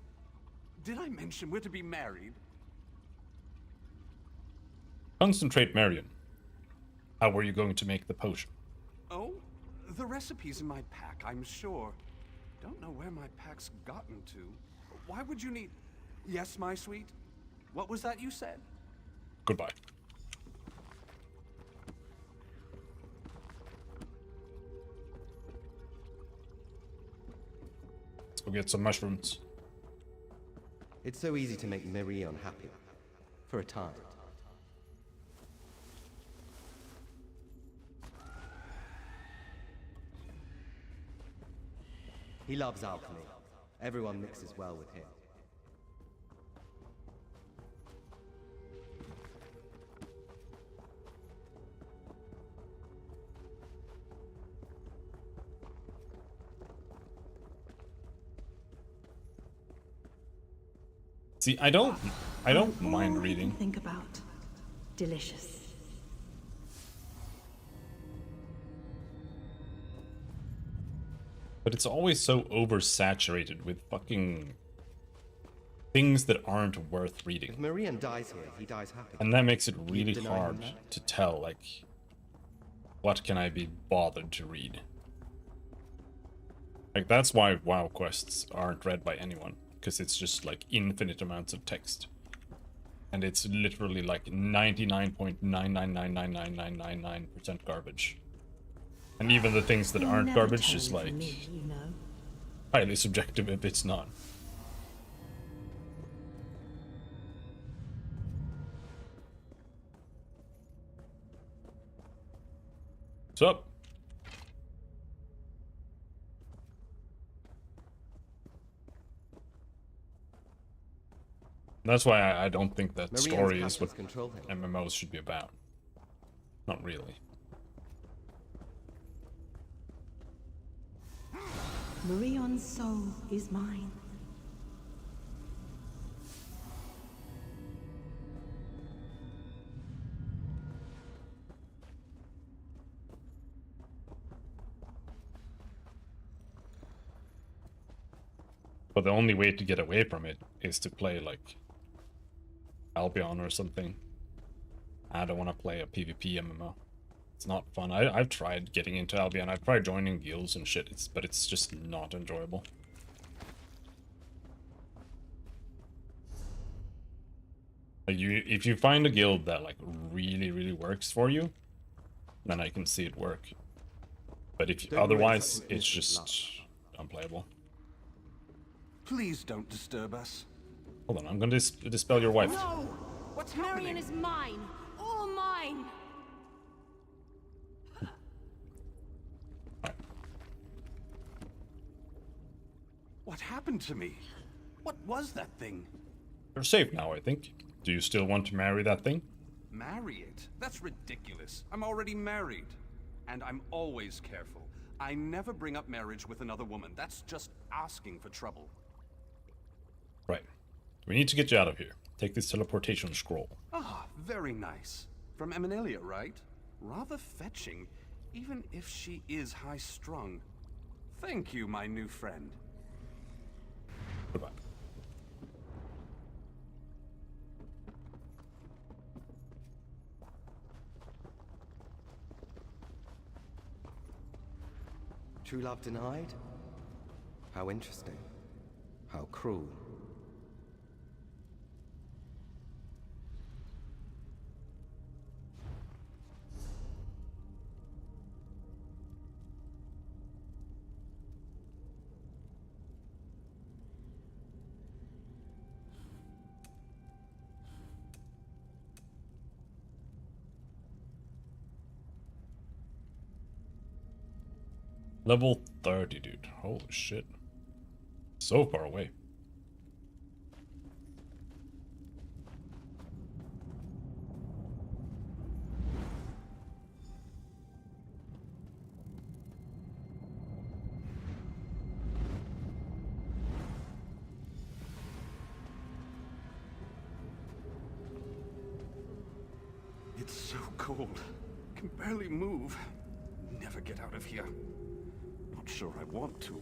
Did I mention we're to be married? Concentrate, Marion. How were you going to make the potion? Oh, the recipe's in my pack, I'm sure. Don't know where my pack's gotten to. Why would you need... Yes, my sweet? What was that you said? Goodbye. Let's go get some mushrooms. It's so easy to make Miri unhappy. For a time. He loves alchemy. Everyone mixes well with him. See, I don't mind reading. Think about delicious. But it's always so oversaturated with fucking things that aren't worth reading. If Marian dies here, he dies happy. And that makes it really deny him hard that? to tell, like, what can I be bothered to read? Like, that's why WoW quests aren't read by anyone, because it's just, like, infinite amounts of text. And it's literally, like, 99.9999999% garbage. And even the things that aren't garbage is, like, highly subjective if it's not. What's up? That's why I don't think that Marian's story is what passions control him. MMOs should be about. Not really. Marion's soul is mine. But the only way to get away from it is to play, like, Albion or something. I don't want to play a PvP MMO. It's not fun. I've tried getting into Albion. I've tried joining guilds and shit, but it's just not enjoyable. Like if you find a guild that, like, really works for you, then I can see it work. But if Don't worry, otherwise, such an it's instant just unplayable. Please don't disturb us. Hold on, I'm gonna dispel your wife. No! What's Marion is mine. All mine. What What happened to me? What was that thing? You're safe now, I think. Do you still want to marry that thing? Marry it? That's ridiculous. I'm already married. And I'm always careful. I never bring up marriage with another woman. That's just asking for trouble. Right. We need to get you out of here. Take this teleportation scroll. Ah, very nice. From Eminelia, right? Rather fetching, even if she is high-strung. Thank you, my new friend. Goodbye. True love denied? How interesting. How cruel. Level 30, dude. Holy shit. So far away. It's so cold. Can barely move. Never get out of here. Not sure I want to.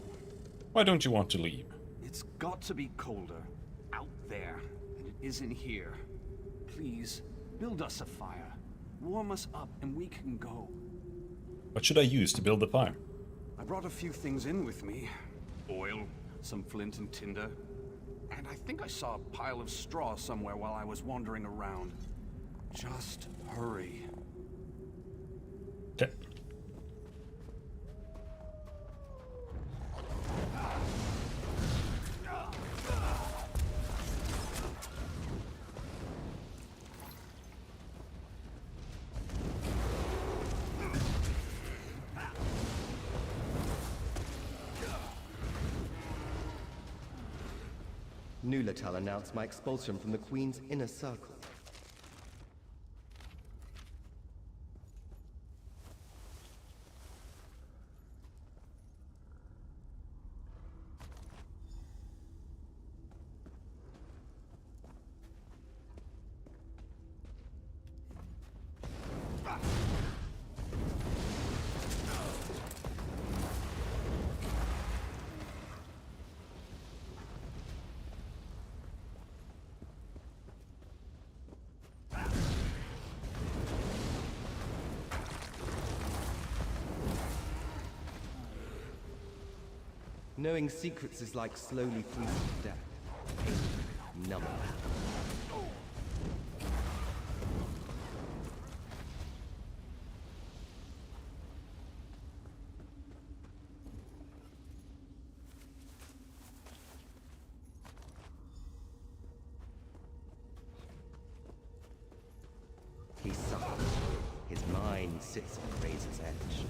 Why don't you want to leave? It's got to be colder. Out there. And it isn't here. Please, build us a fire. Warm us up and we can go. What should I use to build the fire? I brought a few things in with me. Oil, some flint and tinder. And I think I saw a pile of straw somewhere while I was wandering around. Just hurry. Okay. Nulatel announced my expulsion from the Queen's inner circle. Knowing secrets is like slowly freezing to death. Pain, numbing. He suffers. His mind sits at razor's edge.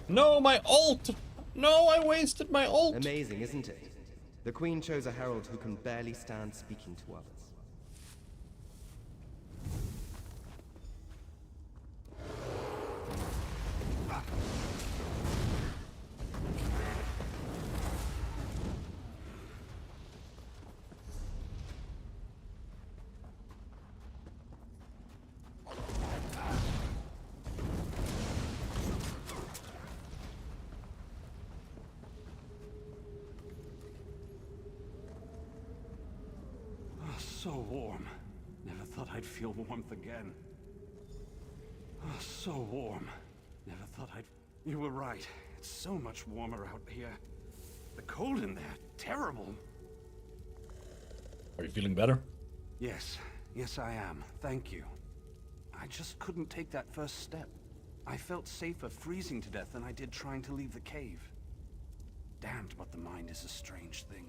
No, my ult! No, I wasted my ult! Amazing, isn't it? The Queen chose a herald who can barely stand speaking to others. So warm. Never thought I'd feel warmth again. Oh, so warm. Never thought I'd... You were right. It's so much warmer out here. The cold in there, terrible. Are you feeling better? Yes. Yes, I am. Thank you. I just couldn't take that first step. I felt safer freezing to death than I did trying to leave the cave. damned, but the mind is a strange thing.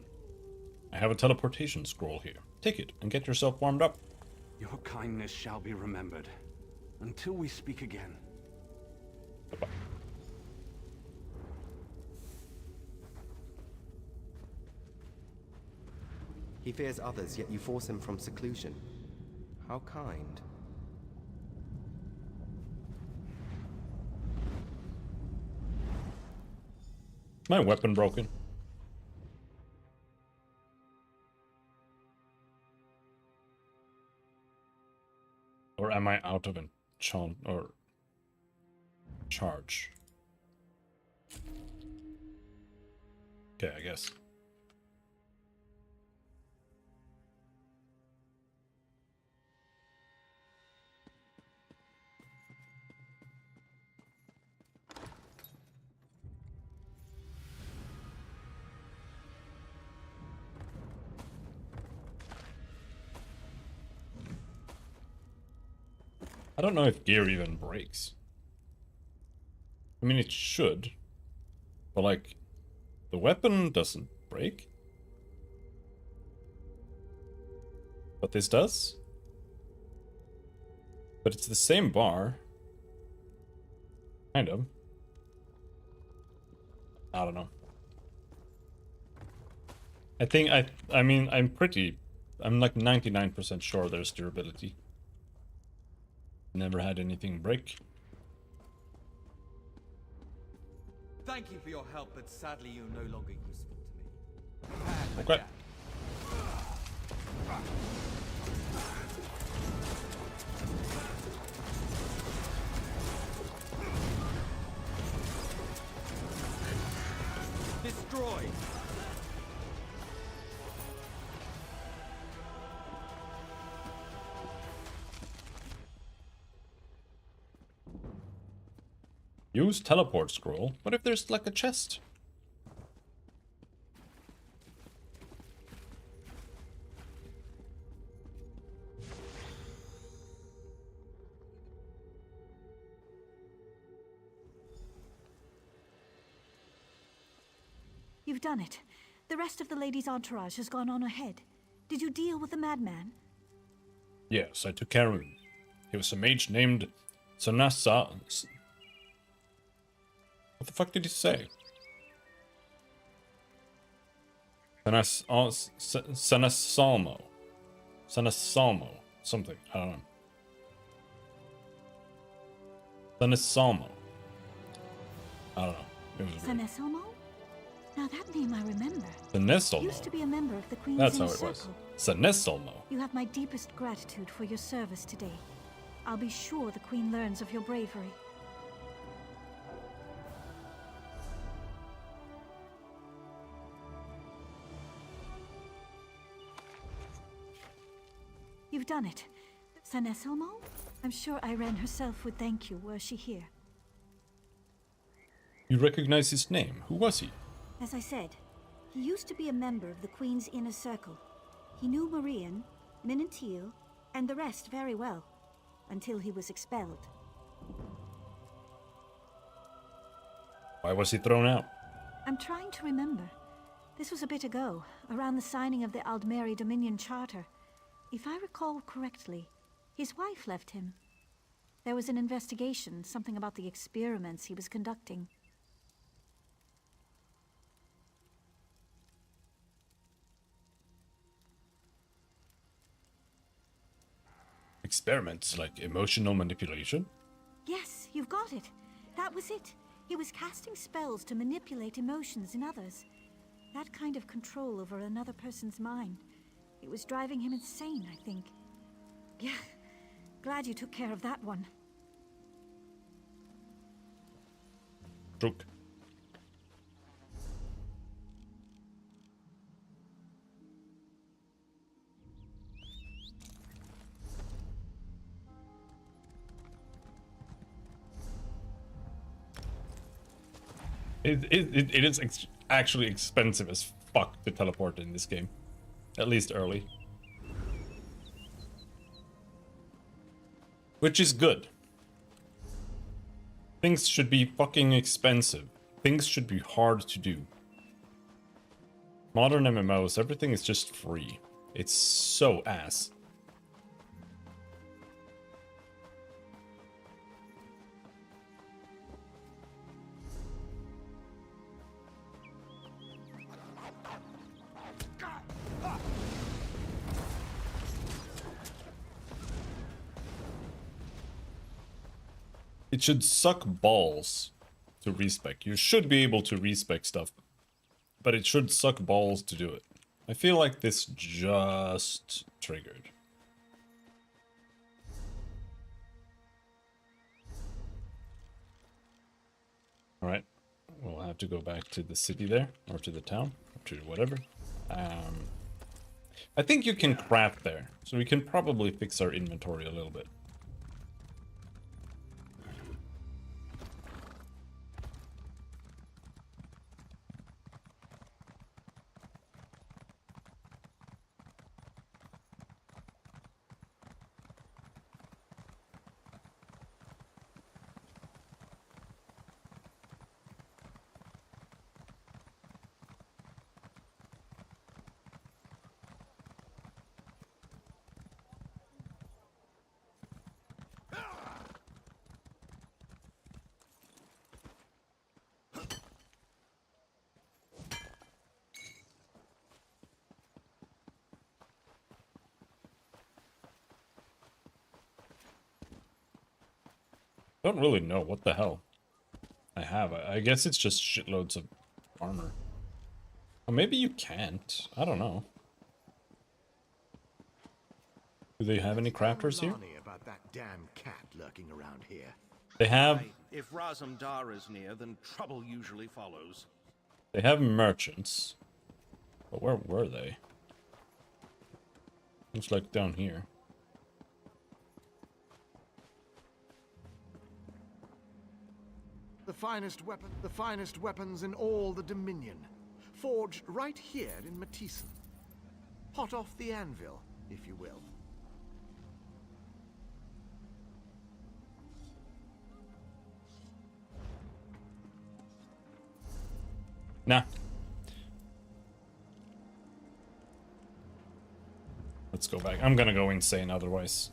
I have a teleportation scroll here. Take it and get yourself warmed up. Your kindness shall be remembered. Until we speak again. Bye-bye. He fears others, yet you force him from seclusion. How kind. Is my weapon broken? Or am I out of enchant or charge? Okay, I guess. I don't know if gear even breaks. I mean, it should. But, like, the weapon doesn't break. But this does. But it's the same bar. Kind of. I don't know. I mean, I'm like 99% sure there's durability. Never had anything break. Thank you for your help, but sadly you're no longer useful to me. Okay. Destroy! Use teleport scroll. What if there's like a chest? You've done it. The rest of the lady's entourage has gone on ahead. Did you deal with the madman? Yes, I took care of him. He was a mage named Sanasa. What the fuck did he say? Sanasalmo. Sanasalmo. Something. I don't know. Sanasalmo. I don't know. It was weird. Sanesomo? Now that name I remember. Sanesolmo. Used to be a member of the Queen's That's how Inner it was. Circle. Sanesolmo. You have my deepest gratitude for your service today. I'll be sure the Queen learns of your bravery. You've done it. Sanesomo? I'm sure Irene herself would thank you were she here. You recognize his name. Who was he? As I said, he used to be a member of the Queen's Inner Circle. He knew Marian, Minantil, and the rest very well, until he was expelled. Why was he thrown out? I'm trying to remember. This was a bit ago, around the signing of the Aldmeri Dominion Charter. If I recall correctly, his wife left him. There was an investigation, something about the experiments he was conducting. Experiments like emotional manipulation? Yes, you've got it. That was it. He was casting spells to manipulate emotions in others. That kind of control over another person's mind. It was driving him insane, I think. Yeah, glad you took care of that one. Druk. It is actually expensive as fuck to teleport in this game. At least early. Which is good. Things should be fucking expensive. Things should be hard to do. Modern MMOs, everything is just free. It's so ass. It should suck balls to respec. You should be able to respec stuff, but it should suck balls to do it. I feel like this just triggered. Alright, we'll have to go back to the city there, or to the town, or to whatever. I think you can craft there, so we can probably fix our inventory a little bit. Don't really know what the hell I have. I guess it's just shitloads of armor. Or maybe you can't. I don't know. Do they have any crafters here? About that damn cat lurking around here. They have... If Razumdar is near, then trouble usually follows. They have merchants. But where were they? Looks like down here. The finest weapons in all the Dominion, forged right here in Matisen. Hot off the anvil, if you will. Nah. Let's go back. I'm gonna go insane otherwise.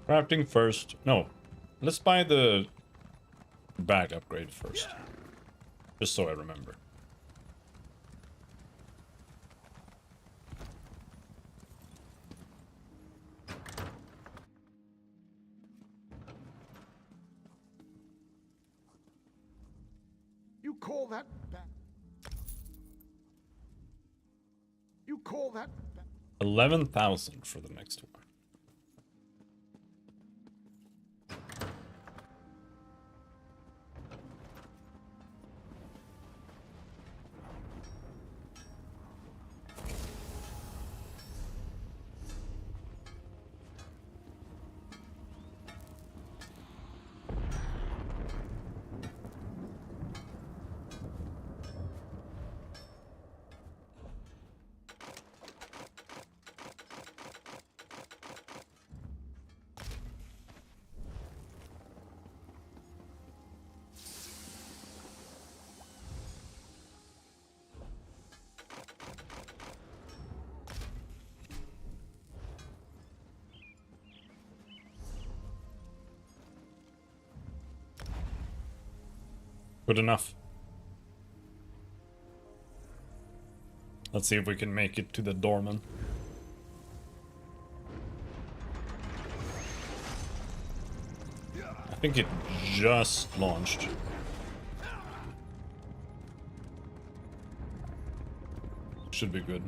Crafting first. No. Let's buy the bag upgrade first. Just so I remember. You call that bad? You call that bad? 11,000 for the next one. Good enough. Let's see if we can make it to the Dorman. I think it just launched. Should be good.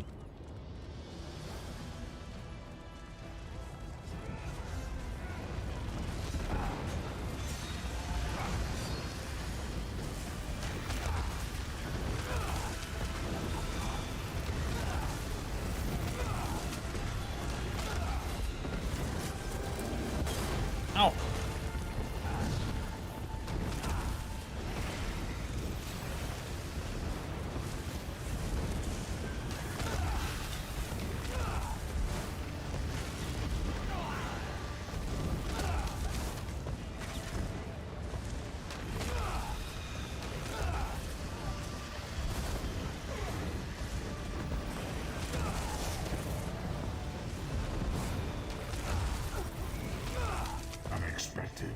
expected.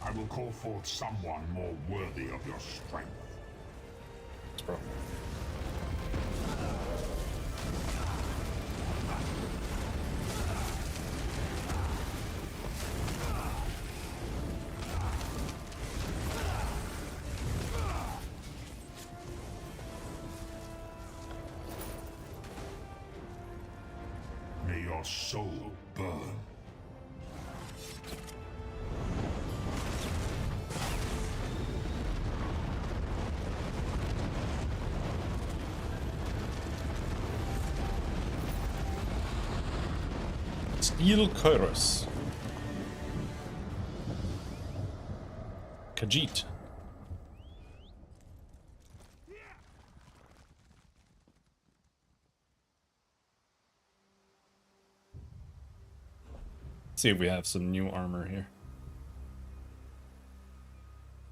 I will call forth someone more worthy of your strength. May your soul burn. Steel Kairos. Khajiit. See if we have some new armor here.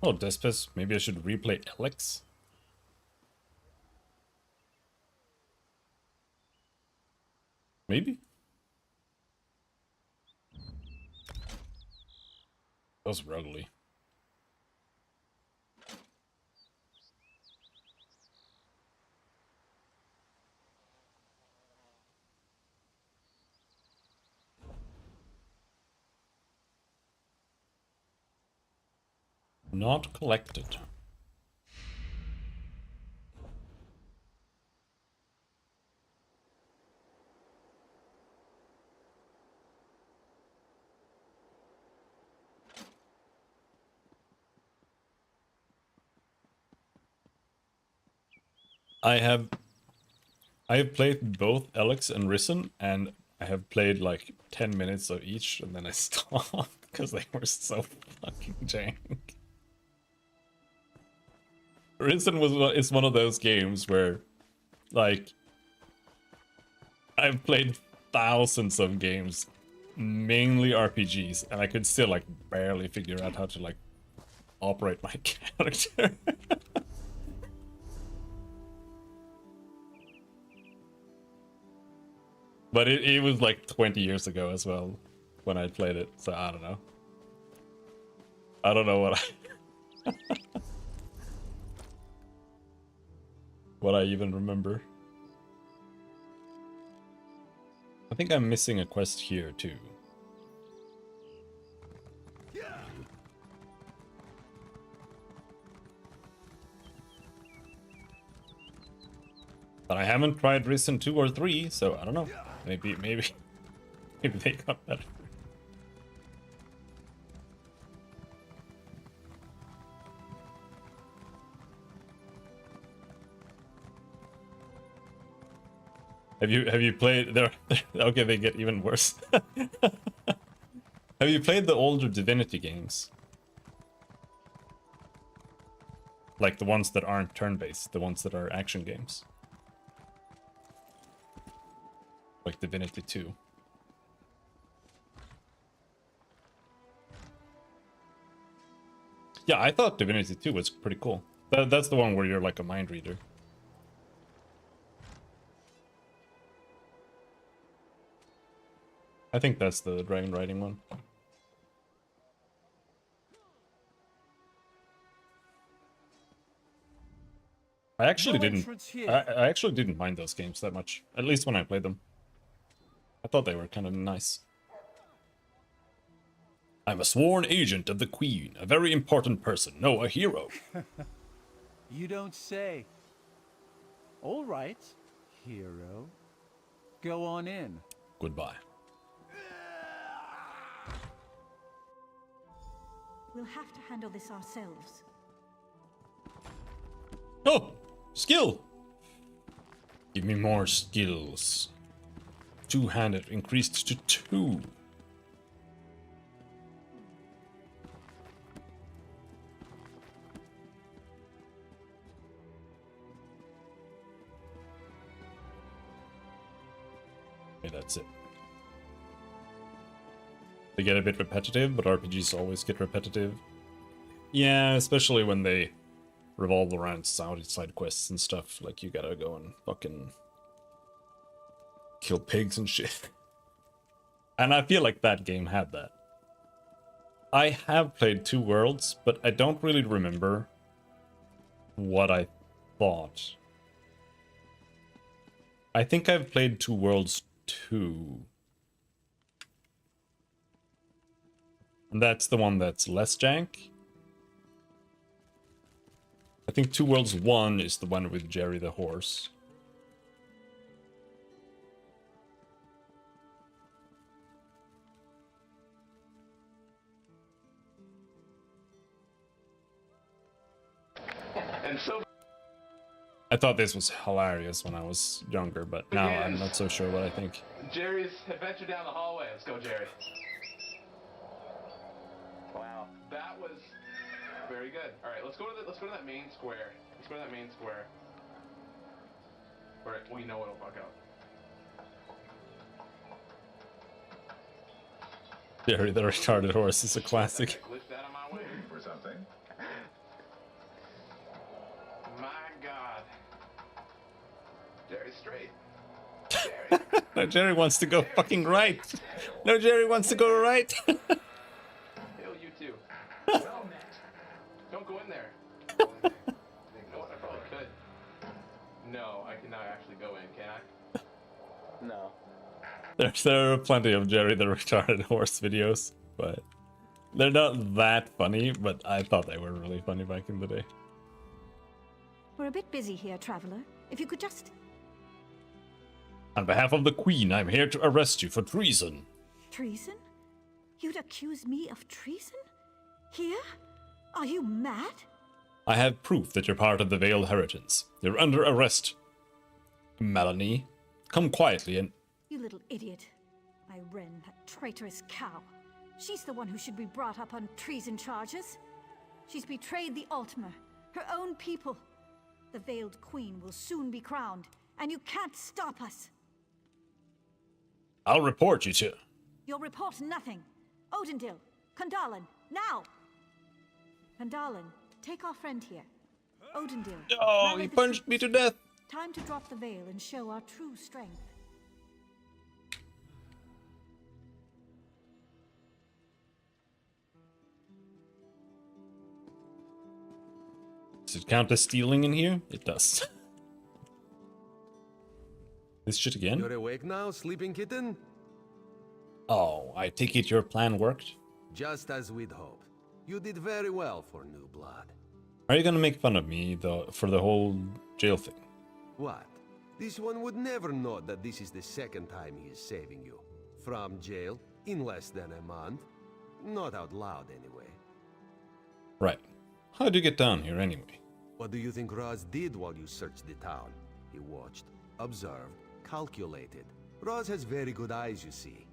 Oh, Despes. Maybe I should replay Alex. Maybe. Those were ugly. Not collected. I have played both Alex and Risen, and I have played like 10 minutes of each, and then I stopped because they were so fucking jank. Risen is one of those games where, like, I've played thousands of games, mainly RPGs, and I could still like barely figure out how to like operate my character. But it was like 20 years ago as well when I played it, so I don't know. I don't know what what I even remember. I think I'm missing a quest here too. But I haven't tried Risen 2 or 3, so I don't know. Maybe they got better. Have you played there? Okay, they get even worse. Have you played the older Divinity games? Like the ones that aren't turn-based, the ones that are action games. Like Divinity 2. Yeah, I thought Divinity 2 was pretty cool. That's the one where you're like a mind reader. I think that's the dragon riding one. I actually didn't mind those games that much, at least when I played them. I thought they were kind of nice. I'm a sworn agent of the Queen, a very important person, no, a hero. You don't say. All right, hero. Go on in. Goodbye. We'll have to handle this ourselves. Oh! Skill! Give me more skills. Two-handed increased to 2. Okay, that's it. They get a bit repetitive, but RPGs always get repetitive. Yeah, especially when they revolve around side quests and stuff. Like, you gotta go and fucking kill pigs and shit. And I feel like that game had that. I have played 2 Worlds, but I don't really remember what I thought. I think I've played 2 Worlds 2. And that's the one that's less jank. I think 2 Worlds 1 is the one with Jerry the horse. And so I thought this was hilarious when I was younger, but now I'm not so sure what I think. Jerry's adventure down the hallway. Let's go, Jerry. Wow, that was very good. All right, let's go to that main square. Let's go to that main square. Where we know it'll fuck up. Jerry the retarded horse is a classic. Glitch that on my way. For something. My God. Jerry's straight. No, Jerry wants to go fucking right. No, Jerry wants to go right. Hell, you too. Well met. Don't go in there. No, I probably could. No, I cannot actually go in, can I? No. There are plenty of Jerry the retarded horse videos, but they're not that funny, but I thought they were really funny back in the day. We're a bit busy here, traveler. If you could just... On behalf of the Queen, I'm here to arrest you for treason. Treason? You'd accuse me of treason? Here? Are you mad? I have proof that you're part of the Veiled Inheritance. You're under arrest. Melanie, come quietly and... You little idiot. Irene, that traitorous cow. She's the one who should be brought up on treason charges. She's betrayed the Altmer, her own people. The Veiled Queen will soon be crowned, and you can't stop us. I'll report you to... You'll report nothing. Odindil, Kandalin, now! Kandalin, take our friend here. Odindil. Oh, he punched me to death. Time to drop the veil and show our true strength. Does it count as stealing in here? It does. This shit again? You're awake now, sleeping kitten? Oh, I take it your plan worked? Just as we'd hoped. You did very well for new blood. Are you gonna make fun of me, though, for the whole jail thing? What? This one would never know that this is the second time he is saving you. From jail, in less than a month. Not out loud, anyway. Right. How'd you get down here, anyway? What do you think Raz did while you searched the town? He watched, observed, calculated. Raz has very good eyes, you see.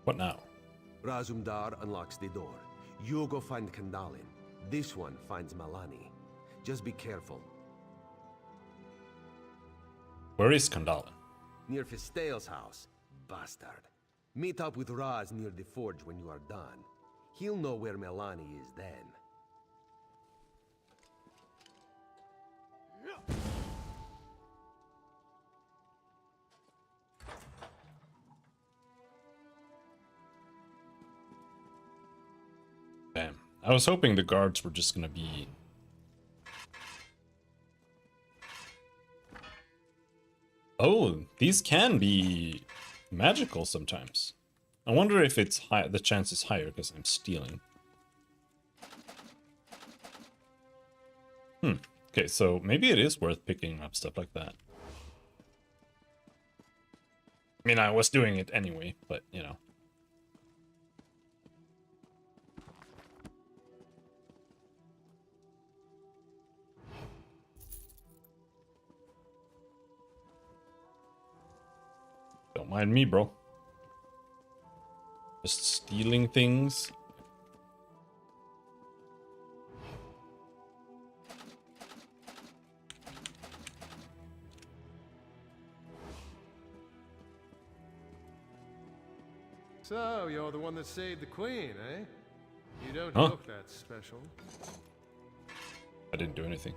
What now? Razumdar unlocks the door. You go find Kandalin. This one finds Malani. Just be careful. Where is Kandalin? Near Fistail's house. Bastard. Meet up with Raz near the forge when you are done. He'll know where Malani is then. Damn. I was hoping the guards were just gonna be... Oh, these can be magical sometimes. I wonder if it's high, the chance is higher because I'm stealing. Okay, so maybe it is worth picking up stuff like that. I mean, I was doing it anyway, but, you know. Don't mind me, bro. Just stealing things. So, you're the one that saved the queen, eh? You don't Huh? look that special. I didn't do anything.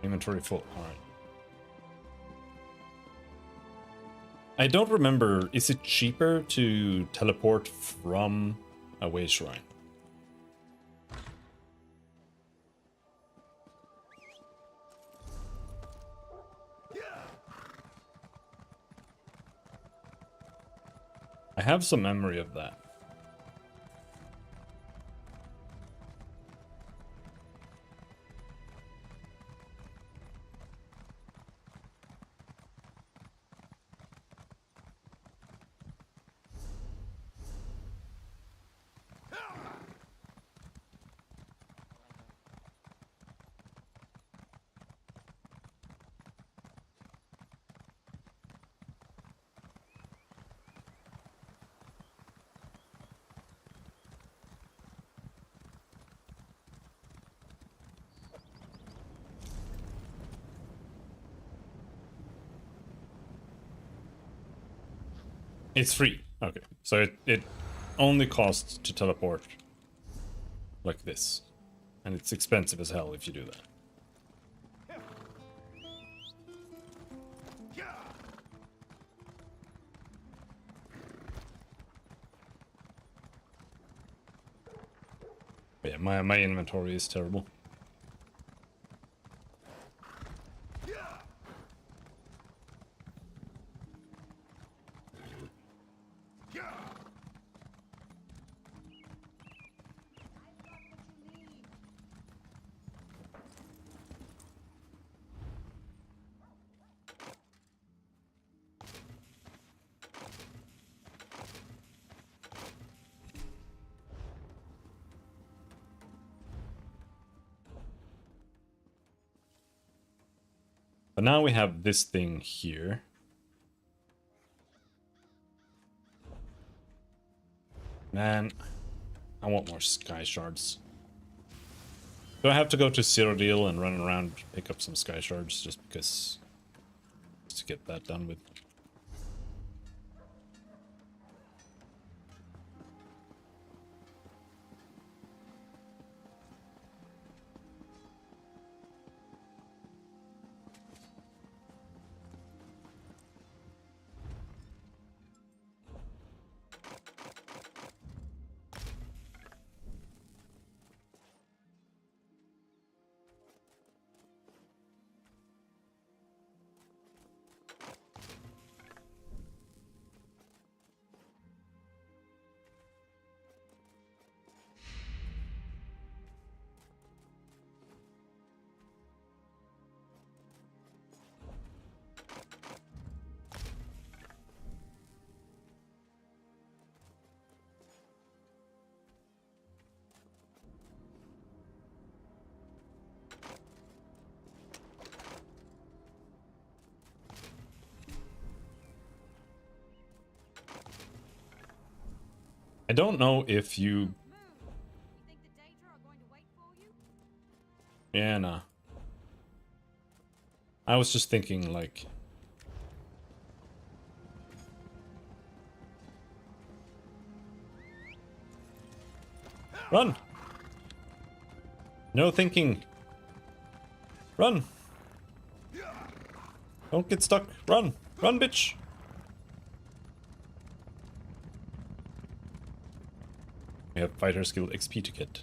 Inventory full. Alright. I don't remember, is it cheaper to teleport from a way shrine? I have some memory of that. It's free. Okay, so it only costs to teleport like this. And it's expensive as hell if you do that. But yeah, my inventory is terrible. But now we have this thing here. Man, I want more sky shards. Do I have to go to Cyrodiil and run around pick up some sky shards just because to get that done with? I don't know if you... Yeah, nah. I was just thinking, like... Run! No thinking. Run! Don't get stuck. Run! Run, bitch! We have fighter skill XP to get.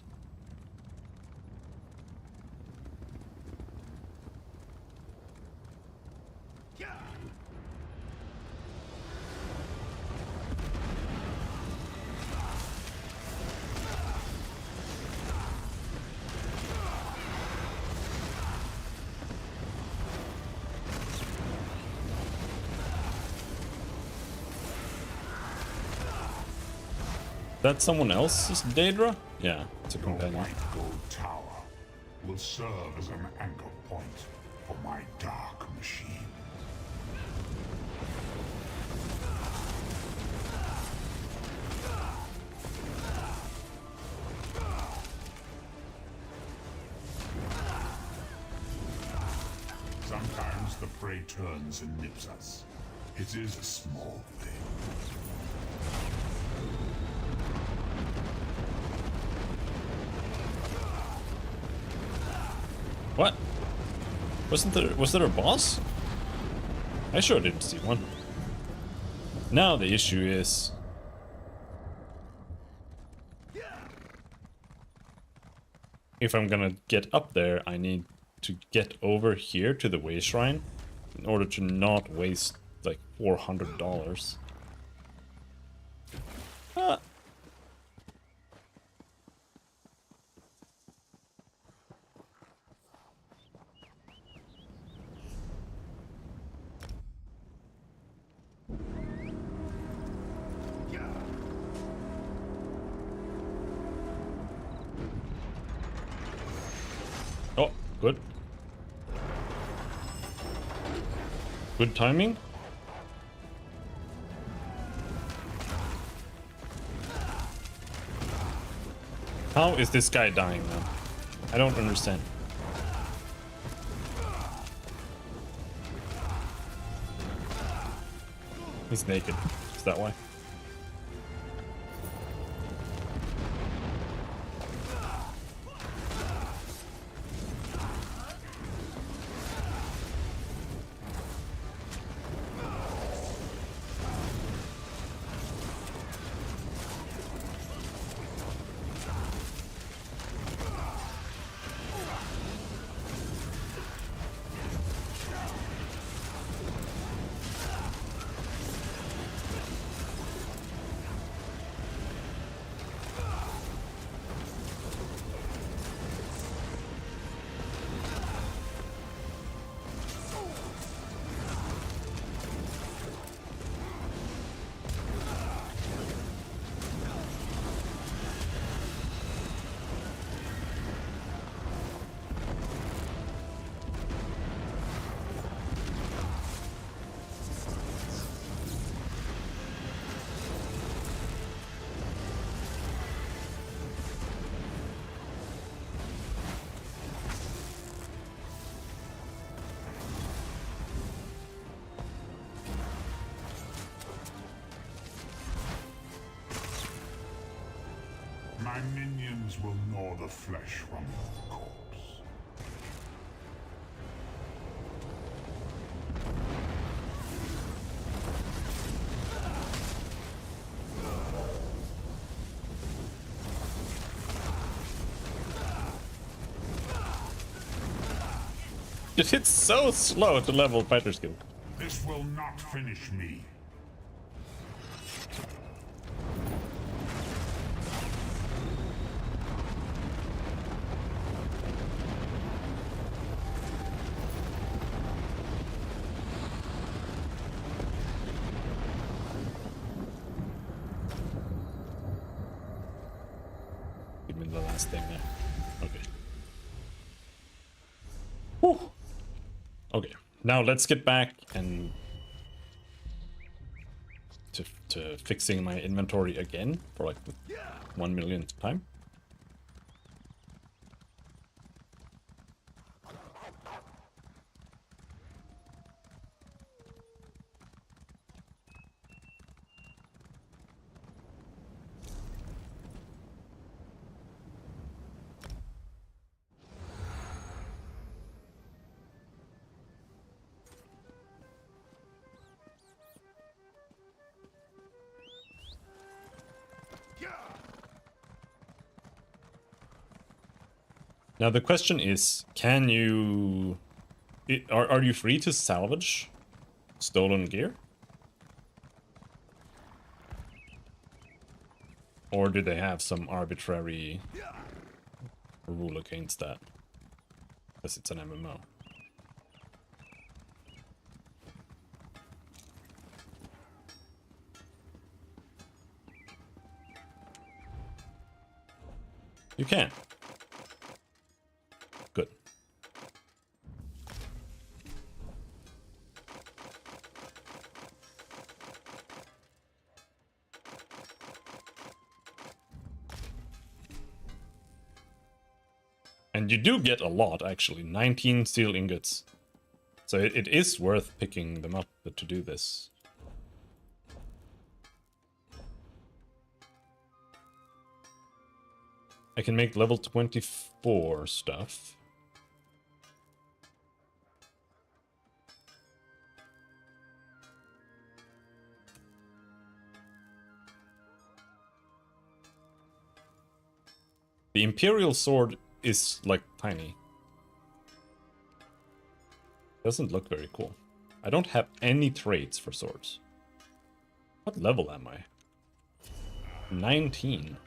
That's someone else's Daedra? Yeah, it's a companion. Your white gold tower will serve as an anchor point for my dark machine. Sometimes the prey turns and nips us. It is a small thing. What? Was there a boss? I sure didn't see one. Now the issue is... if I'm gonna get up there, I need to get over here to the Way Shrine in order to not waste like $400. Ah. Oh, good. Good timing. How is this guy dying now? I don't understand. He's naked. Is that why? My minions will gnaw the flesh from your corpse. It's so slow to level fighter skill. This will not finish me. Give me the last thing there. Okay. Whew. Okay, now let's get back and to fixing my inventory again for like the 1 millionth time. Now the question is, can you... Are you free to salvage stolen gear? Or do they have some arbitrary rule against that? Because it's an MMO. You can. Good. And you do get a lot, actually. 19 steel ingots. So it is worth picking them up to do this. I can make level 24 stuff. The Imperial Sword is like tiny. Doesn't look very cool. I don't have any traits for swords. What level am I? 19.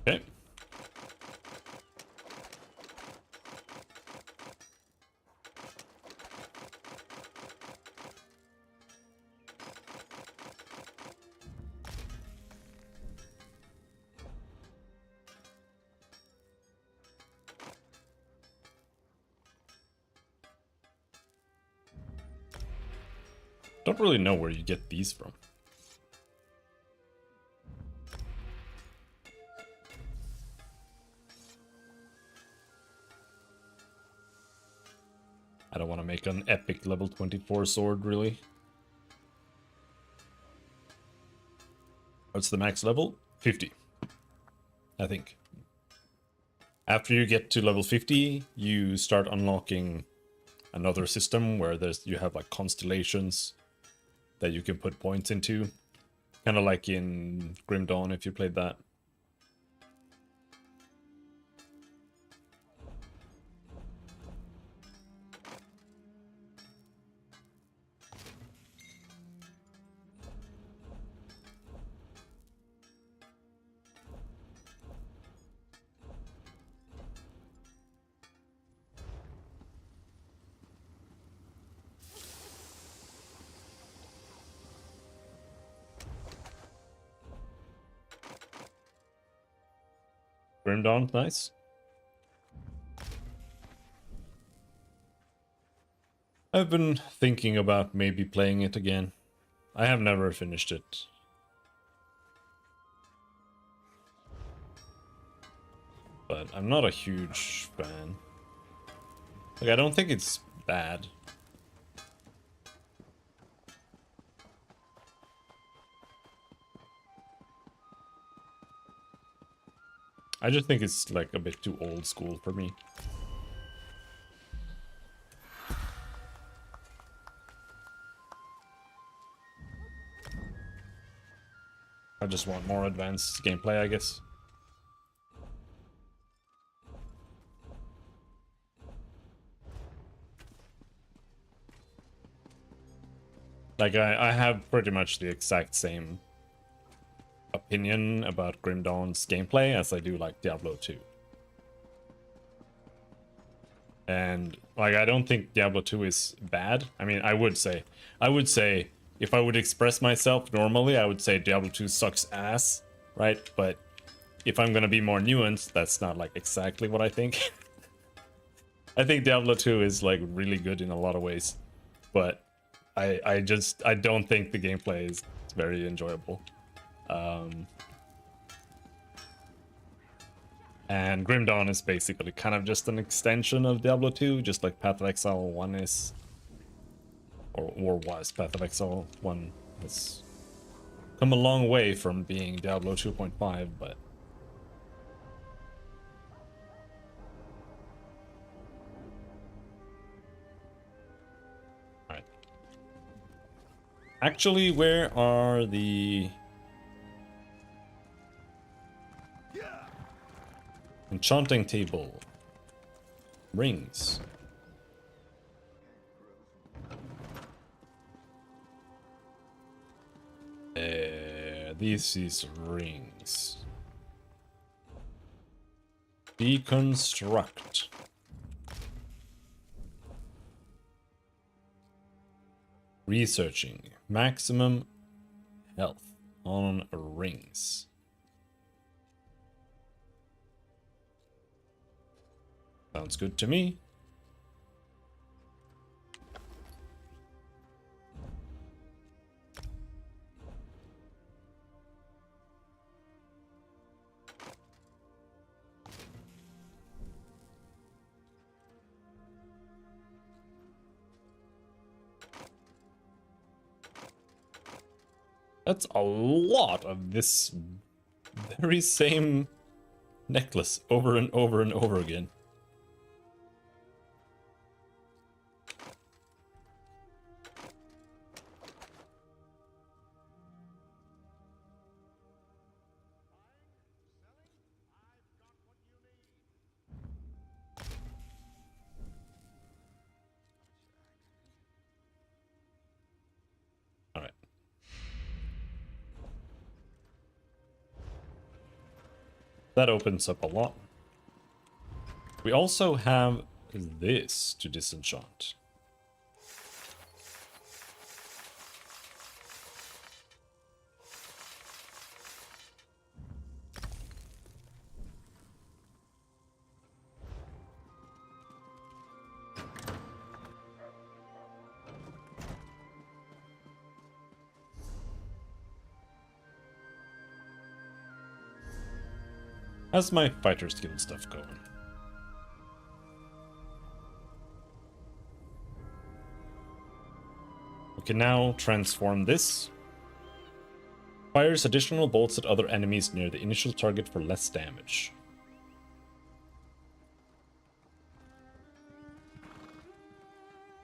Okay. Don't really know where you get these from. I don't want to make an epic level 24 sword, really. What's the max level? 50. I think. After you get to level 50, you start unlocking another system where you have like constellations that you can put points into. Kind of like in Grim Dawn, if you played that. Grim Dawn, nice. I've been thinking about maybe playing it again. I have never finished it. But I'm not a huge fan. Like, I don't think it's bad. I just think it's like a bit too old school for me. I just want more advanced gameplay, I guess. Like, I have pretty much the exact same opinion about Grim Dawn's gameplay as I do like Diablo 2. And like, I don't think Diablo 2 is bad. I mean, I would say if I would express myself normally, I would say Diablo 2 sucks ass, right? But if I'm gonna be more nuanced, that's not like exactly what I think. I think Diablo 2 is like really good in a lot of ways, but I don't think the gameplay is very enjoyable. And Grim Dawn is basically kind of just an extension of Diablo 2, just like Path of Exile 1 is, or was. Path of Exile 1 has come a long way from being Diablo 2.5, but alright. Actually, where are the enchanting table? Rings. This is rings. Deconstruct. Researching. Maximum health on rings. Sounds good to me. That's a lot of this very same necklace over and over and over again. That opens up a lot. We also have this to disenchant. How's my fighter skill stuff going? We can now transform this. Fires additional bolts at other enemies near the initial target for less damage.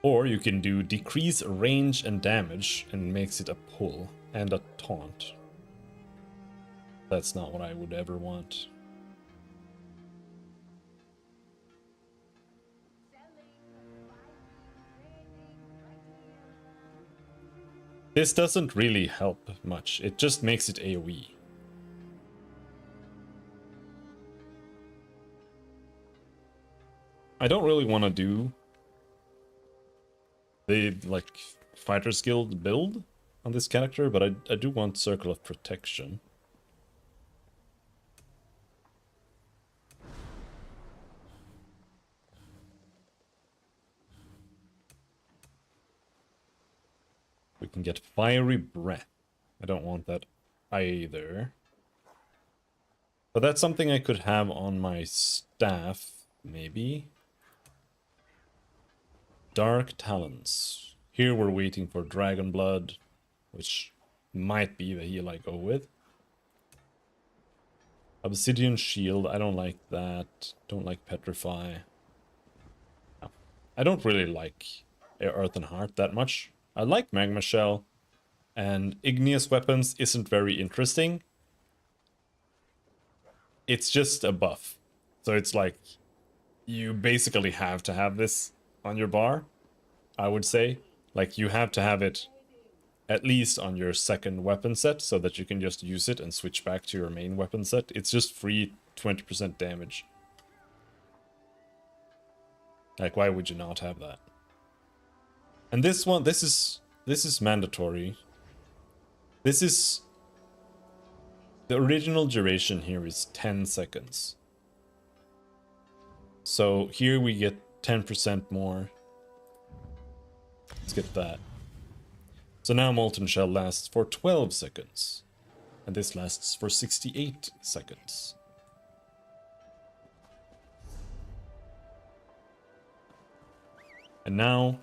Or you can do decrease range and damage and makes it a pull and a taunt. That's not what I would ever want. This doesn't really help much, it just makes it AoE. I don't really want to do the, like, fighter skill build on this character, but I do want Circle of Protection. We can get Fiery Breath. I don't want that either. But that's something I could have on my staff, maybe. Dark Talons. Here we're waiting for Dragon Blood, which might be the heal I go with. Obsidian Shield, I don't like that. Don't like Petrify. No. I don't really like Earth and Heart that much. I like Magma Shell, and Igneous Weapons isn't very interesting. It's just a buff. So it's like, you basically have to have this on your bar, I would say. Like, you have to have it at least on your second weapon set, so that you can just use it and switch back to your main weapon set. It's just free 20% damage. Like, why would you not have that? And this one, this is mandatory. This is... The original duration here is 10 seconds. So here we get 10% more. Let's get that. So now Molten Shell lasts for 12 seconds. And this lasts for 68 seconds. And now...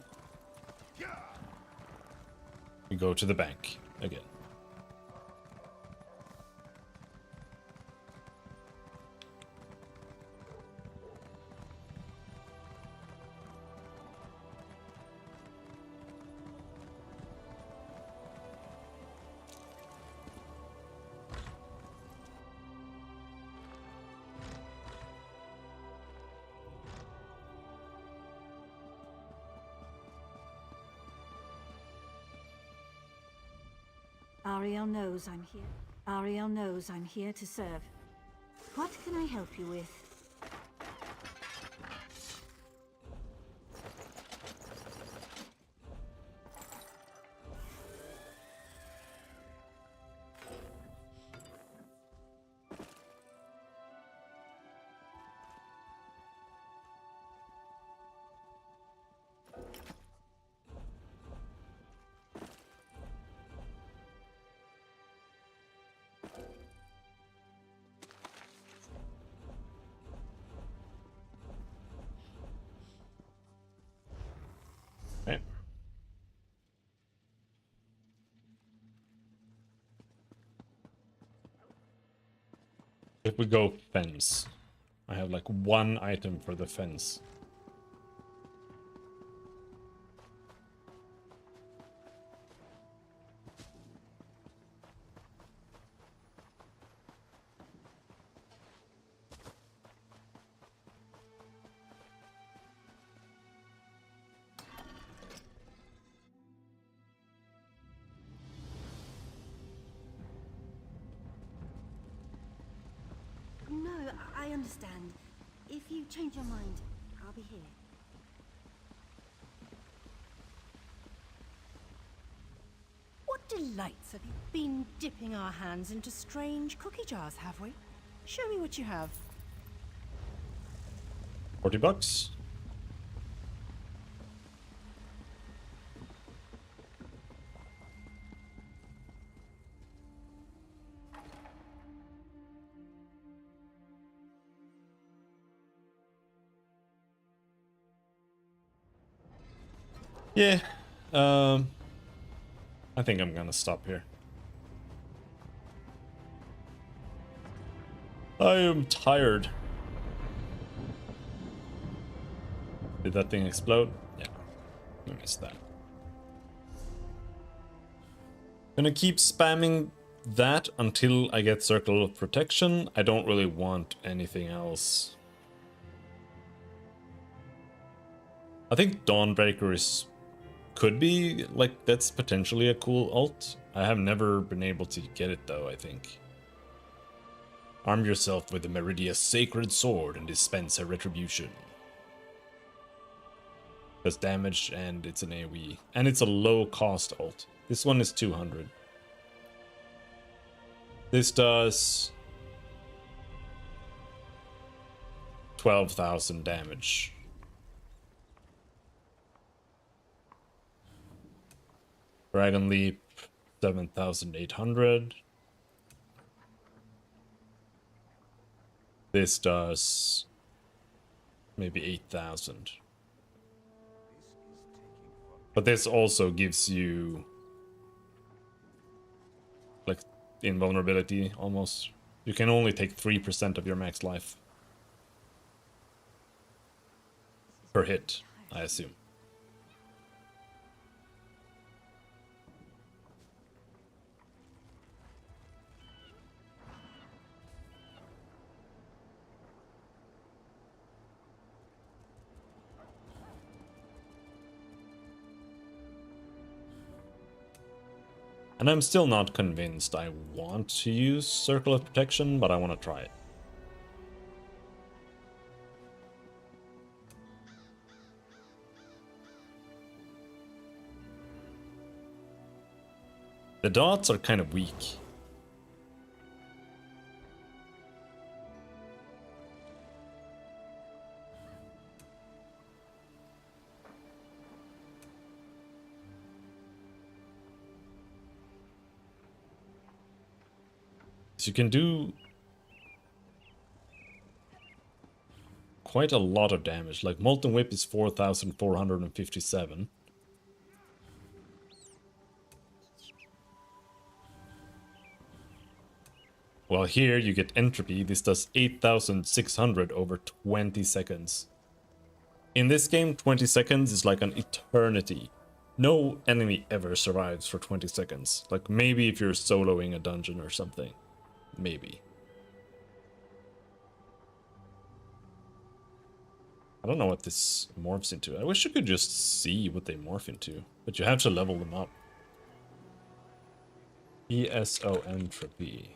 we go to the bank again. Ariel knows I'm here. Ariel knows I'm here to serve. What can I help you with? If we go fence, I have like one item for the fence. No, I understand. If you change your mind, I'll be here. What delights have you been dipping our hands into strange cookie jars, have we? Show me what you have. $40. Yeah, I think I'm gonna stop here. I am tired. Did that thing explode? Yeah, I missed that. Gonna keep spamming that until I get Circle of Protection. I don't really want anything else. I think Dawnbreaker could be, like, that's potentially a cool ult. I have never been able to get it though, I think. Arm yourself with the Meridia's Sacred Sword and dispense a retribution. Does damage and it's an AoE. And it's a low cost ult. This one is 200. This does 12,000 damage. Dragon Leap, 7,800. This does maybe 8,000. But this also gives you like invulnerability almost. You can only take 3% of your max life per hit, I assume. And I'm still not convinced I want to use Circle of Protection, but I want to try it. The dots are kind of weak. So you can do quite a lot of damage. Like Molten Whip is 4,457. Well, here you get Entropy. This does 8,600 over 20 seconds. In this game, 20 seconds is like an eternity. No enemy ever survives for 20 seconds. Like maybe if you're soloing a dungeon or something. Maybe. I don't know what this morphs into. I wish you could just see what they morph into. But you have to level them up. ESO Entropy.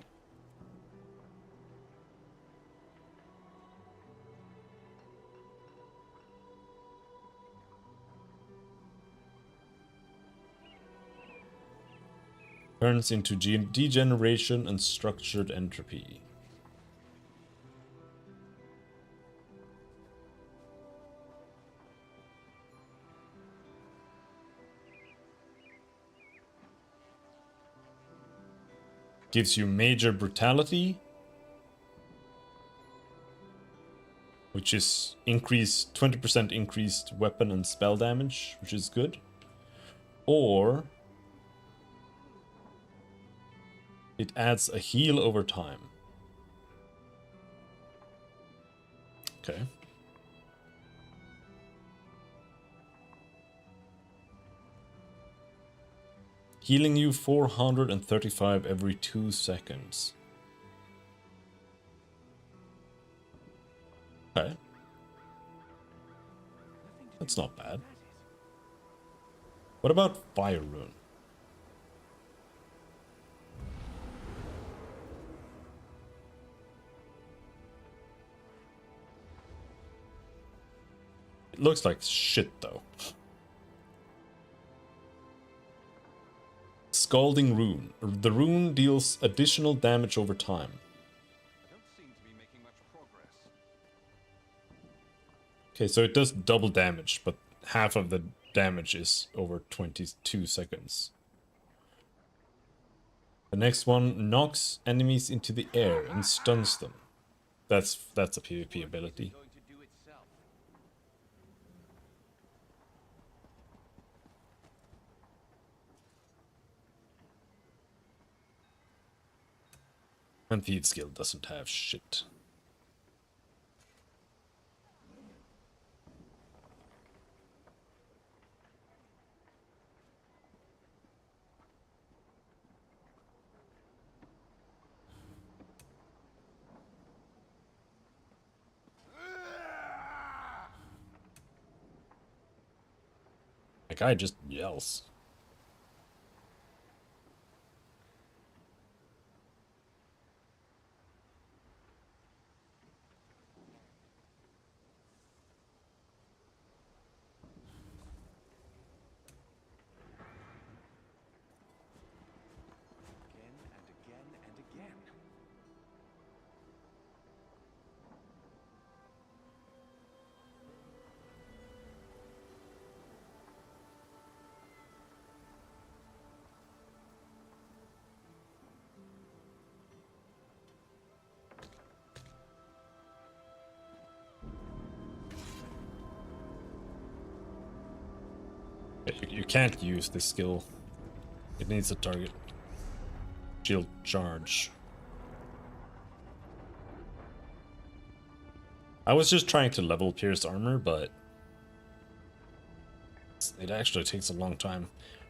Turns into degeneration and structured entropy. Gives you major brutality, which is increased 20% increased weapon and spell damage, which is good. Or it adds a heal over time. Okay. Healing you 435 every 2 seconds. Okay. That's not bad. What about Fire Rune? It looks like shit though. Scalding Rune. The rune deals additional damage over time. Okay, so it does double damage, but half of the damage is over 22 seconds. The next one knocks enemies into the air and stuns them. That's a PvP ability. And Thieves Guild doesn't have shit. That guy just yells. You can't use this skill. It needs a target. Shield charge. I was just trying to level Pierced Armor, but it actually takes a long time.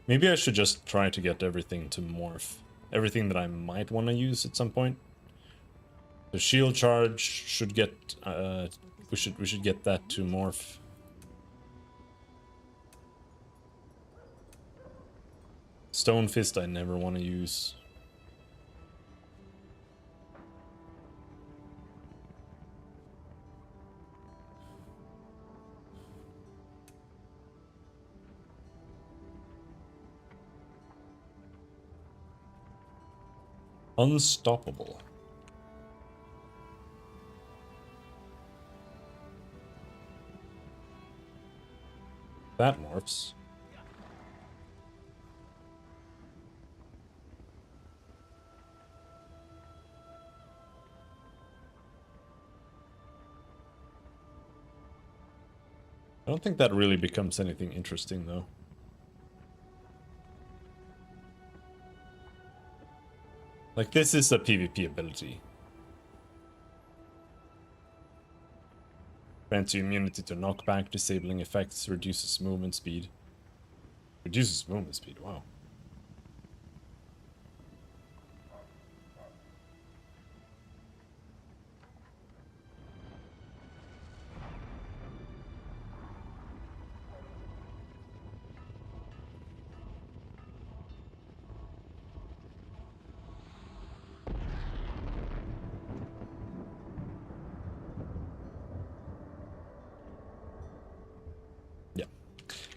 Maybe I should just try to get everything to morph. Everything that I might want to use at some point. The shield charge should get we should get that to morph. Stone Fist I never want to use. Unstoppable. That morphs. I don't think that really becomes anything interesting, though. Like, this is a PvP ability. Grants you immunity to knockback, disabling effects, reduces movement speed. Reduces movement speed, wow.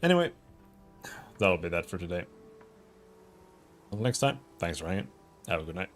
Anyway, that'll be that for today. Until next time, thanks for hanging. Have a good night.